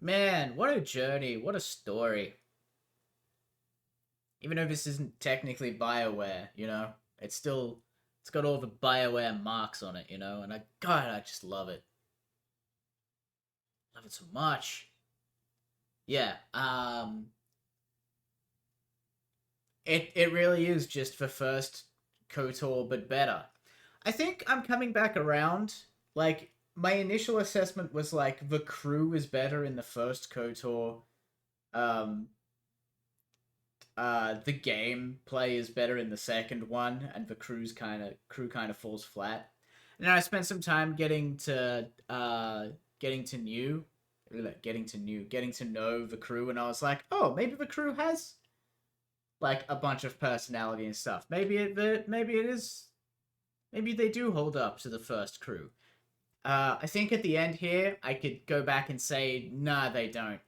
Man, what a journey. What a story. Even though this isn't technically BioWare, you know? It's got all the BioWare marks on it, you know? And God, I just love it. Love it so much. Yeah, It really is just the first KOTOR, but better. I think I'm coming back around. Like, my initial assessment was, like, the crew is better in the first KOTOR. The gameplay is better in the second one, and the crew kind of falls flat. And then I spent some time getting to know the crew, and I was like, oh, maybe the crew has, like, a bunch of personality and stuff. Maybe they do hold up to the first crew. I think at the end here, I could go back and say, nah, they don't.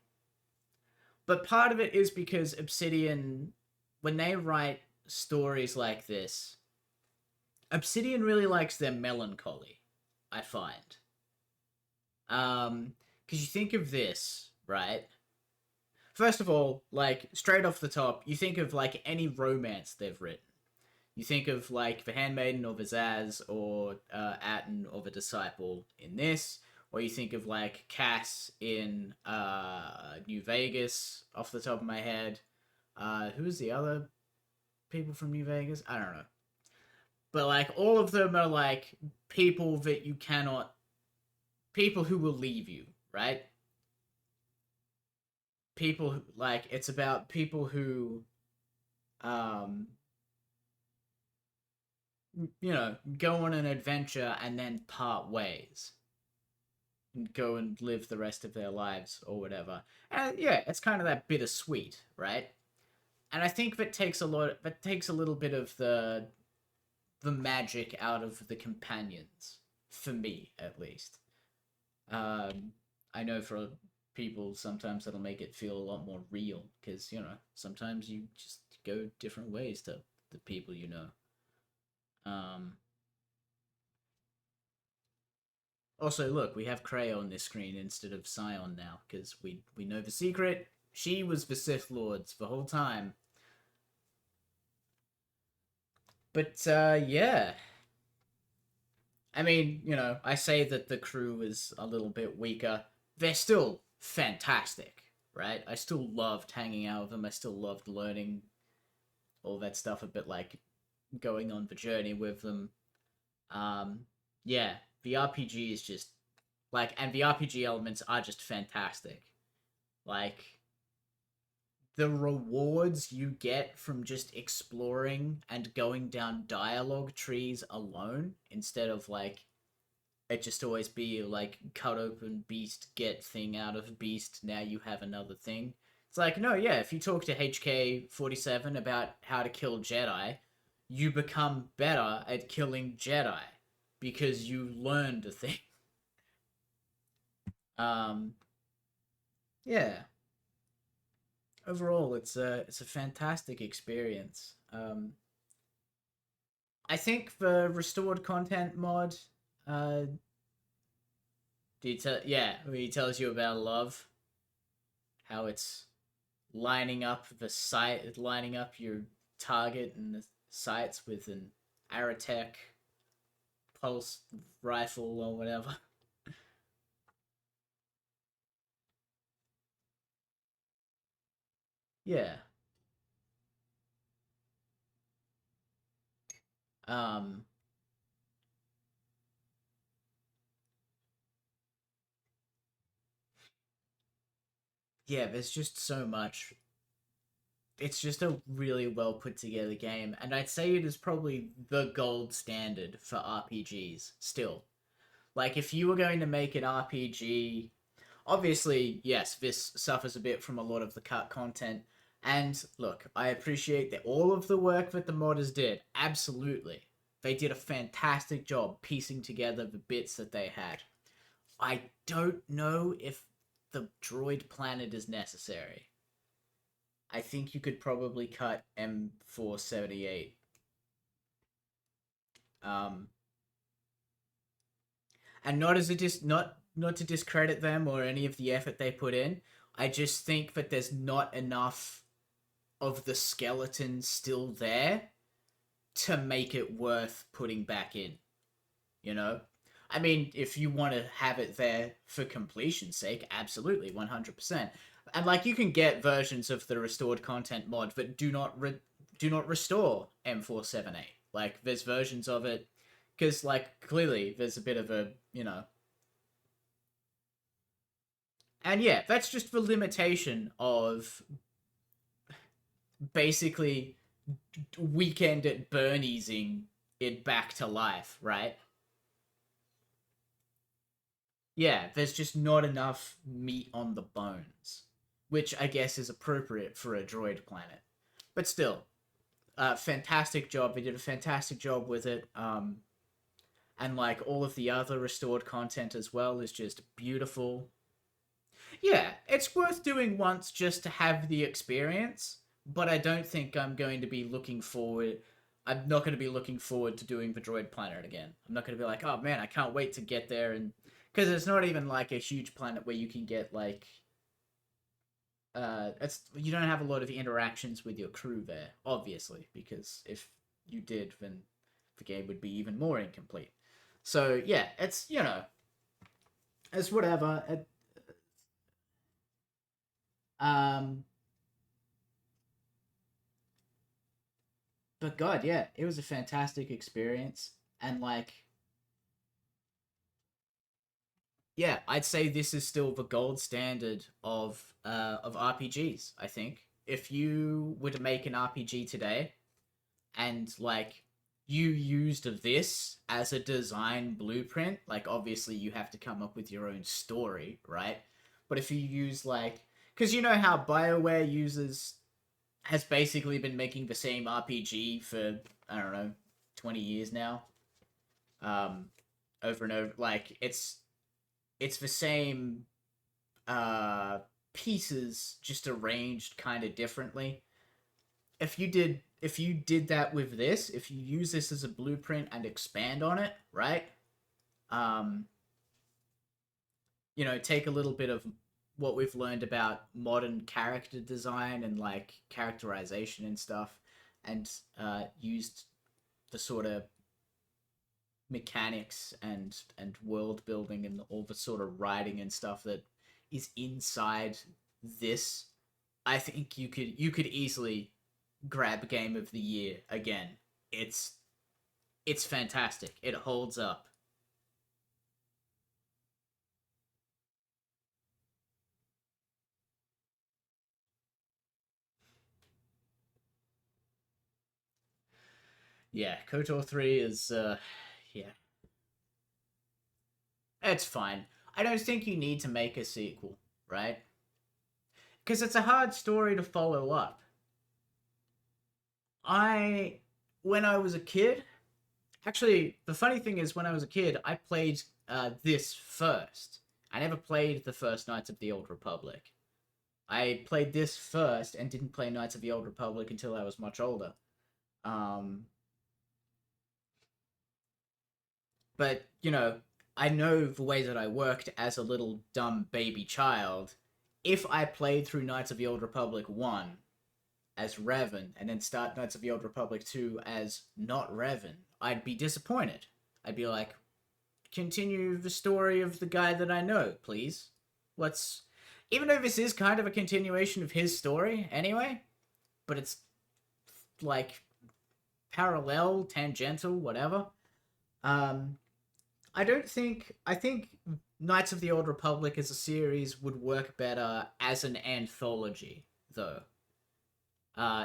But part of it is because Obsidian, when they write stories like this, Obsidian really likes their melancholy, I find. Because you think of this, right? First of all, like, straight off the top, you think of, like, any romance they've written. You think of, like, The Handmaiden or Vizaz or Atten or The Disciple in this, or you think of, like, Cass in New Vegas, off the top of my head. Who's the other people from New Vegas? I don't know. But, like, all of them are, like, people that you cannot... People who will leave you, right? People, like, it's about people who, you know, go on an adventure and then part ways. And go and live the rest of their lives or whatever. And yeah, it's kind of that bittersweet, right? And I think that takes a little bit of the magic out of the companions. For me, at least. I know for people, sometimes that'll make it feel a lot more real, because, you know, sometimes you just go different ways to the people you know. Also, look, we have Kreia on this screen instead of Scion now, because we know the secret. She was the Sith Lords the whole time. But, yeah. I mean, you know, I say that the crew is a little bit weaker. They're still fantastic, right? I still loved hanging out with them. I still loved learning all that stuff, a bit like going on the journey with them. Yeah, the RPG is just, like, and the RPG elements are just fantastic. Like, the rewards you get from just exploring and going down dialogue trees alone, instead of, like, it just always be, like, cut open beast, get thing out of beast, now you have another thing. It's like, no, yeah, if you talk to HK-47 about how to kill Jedi, you become better at killing Jedi, because you learned a thing. Yeah. Overall, it's a fantastic experience. I think the restored content mod, where he tells you about love, how it's lining up your target and the sights with an Aratech pulse rifle or whatever. Yeah. Yeah, there's just so much. It's just a really well put together game, and I'd say it is probably the gold standard for RPGs still. Like, if you were going to make an RPG, obviously, yes, this suffers a bit from a lot of the cut content. And look, I appreciate that all of the work that the modders did. Absolutely. They did a fantastic job piecing together the bits that they had. I don't know if the droid planet is necessary. I think you could probably cut M478. And not as a not to discredit them or any of the effort they put in. I just think that there's not enough of the skeleton still there to make it worth putting back in. You know? I mean, if you want to have it there for completion's sake, absolutely, 100%. And like, you can get versions of the restored content mod that do not restore M478. Like, there's versions of it, because like, clearly there's a bit of a, you know. And yeah, that's just the limitation of basically Weekend at Bernie'sing it back to life, right? Yeah, there's just not enough meat on the bones, which I guess is appropriate for a droid planet. But still, fantastic job. They did a fantastic job with it. And like all of the other restored content as well is just beautiful. Yeah, it's worth doing once just to have the experience, but I don't think I'm going to be looking forward. I'm not going to be looking forward to doing the droid planet again. I'm not going to be like, oh man, I can't wait to get there, and because it's not even like a huge planet where you can get like you don't have a lot of interactions with your crew there, obviously, because if you did, then the game would be even more incomplete. So yeah, it's, you know, it's whatever. But God, yeah, it was a fantastic experience, and like, yeah, I'd say this is still the gold standard of RPGs. I think if you were to make an RPG today, and like you used this as a design blueprint, like obviously you have to come up with your own story, right? But if you use like, because you know how BioWare has basically been making the same RPG for, I don't know, 20 years now. Over and over. Like, it's the same pieces, just arranged kind of differently. If you did that with this, if you use this as a blueprint and expand on it, right? You know, take a little bit of what we've learned about modern character design and like characterization and stuff, and used the sort of mechanics and world building and all the sort of writing and stuff that is inside this, I think you could easily grab Game of the Year again. It's fantastic. It holds up. Yeah, KOTOR 3 is, yeah. It's fine. I don't think you need to make a sequel, right? Because it's a hard story to follow up. When I was a kid, actually, the funny thing is, when I was a kid, I played this first. I never played the first Knights of the Old Republic. I played this first and didn't play Knights of the Old Republic until I was much older. But, you know, I know the way that I worked as a little dumb baby child. If I played through Knights of the Old Republic 1 as Revan and then start Knights of the Old Republic 2 as not Revan, I'd be disappointed. I'd be like, continue the story of the guy that I know, please. Even though this is kind of a continuation of his story anyway, but it's like parallel, tangential, whatever. I think Knights of the Old Republic as a series would work better as an anthology, though.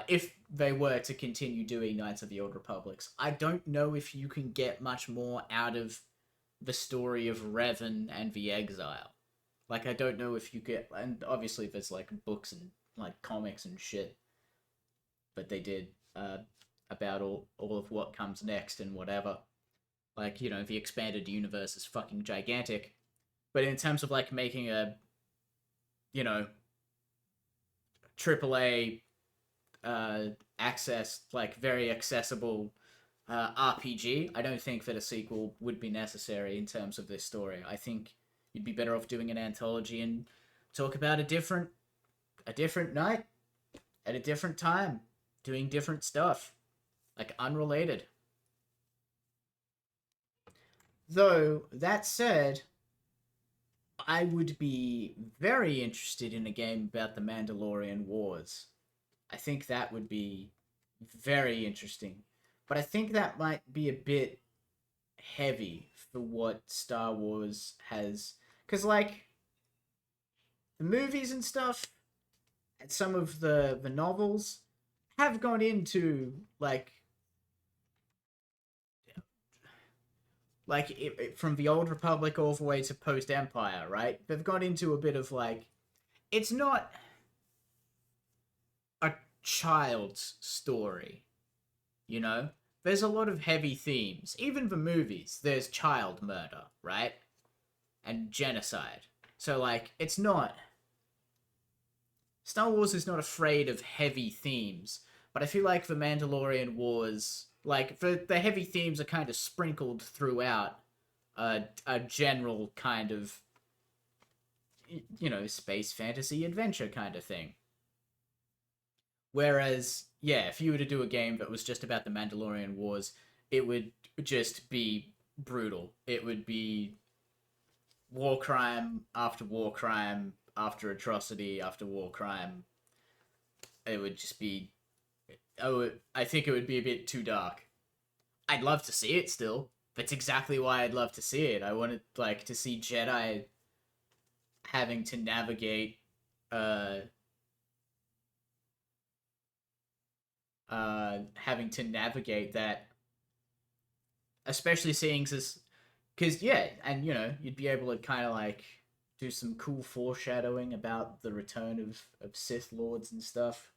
If they were to continue doing Knights of the Old Republics. I don't know if you can get much more out of the story of Revan and the Exile. Like, I don't know if you get, and obviously there's like books and like comics and shit, but they did about all of what comes next and whatever. Like, you know, the expanded universe is fucking gigantic, but in terms of like making a, you know, AAA access, like very accessible RPG, I don't think that a sequel would be necessary in terms of this story. I think you'd be better off doing an anthology and talk about a different night at a different time, doing different stuff, like unrelated. Though that said, I would be very interested in a game about the Mandalorian Wars. I think that would be very interesting. But I think that might be a bit heavy for what Star Wars has. Because, like, the movies and stuff, and some of the novels have gone into, from the Old Republic all the way to post-Empire, right? They've gone into a bit of, like, it's not a child's story, you know? There's a lot of heavy themes. Even the movies, there's child murder, right? And genocide. So, like, it's not... Star Wars is not afraid of heavy themes, but I feel like the Mandalorian Wars... Like, the heavy themes are kind of sprinkled throughout a general kind of, you know, space fantasy adventure kind of thing. Whereas, yeah, if you were to do a game that was just about the Mandalorian Wars, it would just be brutal. It would be war crime after atrocity after war crime. It would just be... I think it would be a bit too dark. I'd love to see it still. That's exactly why I'd love to see it. I wanted, like, to see Jedi having to navigate that, especially seeing this, because yeah, and you know, you'd be able to kind of like do some cool foreshadowing about the return of Sith Lords and stuff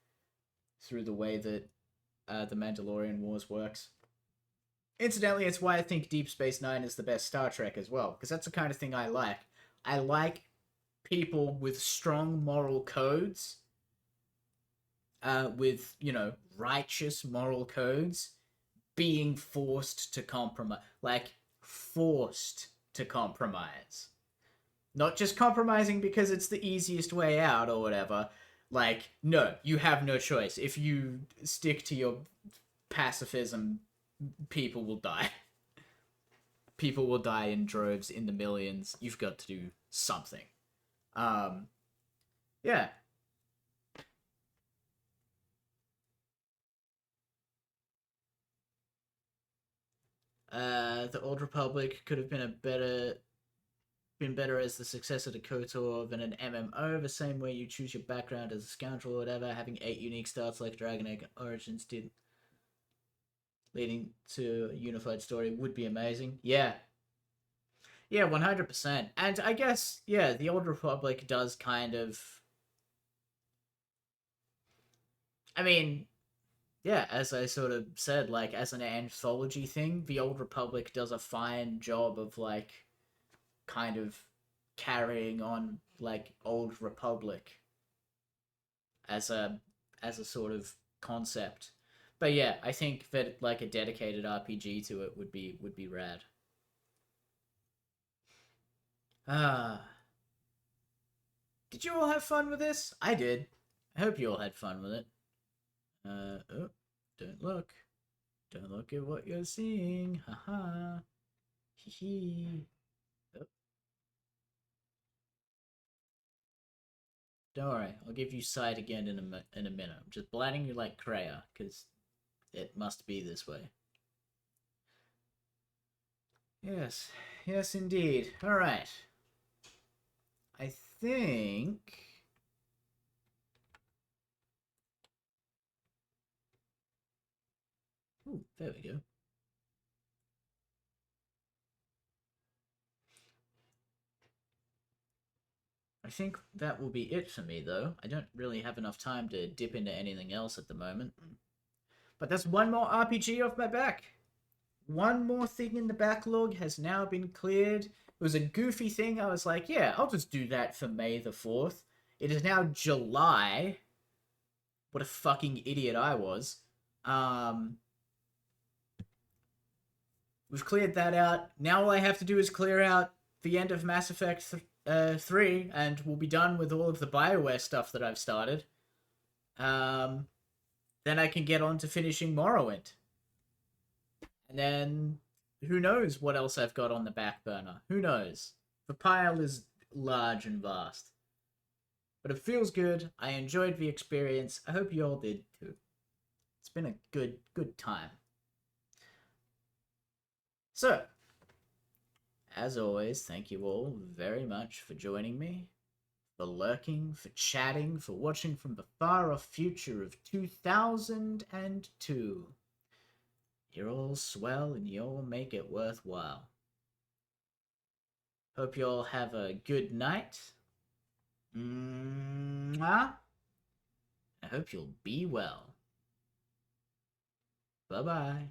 through the way that the Mandalorian Wars works. Incidentally, it's why I think Deep Space Nine is the best Star Trek as well, because that's the kind of thing I like. I like people with strong moral codes, with, you know, righteous moral codes, being forced to compromise. Like, forced to compromise. Not just compromising because it's the easiest way out or whatever. Like, no, you have no choice. If you stick to your pacifism, people will die. People will die in droves, in the millions. You've got to do something. Yeah. The Old Republic could have been better as the successor to KOTOR than an MMO, the same way you choose your background as a scoundrel or whatever, having 8 unique starts like Dragon Age Origins did, leading to a unified story would be amazing. Yeah. Yeah, 100%. And I guess, yeah, the Old Republic does kind of... I mean, yeah, as I sort of said, like, as an anthology thing, the Old Republic does a fine job of, like, kind of carrying on, like, Old Republic as a sort of concept. But yeah, I think that, like, a dedicated RPG to it would be rad. Did you all have fun with this? I did. I hope you all had fun with it. Oh, don't look. Don't look at what you're seeing. Haha. Hee hee. Oh. Don't worry, I'll give you sight again in a minute. I'm just blinding you like Kreia, because it must be this way. Yes. Yes, indeed. Alright. I think... Ooh, there we go. I think that will be it for me, though. I don't really have enough time to dip into anything else at the moment. But that's one more RPG off my back. One more thing in the backlog has now been cleared. It was a goofy thing. I was like, yeah, I'll just do that for May the 4th. It is now July. What a fucking idiot I was. We've cleared that out. Now all I have to do is clear out the end of Mass Effect 3, and we'll be done with all of the BioWare stuff that I've started. Then I can get on to finishing Morrowind. And then, who knows what else I've got on the back burner. Who knows? The pile is large and vast. But it feels good. I enjoyed the experience. I hope you all did too. It's been a good time. So, as always, thank you all very much for joining me, for lurking, for chatting, for watching from the far-off future of 2002. You're all swell and you all make it worthwhile. Hope you all have a good night. I hope you'll be well. Bye-bye.